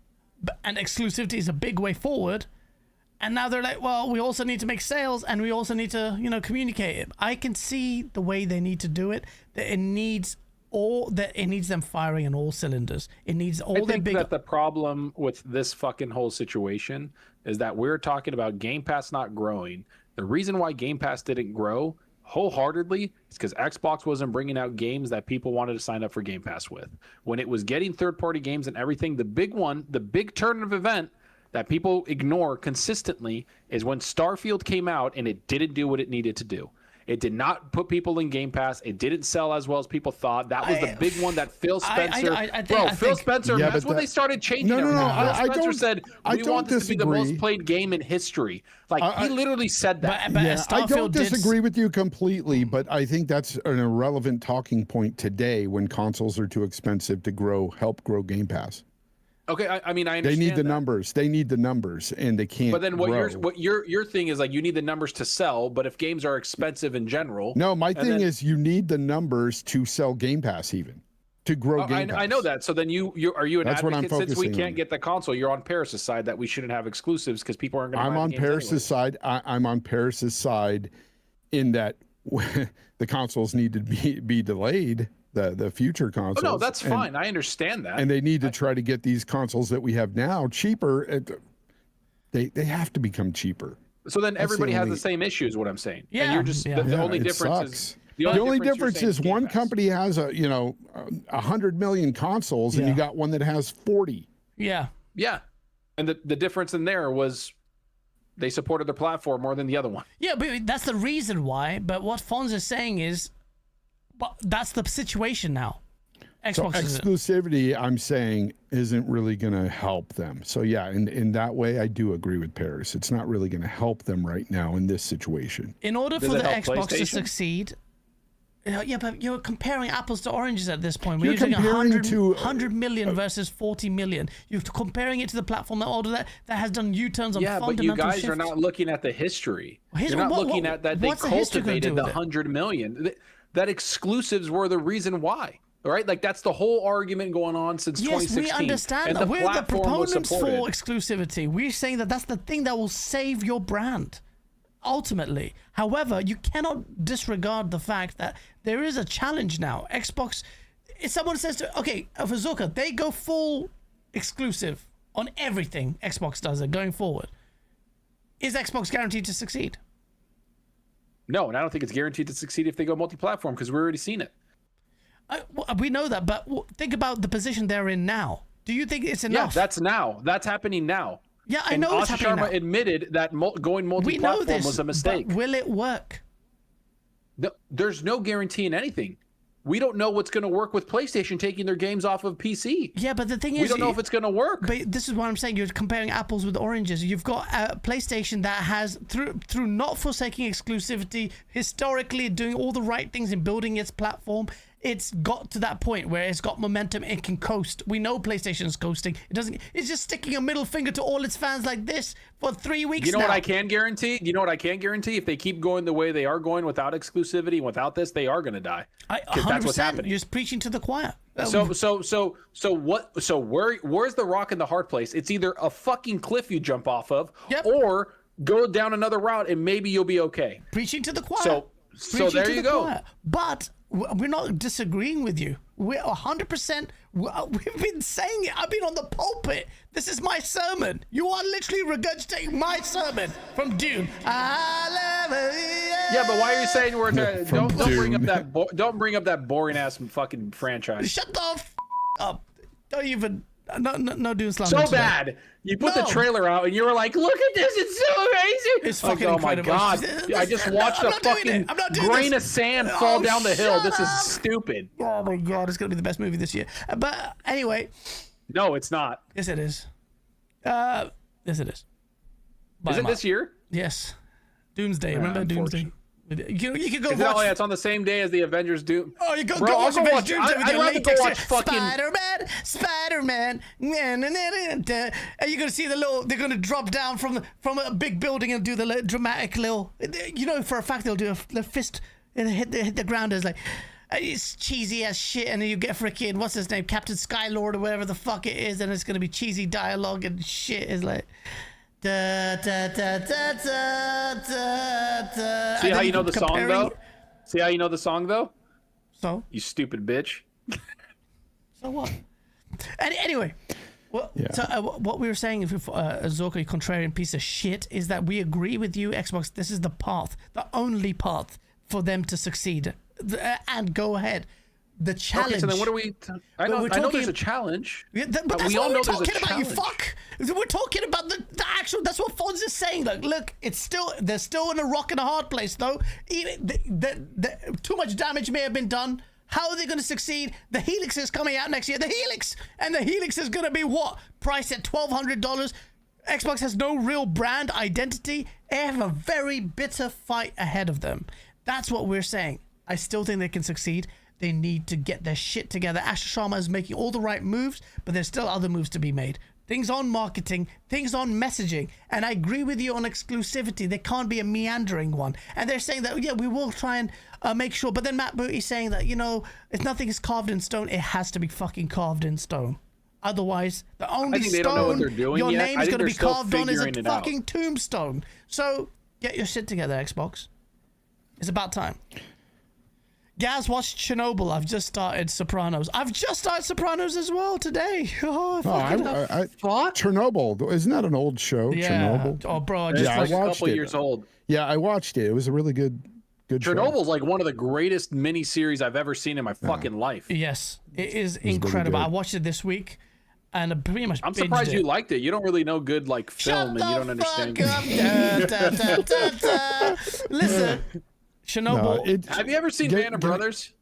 exclusivity is a big way forward. And now they're like, well, we also need to make sales and we also need to, communicate it. I can see the way they need to do it. That it needs them firing on all cylinders. It needs all their big. I think that the problem with this fucking whole situation is that we're talking about Game Pass not growing. The reason why Game Pass didn't grow wholeheartedly is because Xbox wasn't bringing out games that people wanted to sign up for Game Pass with. When it was getting third-party games and everything, the big turn of event that people ignore consistently is when Starfield came out and it didn't do what it needed to do. It did not put people in Game Pass. It didn't sell as well as people thought. That was the big one that Phil Spencer... Phil Spencer, that's when they started changing everything. Phil Spencer said, we want this to be the most played game in history. Like, he literally said that. I don't disagree with you completely, but I think that's an irrelevant talking point today when consoles are too expensive to help grow Game Pass. Okay, I mean, I understand. They need the numbers. They need the numbers, and they can't. But then what your thing is, like, you need the numbers to sell. But if games are expensive in general, no, my thing is you need the numbers to sell Game Pass, even to grow Game Pass. I know that. So then are you an That's advocate since we can't get the console? You're on Paris' side that we shouldn't have exclusives because people aren't going to. I'm on Paris' side. I'm on Paris' side in that the consoles need to be delayed. The future consoles. Oh, no, that's fine. I understand that. And they need to try to get these consoles that we have now cheaper. They have to become cheaper. So then everybody has the same issue is what I'm saying. Yeah. And you're just the only difference is the only difference is one company has 100 million consoles and you got one that has 40. Yeah. Yeah. And the difference in there was they supported their platform more than the other one. Yeah, but that's the reason why. But what Fonz is saying is, but that's the situation now. Xbox exclusivity, I'm saying, isn't really going to help them. So yeah, in that way, I do agree with Paris. It's not really going to help them right now in this situation. In order for the Xbox to succeed, but you're comparing apples to oranges at this point. We're using 100 million versus 40 million. You're comparing it to the platform that has done U-turns on fundamental shifts. Yeah, but you guys are not looking at the history. You're not looking at that they cultivated the 100 million. That exclusives were the reason why. All right, like that's the whole argument going on since 2016. Yes, we understand that. We're the proponents for exclusivity. We're saying that that's the thing that will save your brand, ultimately. However, you cannot disregard the fact that there is a challenge now. Xbox, if someone says for Zuka, they go full exclusive on everything. Xbox does it going forward. Is Xbox guaranteed to succeed? No, and I don't think it's guaranteed to succeed if they go multi-platform because we've already seen it. We know that, but think about the position they're in now. Do you think it's enough? Yeah, that's now. That's happening now. Yeah, I know it's happening now. Asha Sharma admitted that going multi-platform was a mistake. But will it work? No, there's no guarantee in anything. We don't know what's going to work with PlayStation taking their games off of PC. Yeah, but the thing is, we don't know if it's going to work. But this is what I'm saying. You're comparing apples with oranges. You've got a PlayStation that has, through not forsaking exclusivity, historically doing all the right things in building its platform, it's got to that point where it's got momentum. It can coast. We know PlayStation's coasting. It's just sticking a middle finger to all its fans like this for 3 weeks. You know what I can guarantee? If they keep going the way they are going without exclusivity, without this, they are going to die. Because that's what's happening. You're just preaching to the choir. Where's the rock in the hard place? It's either a fucking cliff you jump off of, or go down another route and maybe you'll be okay. Preaching to the choir. So there you go. But we're not disagreeing with you. We're 100%. We've been saying it. I've been on the pulpit. This is my sermon. You are literally regurgitating my sermon from Dune. Yeah, but why are you saying we're don't bring up that don't bring up that boring ass fucking franchise? Shut the up. Don't even. No Dune slander. So today. bad. You put the trailer out and you were like, "Look at this! It's so amazing!" It's fucking oh incredible. my god! I just watched a fucking grain of sand fall down the hill. This is stupid. Oh my god! It's gonna be the best movie this year. But anyway. No, it's not. Yes, it is. Yes, it is. Is it this year? Yes. Doomsday. Remember Doomsday? You can go watch. Oh, yeah, it's on the same day as the Avengers Doom. Oh, you go I'll watch go watch. Doomsday with I'd your rather go latex. watch fucking Spider-Man. And you're gonna see they're gonna drop down from a big building and do the dramatic little. You know for a fact they'll do a fist and hit the ground as like. It's cheesy as shit, and then you get freaking what's his name, Captain Skylord or whatever the fuck it is, and it's gonna be cheesy dialogue and shit. Is like. Da, da, da, da, da, da, da. See how you know the song though? See how you know the song though? So? You stupid bitch. So what? Anyway, well, Yeah. so what we were saying, if Zorka, you contrarian piece of shit, is that we agree with you, Xbox. This is the path, the only path for them to succeed and go ahead. The challenge. Okay, so then what are we? I know there's a challenge. Yeah, but that's we what all we're know there's a talking about. You challenge. fuck. We're talking about the actual. That's what Fonz is saying. Like, look, they're still in a rock and a hard place, though. Even too much damage may have been done. How are they going to succeed? The Helix is coming out next year. The Helix is going to be what? Priced at $1,200. Xbox has no real brand identity. They have a very bitter fight ahead of them. That's what we're saying. I still think they can succeed. They need to get their shit together. Asher Sharma is making all the right moves, but there's still other moves to be made. Things on marketing, things on messaging. And I agree with you on exclusivity. There can't be a meandering one. And they're saying that, yeah, we will try and make sure. But then Matt Booty's saying that, if nothing is carved in stone, it has to be fucking carved in stone. Otherwise, the only they don't know what they're stone doing your yet. name is going to be carved on is a figuring it out. fucking tombstone. So get your shit together, Xbox. It's about time. Gaz watched Chernobyl. I've just started Sopranos. I've just started Sopranos as well today. Oh, Chernobyl. Isn't that an old show? yeah. Chernobyl. Oh, bro. It's Yeah, I like a watched couple it. years old. Yeah, I watched it. It was a really good show. Chernobyl's like one of the greatest miniseries I've ever seen in my fucking life. Yes, it is incredible. good. I watched it this week, and I pretty much I'm binged surprised it. you liked it. You don't really know good like film, and you don't understand. Listen, Chernobyl. Have you ever seen Band of Brothers?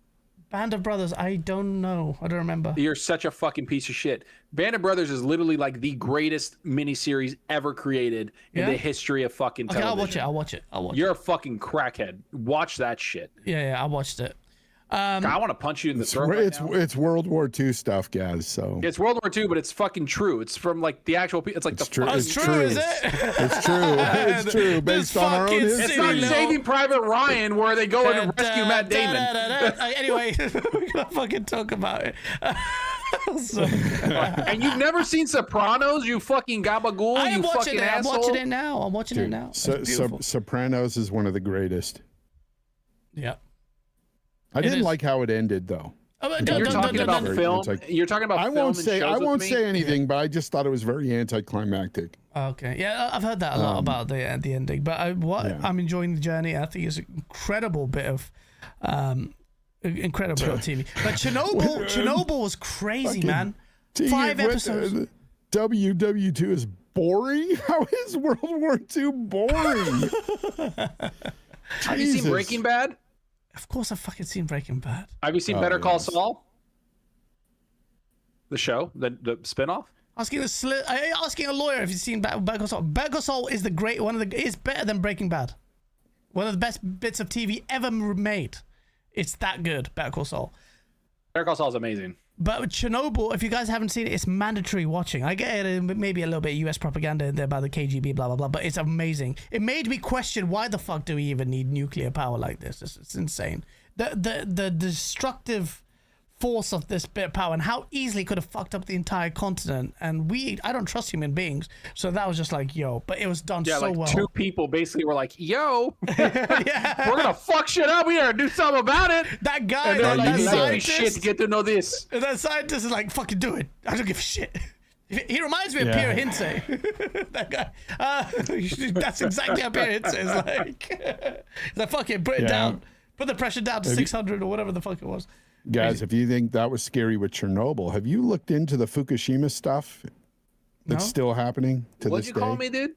Band of Brothers. I don't know. I don't remember. You're such a fucking piece of shit. Band of Brothers is literally like the greatest miniseries ever created in the history of fucking Okay, television. I'll watch it. You're a fucking crackhead. Watch that shit. Yeah, I watched it. I want to punch you in the throat. It's World War II stuff, guys. So It's World War II, but it's fucking true. It's from like the actual. It's like it's the. true. fucking- It's true, true. is it? It's true. It's true. This Based on our own fucking history. It's not Little- Saving Private Ryan where they go and rescue Matt Damon. Anyway, we're gonna fucking talk about it. And you've never seen Sopranos, you fucking gabagool, I am you watching fucking it. I'm asshole. watching it now. I'm watching it now. It's beautiful. Sopranos is one of the greatest. Yeah. I didn't is. like how it ended, though. You're talking about film. It's like- You're talking about I film won't and say shows with me? anything, but I just thought it was very anticlimactic. Okay. Yeah, I've heard that a lot about the ending, but I'm enjoying the journey. I think it's an incredible bit of TV. But Chernobyl was crazy, man. 5 episodes. WW2 is boring. How is World War II boring? Have you seen Breaking Bad? Of course, I've fucking seen Breaking Bad. Have you seen Better Call Saul? The show, the spinoff. Asking a lawyer if you've seen Better Call Saul. Better Call Saul is is better than Breaking Bad. One of the best bits of TV ever made. It's that good, Better Call Saul. Better Call Saul is amazing. But with Chernobyl, if you guys haven't seen it, it's mandatory watching. I get it, maybe a little bit of US propaganda in there by the KGB, blah, blah, blah, but it's amazing. It made me question, why the fuck do we even need nuclear power like this? It's insane. The destructive force of this bit of power and how easily it could have fucked up the entire continent. And I don't trust human beings, so that was just like, yo. But it was done so like well. 2 people basically were like, yo, we're gonna fuck shit up. We gotta do something about it. That guy, And they're that like, scientist, shit to get to know this. and that scientist is like, fucking do it. I don't give a shit. He reminds me of Pierre Hintze. That guy. That's exactly how Pierre Hintze is like. He's like, fuck it, put it down. Put the pressure down to 600 or whatever the fuck it was. Guys, if you think that was scary with Chernobyl, have you looked into the Fukushima stuff that's still happening to What'd this you day? call me, dude?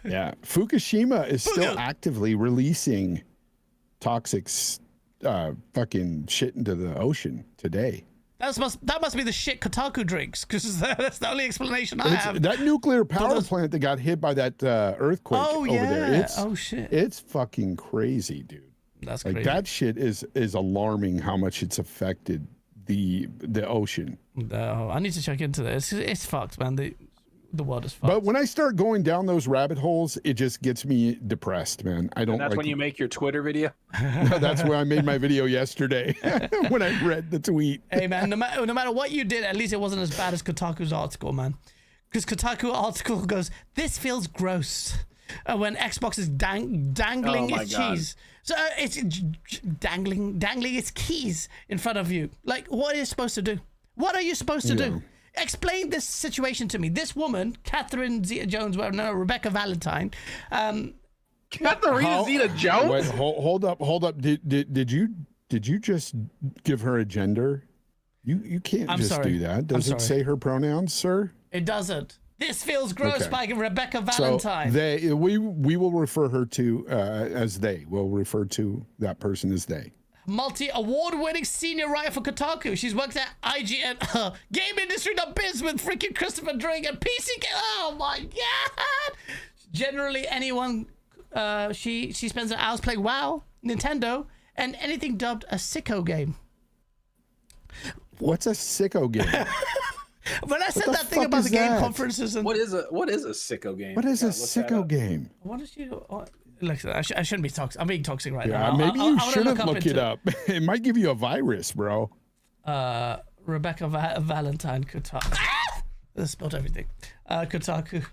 Yeah, Fukushima is still actively releasing toxic fucking shit into the ocean today. That must be the shit Kotaku drinks, because that's the only explanation I have. That nuclear power plant that got hit by that earthquake over there. It's fucking crazy, dude. That's like crazy. that shit is alarming how much it's affected the ocean. No, I need to check into this. It's fucked, man. The world is fucked. But when I start going down those rabbit holes, it just gets me depressed, man. I don't. And that's when you make your Twitter video. No, that's where I made my video yesterday when I read the tweet. Hey, man, no matter what you did, at least it wasn't as bad as Kotaku's article, man. Because Kotaku article goes, "This feels gross." When Xbox is dangling its cheese. So it's dangling its keys in front of you. Like, what are you supposed to do? What are you supposed to do? Explain this situation to me. This woman, Catherine Zeta-Jones, Rebecca Valentine. Catherine Zeta-Jones? Wait, hold up. Did you just give her a gender? You can't do that. Does it say her pronouns, sir? It does't. This feels gross by Rebecca Valentine. So we will refer her to as they. We'll refer to that person as they. Multi-award-winning senior writer for Kotaku. She's worked at IGN, GameIndustry.biz with freaking Christopher Drake and PC. Oh my god! Generally, anyone. She spends her hours playing WoW, Nintendo, and anything dubbed a sicko game. What's a sicko game? When I said that thing about the game conferences and what is a sicko game? What is a sicko game? What is you? Look, I shouldn't be toxic. I'm being toxic right now. Maybe you shouldn't look it up. It might give you a virus, bro. Rebecca Valentine Kotaku. I spelled everything. Kotaku.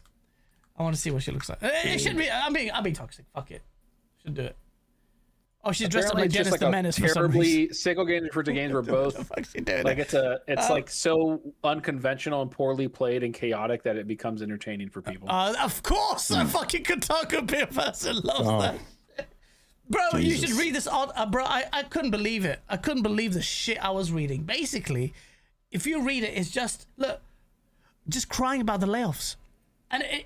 I want to see what she looks like. It shouldn't be. I'm being toxic. Fuck it. Should do it. Oh, she's dressed up like Dennis the Menace for some reason. Sicko games refer to games where both like it's like so unconventional and poorly played and chaotic that it becomes entertaining for people. Of course, a fucking Kotaku beer person loves that. Bro, Jesus. You should read this. Bro, I couldn't believe it. I couldn't believe the shit I was reading. Basically, if you read it, it's just crying about the layoffs.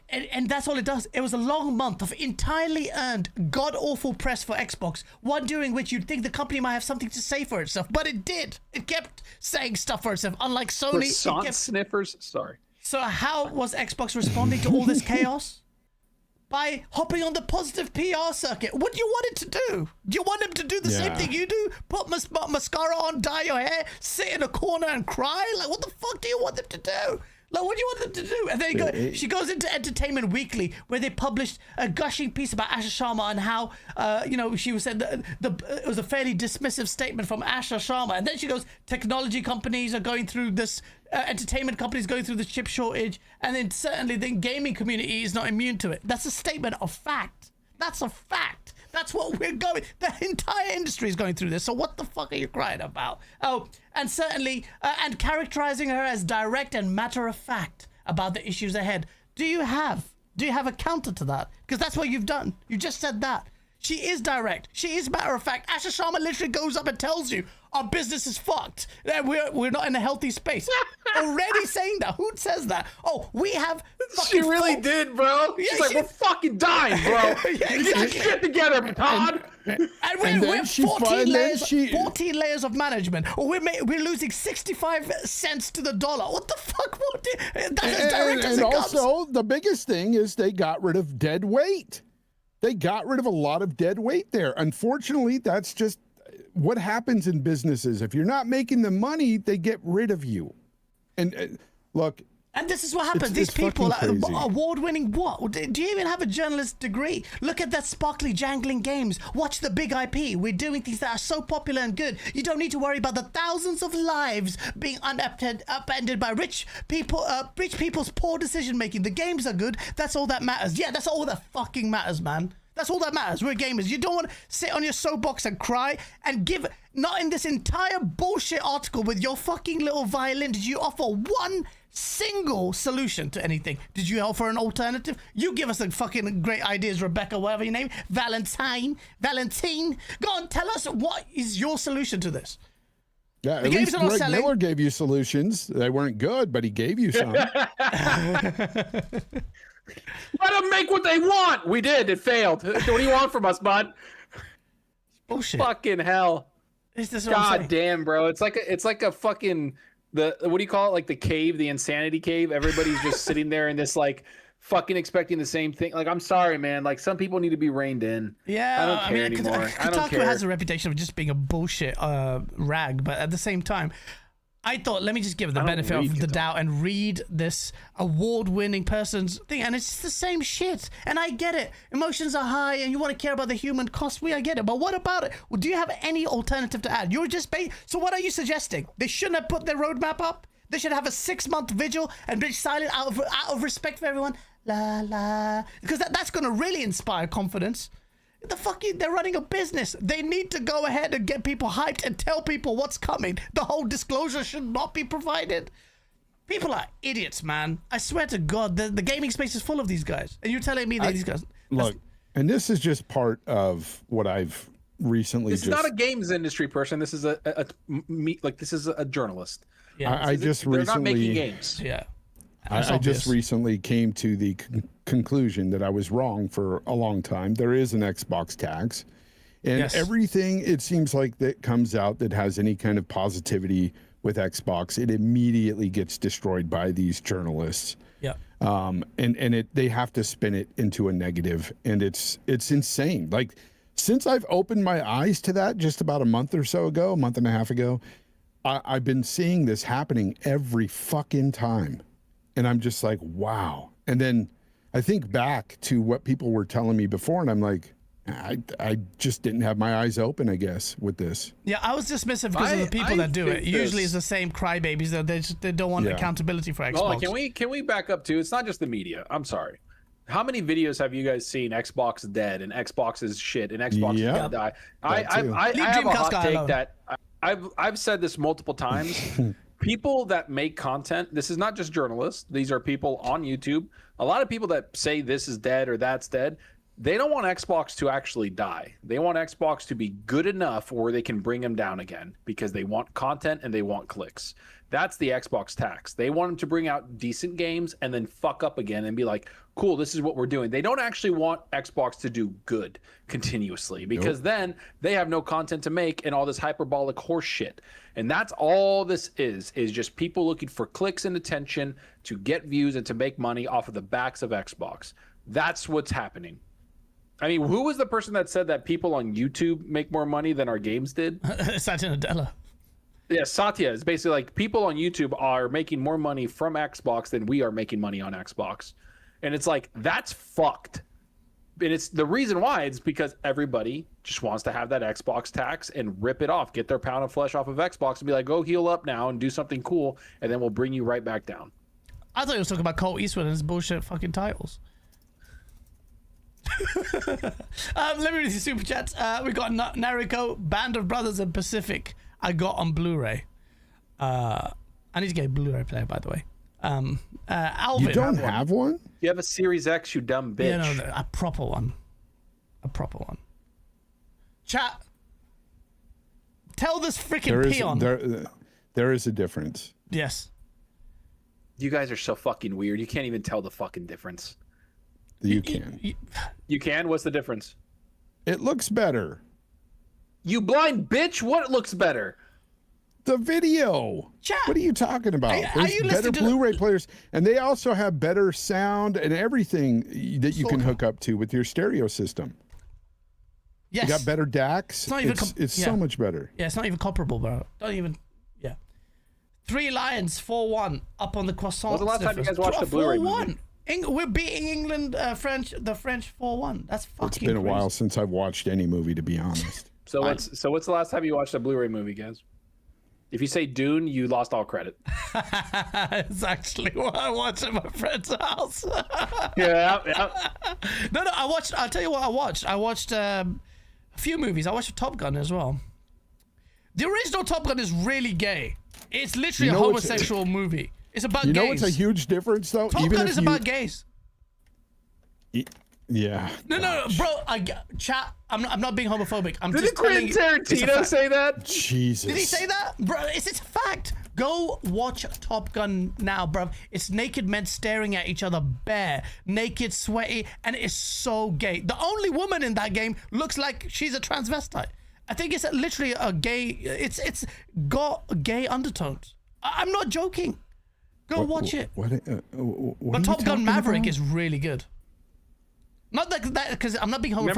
And that's all it does. It was a long month of entirely earned, god-awful press for Xbox, one during which you'd think the company might have something to say for itself, but it did. It kept saying stuff for itself, unlike Sony. Sniffers? Sorry. So how was Xbox responding to all this chaos? By hopping on the positive PR circuit. What do you want it to do? Do you want them to do the same thing you do? Put mascara on, dye your hair, sit in a corner and cry? Like, what the fuck do you want them to do? Like, what do you want them to do? And then she goes into Entertainment Weekly, where they published a gushing piece about Asha Sharma and how, she said it was a fairly dismissive statement from Asha Sharma. And then she goes, technology companies are going through this, entertainment companies going through the chip shortage, and then certainly the gaming community is not immune to it. That's a statement of fact. That's a fact. That's what we're going. The entire industry is going through this. So what the fuck are you crying about? Oh, and certainly, and characterizing her as direct and matter of fact about the issues ahead. Do you have a counter to that? Because that's what you've done. You just said that. She is direct. She is matter of fact. Asha Sharma literally goes up and tells you our business is fucked. We're not in a healthy space. Already saying that. Who says that? Oh, we have fucking... She really did, bro. She's like, we're fucking dying, bro. Get your shit together, Todd. And we're 14 layers of management. Or we're losing 65 cents to the dollar. What the fuck? That's as direct as it comes. And also, the biggest thing is they got rid of dead weight. They got rid of a lot of dead weight there. Unfortunately, that's just what happens in businesses. If you're not making the money, they get rid of you. And look, And this is what happens. It's These people, fucking crazy. award-winning what? Do you even have a journalist degree? Look at that sparkly, jangling games. Watch the big IP. We're doing things that are so popular and good. You don't need to worry about the thousands of lives being upended by rich people's poor decision-making. The games are good. That's all that matters. Yeah, that's all that fucking matters, man. That's all that matters. We're gamers. You don't want to sit on your soapbox and cry and give... Not in this entire bullshit article with your fucking little violin did you offer one single solution to anything. Did you offer an alternative? You give us the fucking great ideas, Rebecca, whatever your name, Valentine. Go on, tell us what is your solution to this. Yeah, The at games least are not Greg selling. Miller gave you solutions. They weren't good, but he gave you some. Let them make what they want. We did. It failed. What do you want from us, bud? Bullshit. Fucking hell. Is this what I'm God saying? damn, bro. It's like a fucking what do you call it? Like the cave, the insanity cave. Everybody's just sitting there in this like fucking expecting the same thing. Like, I'm sorry, man. Like, some people need to be reined in. Yeah, I don't care anymore. I don't Kotaku care. has a reputation of just being a bullshit rag, but at the same time, I thought, let me just give it the I don't benefit read of the Kotaku. doubt and read this award-winning person's thing, and it's just the same shit. And I get it. Emotions are high, and you want to care about the human cost. I get it. But what about it? Well, do you have any alternative to add? You're just so what are you suggesting? They shouldn't have put their roadmap up? They should have a 6-month vigil and be silent out of respect for everyone. La la, because that's going to really inspire confidence. They're running a business. They need to go ahead and get people hyped and tell people what's coming. The whole disclosure should not be provided. People are idiots, man. I swear to God, the gaming space is full of these guys, and you're telling me that these guys Look, and this is just part of what I've recently. This is not a games industry person. This is this is a journalist. Yeah, I just They're not making recently. games. yeah. I It's just obvious. recently came to the conclusion that I was wrong for a long time. There is an Xbox tax, and Yes. everything it seems like that comes out that has any kind of positivity with Xbox, it immediately gets destroyed by these journalists. Yeah. They have to spin it into a negative, and it's insane. Like, since I've opened my eyes to that just about a month and a half ago, I've been seeing this happening every fucking time. And I'm just like, wow. And then I think back to what people were telling me before, and I'm like, I just didn't have my eyes open, I guess, with this. Yeah, I was dismissive because of the people I that do it. think Usually this- it's the same crybabies that they don't want Yeah. accountability for Xbox. Hold on, can we back up too? It's not just the media. I'm sorry. How many videos have you guys seen? Xbox is dead and Xbox is shit and Xbox Yeah. is gonna die. That too. I Leave have a Dreamcast hot guy take alone. that I've said this multiple times. People that make content, this is not just journalists. These are people on YouTube. A lot of people that say this is dead or that's dead. They don't want Xbox to actually die. They want Xbox to be good enough where they can bring them down again because they want content and they want clicks. That's the Xbox tax. They want them to bring out decent games and then fuck up again and be like, cool, this is what we're doing. They don't actually want Xbox to do good continuously because then they have no content to make and all this hyperbolic horse shit. And that's all this is just people looking for clicks and attention to get views and to make money off of the backs of Xbox. That's what's happening. I mean, who was the person that said that people on YouTube make more money than our games did? Satya Nadella. Yeah, Satya is basically like people on YouTube are making more money from Xbox than we are making money on Xbox. And it's like, that's fucked. And it's the reason why it's because everybody just wants to have that Xbox tax and rip it off, get their pound of flesh off of Xbox and be like, go heal up now and do something cool. And then we'll bring you right back down. I thought he was talking about Colt Eastwood and his bullshit fucking titles. Let me read the super chats. We got Nariko, Band of Brothers, and Pacific. I got on Blu-ray. I need to get a Blu-ray player, by the way. Alvin. You don't have one? You have a Series X, you dumb bitch. Yeah, no, a proper one. A proper one. Chat. Tell this freaking peon. There is a difference. Yes. You guys are so fucking weird. You can't even tell the fucking difference. You can. You can? What's the difference? It looks better. You blind bitch, what looks better? The video. Chat. What are you talking about? Are There's you better listening to Blu-ray players, and they also have better sound and everything that you can hook up to with your stereo system. Yes. You got better DACs. It's not even it's yeah. so much better. Yeah, it's not even comparable, bro. Don't even. Yeah. 3 Lions 4-1 up on the croissant. When's the last time you guys watched a Blu-ray movie? We're beating England, the French 4-1. That's fucking It's been a crazy. while since I've watched any movie, to be honest. So what's the last time you watched a Blu-ray movie, guys? If you say Dune, you lost all credit. It's actually what I watched at my friend's house. Yeah. No, I'll tell you what I watched. I watched a few movies. I watched Top Gun as well. The original Top Gun is really gay. It's literally a homosexual movie. It's about gays. You know what's a huge difference, though? Top Gun is about gays. Yeah. No, bro. Chat. I'm not being homophobic. I'm just Did telling Quentin you. Tarantino say that? Jesus. Did he say that? Bro, it's a fact. Go watch Top Gun now, bro. It's naked men staring at each other bare, naked, sweaty, and it's so gay. The only woman in that game looks like she's a transvestite. I think it's literally a gay. It's got gay undertones. I'm not joking. Go watch it. But Top Gun Maverick is really good. Not that because I'm not being homophobic.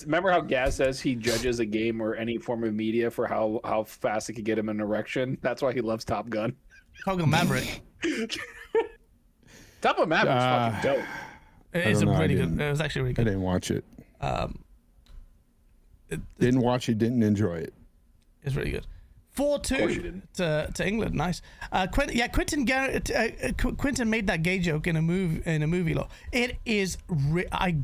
Remember how Gaz says he judges a game or any form of media for how fast it could get him an erection? That's why he loves Top Gun. Top Gun Maverick. Top Gun Maverick's fucking dope. It is really good. It was actually really I good. didn't watch it. Didn't watch it. Didn't enjoy it. It's really good. 4-2 to England. Nice. Quentin Quentin made that gay joke in a movie. Law. It is. I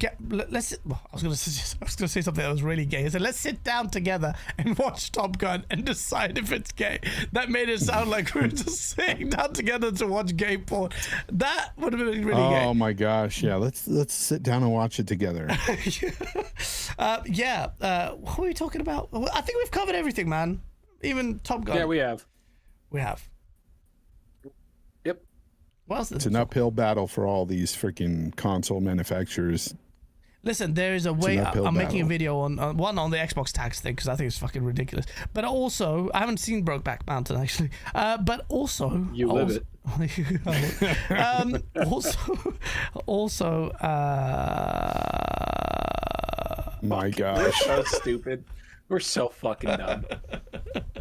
was gonna say something that was really gay. I said, let's sit down together and watch Top Gun and decide if it's gay. That made it sound like we were just sitting down together to watch gay porn. That would have been really gay. Oh my gosh! Yeah, let's sit down and watch it together. What are we talking about? I think we've covered everything, man. Even Top Gun. Yeah, we have. Yep. What else? It's an uphill battle for all these freaking console manufacturers. Listen, there is a way. I'm making a battle. video on the Xbox tax thing because I think it's fucking ridiculous. But also, I haven't seen Brokeback Mountain actually. But also, You live it. My gosh, So stupid. We're so fucking dumb.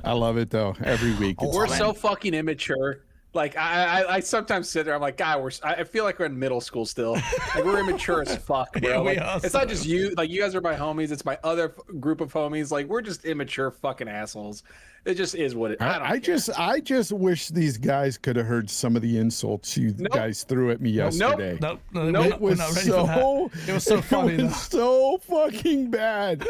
I love it though. Every week, it's We're fun. so fucking immature. Like I sometimes sit there. I'm like, God, I feel like we're in middle school still. Like we're immature as fuck, bro. Yeah, we Like, are it's not just you. Like you guys are my homies. It's my other group of homies. Like we're just immature fucking assholes. It just is what it. I just wish these guys could have heard some of the insults you guys threw at me yesterday. No, It was so. It was so funny. It was so fucking bad.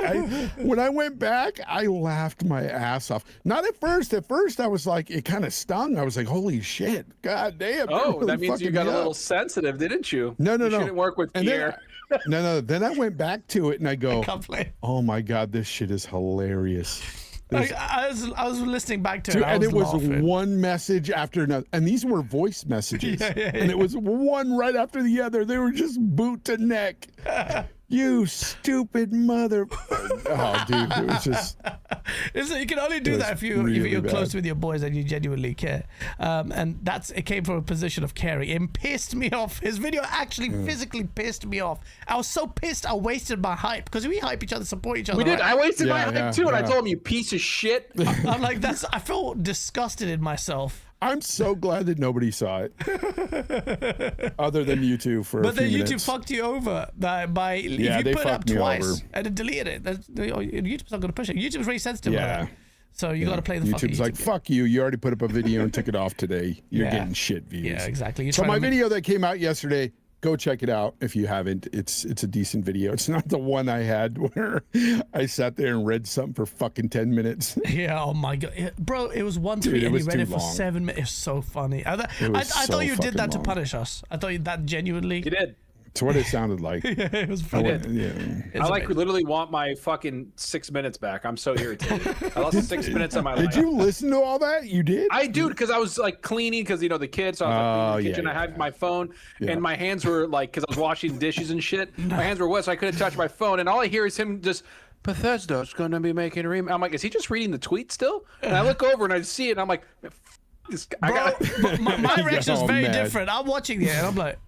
When I went back, I laughed my ass off. Not at first. At first, I was like, it kind of stung. I was like, holy shit, god damn. Oh, really that means you fucking got me a little up. sensitive, didn't you? No. You shouldn't work with And Pierre. Then I went back to it and I go, Can't play. oh my god, this shit is hilarious. I was listening back to it. Dude, I and it was laughing. one message after another, and these were voice messages, and it was one right after the other. They were just boot to neck. You stupid mother! Oh, dude, it was just. You can only do that if you're really close bad. with your boys and you genuinely care. And it came from a position of caring. It pissed me off. His video actually physically pissed me off. I was so pissed I wasted my hype because we hype each other, support each other. We did. right? I wasted my Yeah, hype too, and I yeah. told him, "You piece of shit." I'm like, I feel disgusted in myself. I'm so glad that nobody saw it, other than you two for But a few then YouTube minutes. fucked you over by if you they put it up fucked me twice over. and then deleted it. YouTube's not going to push it. YouTube's really sensitive. Like Yeah. that. So you got to play the fucking YouTube's like, YouTube. fuck you. You already put up a video and took it off today. You're Yeah. getting shit views. Yeah, exactly. You're So trying my to make- video that came out yesterday, go check it out if you haven't. It's a decent video. It's not the one I had where I sat there and read something for fucking 10 minutes. Yeah, oh my god, bro! It was one Dude, tweet it and you was read too it for long. 7 minutes. It was so funny. I was thought so you did fucking that to long. punish us. I thought that genuinely. You did. It's what it sounded like. It was funny. Yeah. It's I like amazing. literally want my fucking 6 minutes back. I'm so irritated. I lost 6 minutes of my life. Did you listen to all that? You did? I do because I was like cleaning because the kids. So I was like, cleaning the yeah, kitchen. I had my phone Yeah. and my hands were like because I was washing dishes and shit. My hands were wet, so I couldn't touch my phone. And all I hear is him just Bethesda's going to be making a remake. I'm like, is he just reading the tweet still? And I look over and I see it, and I'm like, this guy. Bro, my reaction is Oh, very man. different. I'm watching it and I'm like,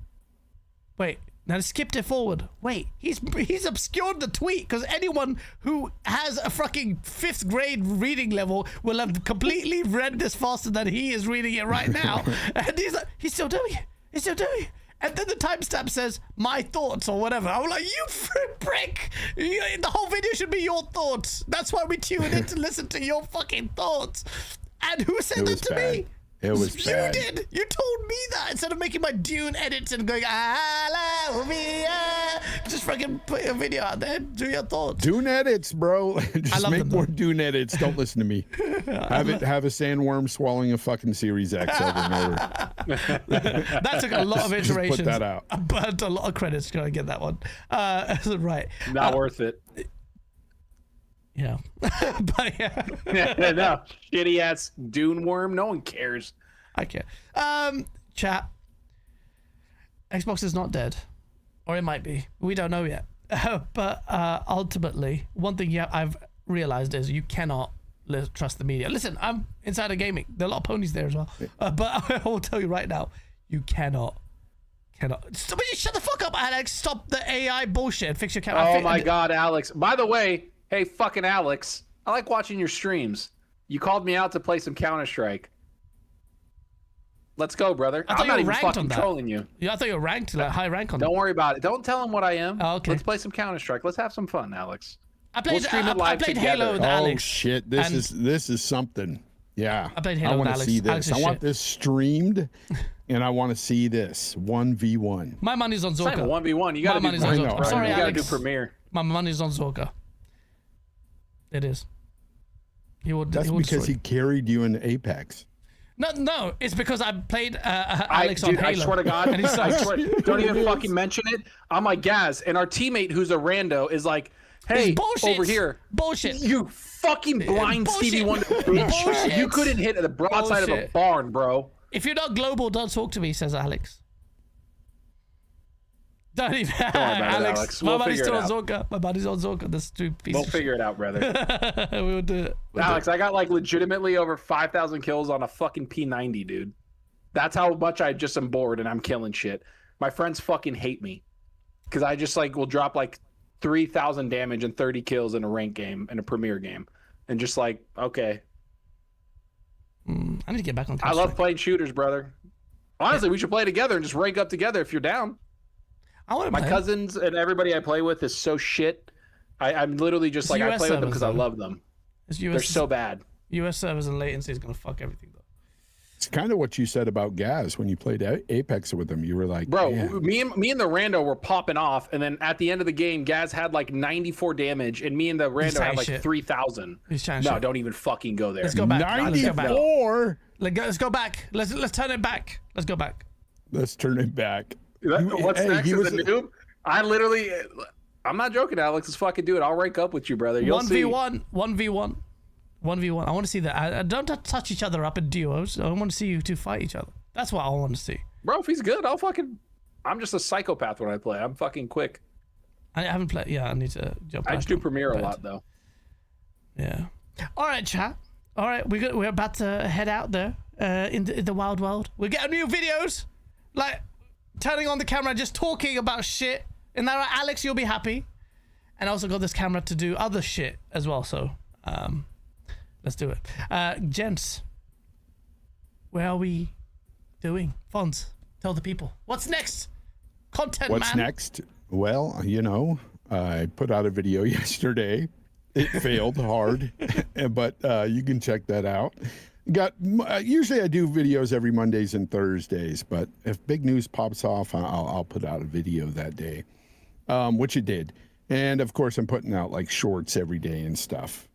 wait, Now they skipped it forward. Wait, he's obscured the tweet because anyone who has a fucking 5th grade reading level will have completely read this faster than he is reading it right now. And he's like, he's still doing it. He's still doing it. And then the timestamp says, my thoughts or whatever. I'm like, you prick. The whole video should be your thoughts. That's why we tune in to listen to your fucking thoughts. And who said that to me? It was bad. You did. You told me that instead of making my Dune edits and going, just fucking put your video out there. Do your thoughts. Dune edits, bro. Just make more Dune edits. Don't listen to me. Have a sandworm swallowing a fucking Series X over and over. That took a lot of iterations. Put that out. But a lot of credits to get that one. Right. Not worth it. Yeah. But yeah. No, shitty ass Dune worm. No one cares. I care. Chat. Xbox is not dead, or it might be. We don't know yet. But ultimately, one thing I've realized is you cannot trust the media. Listen, I'm Insider Gaming. There are a lot of ponies there as well. But I will tell you right now, you cannot. Somebody shut the fuck up, Alex. Stop the AI bullshit and fix your camera. Oh my God, Alex. By the way. Hey, fucking Alex, I like watching your streams. You called me out to play some Counter-Strike. Let's go, brother. I'm not even fucking trolling you. Yeah, I thought you were ranked, like high rank on that. Don't worry about it. Don't tell him what I am. Oh, okay. Let's play some Counter-Strike. Let's have some fun, Alex. I played Halo with Oh Alex. shit, this is something. Yeah. I played Halo with Alex. See this. Alex I want this streamed, and I want to see this 1v1. My money's on Zorka. 1v1. You gotta do Zorka. I'm sorry, you Alex. gotta do Premiere. My money's on Zorka. It is. That's because he carried you in Apex. No, it's because I played Alex on Halo. I swear to God, don't even fucking mention it. I'm like, Gaz, and our teammate who's a rando is like, hey, over here. Bullshit. You fucking blind Stevie Wonder bitch. Bullshit. You couldn't hit the broadside of a barn, bro. If you're not global, don't talk to me, says Alex. Don't even. Alex. We'll My money's still on out. Zorka. My money's on Zorka. That's two pieces. We'll figure it out, brother. We will do it. Alex, I got like legitimately over 5,000 kills on a fucking P90, dude. That's how much I just am bored and I'm killing shit. My friends fucking hate me because I just like will drop like 3,000 damage and 30 kills in a ranked game, in a Premier game, and just like, okay. I need to get back on. I love playing shooters, brother. Honestly, we should play together and just rank up together if you're down. My cousins and everybody I play with is so shit. I'm literally just like, I play with them because I love them. They're so bad. US servers and latency is gonna fuck everything though. It's kind of what you said about Gaz when you played Apex with him. You were like, bro, man. me and the rando were popping off, and then at the end of the game, Gaz had like 94 damage, and me and the rando had like 3,000. No, don't even fucking go there. Let's go back. 94. Let's go back. Let's turn it back. Let's go back. Let's turn it back. What's next is a noob? I'm not joking, Alex. Let's fucking do it. I'll rank up with you, brother. You'll see. 1v1. I want to see that. I don't touch each other up in duos. I want to see you two fight each other. That's what I want to see. Bro, if he's good, I'm just a psychopath when I play. I'm fucking quick. I haven't played. Yeah, I need to jump back. I just do Premiere a lot, though. Yeah. All right, chat. All right, we're about to head out there in the wild world. We're getting new videos. Like, turning on the camera, just talking about shit. And now, Alex, you'll be happy. And I also got this camera to do other shit as well. So, let's do it. Gents, where are we doing? Fonz, tell the people. What's next? Content, What's next? Well, I put out a video yesterday. It failed hard, but you can check that out. Usually I do videos every Mondays and Thursdays, but if big news pops off, I'll put out a video that day, which it did. And of course, I'm putting out like shorts every day and stuff,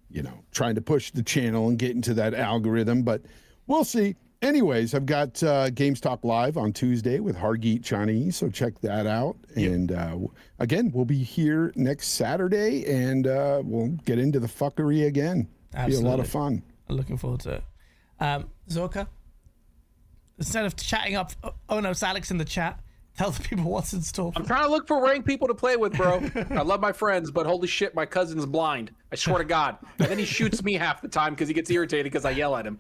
trying to push the channel and get into that algorithm, but we'll see. Anyways, I've got Games Talk Live on Tuesday with Hargeet Chinese, so check that out. Yep. And again, we'll be here next Saturday, and we'll get into the fuckery again. Absolutely. Be a lot of fun. I'm looking forward to it. Zorka, instead of chatting up Onos Alex in the chat, tell the people what's in store. I'm trying to look for ranked people to play with, bro. I love my friends, but holy shit, my cousin's blind. I swear to God. And then he shoots me half the time because he gets irritated because I yell at him.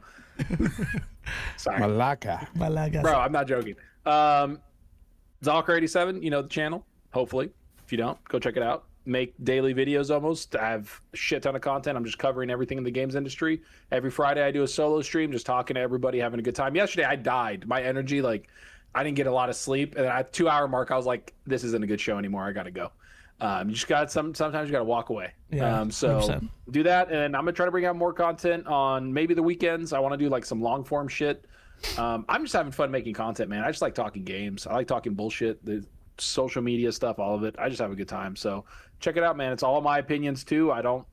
Sorry. Malaka. Bro, I'm not joking. Zalker87, the channel? Hopefully, if you don't, go check it out. Make daily videos almost. I have a shit ton of content. I'm just covering everything in the games industry. Every Friday I do a solo stream, just talking to everybody, having a good time. Yesterday I died. My energy, like, I didn't get a lot of sleep. And at the 2-hour mark, I was like, this isn't a good show anymore. I got to go. You just got sometimes you got to walk away. Yeah, so 100%. do that. And I'm going to try to bring out more content on maybe the weekends. I want to do like some long form shit. I'm just having fun making content, man. I just like talking games. I like talking bullshit, the social media stuff, all of it. I just have a good time. So check it out, man. It's all my opinions too. I don't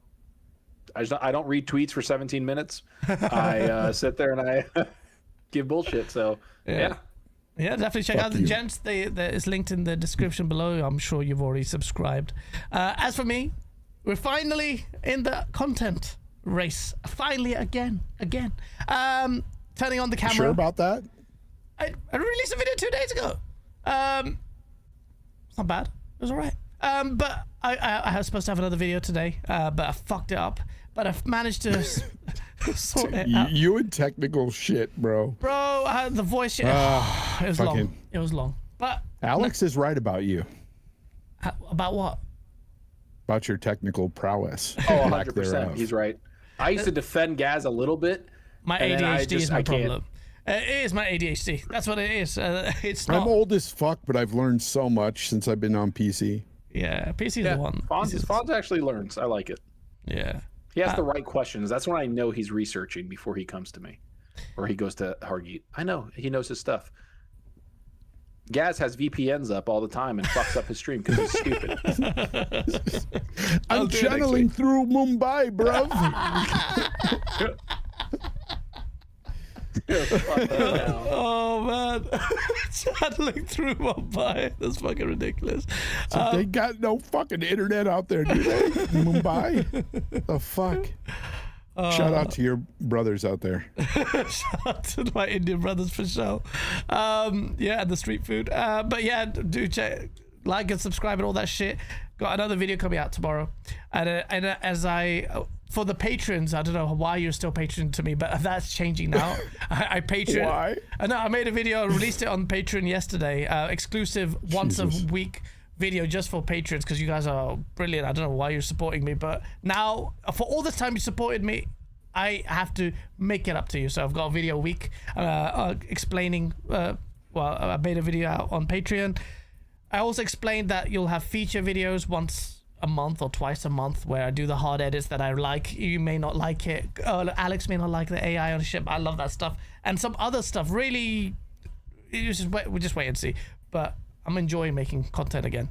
read tweets for 17 minutes. I sit there and I give bullshit. So yeah. Yeah, definitely check out the gents. It's linked in the description below. I'm sure you've already subscribed. As for me, we're finally in the content race. Finally, again. Turning on the camera. Sure about that? I released a video 2 days ago. It's not bad. It was all right. But I was supposed to have another video today, but I fucked it up. But I've managed to sort it out. You and technical shit, bro. Bro, the voice shit. It was long. It was long. But Alex is right about you. About what? About your technical prowess. Oh, 100%. He's right. I used to defend Gaz a little bit. My ADHD is my problem. It is my ADHD. That's what it is. It's not. I'm old as fuck, but I've learned so much since I've been on PC. Yeah, PC is the one. Fonz actually learns. I like it. Yeah. He asks the right questions. That's when I know he's researching before he comes to me. Or he goes to Hargeet. I know. He knows his stuff. Gaz has VPNs up all the time and fucks up his stream because he's stupid. I'm channeling through Mumbai, bro. Oh man, channeling through Mumbai. That's fucking ridiculous. So they got no fucking internet out there, do they? Mumbai? The fuck? Shout out to your brothers out there. Shout out to my Indian brothers for sure. Yeah, the street food. But yeah, do check, like and subscribe and all that shit. Got another video coming out tomorrow, and as for the patrons, I don't know why you're still patron to me, but that's changing now. I patron. Why? I made a video, released it on Patreon yesterday, exclusive once a week video just for patrons because you guys are brilliant. I don't know why you're supporting me, but now for all this time you supported me, I have to make it up to you. So I've got a video a week explaining. Well, I made a video out on Patreon. I also explained that you'll have feature videos once a month or twice a month where I do the hard edits that I like. You may not like it. Alex may not like the AI on the ship. I love that stuff. And some other stuff. Really, we'll just wait and see. But I'm enjoying making content again.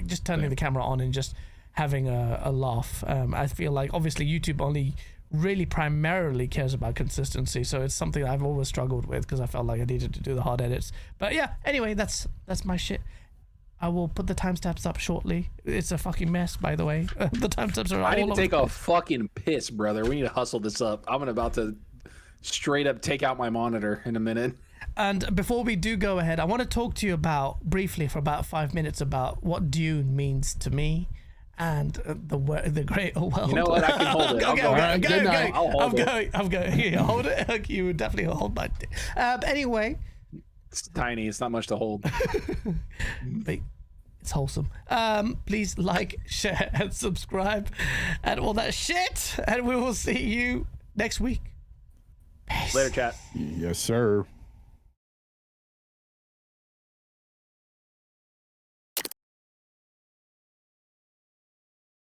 Just turning the camera on and just having a laugh. I feel like obviously YouTube only really primarily cares about consistency. So it's something I've always struggled with because I felt like I needed to do the hard edits. But yeah, anyway, that's my shit. I will put the timestamps up shortly. It's a fucking mess, by the way. The timestamps are all over. I need to take a fucking piss, brother. We need to hustle this up. I'm about to straight up take out my monitor in a minute. And before we do go ahead, I want to talk to you briefly for about 5 minutes about what Dune means to me and the great world. You know what? I can hold it. I'm going. Here, hold it. You would definitely hold my. Anyway. It's tiny. It's not much to hold. But it's wholesome. Please like, share, and subscribe, and all that shit. And we will see you next week. Peace. Later, chat. Yes, sir.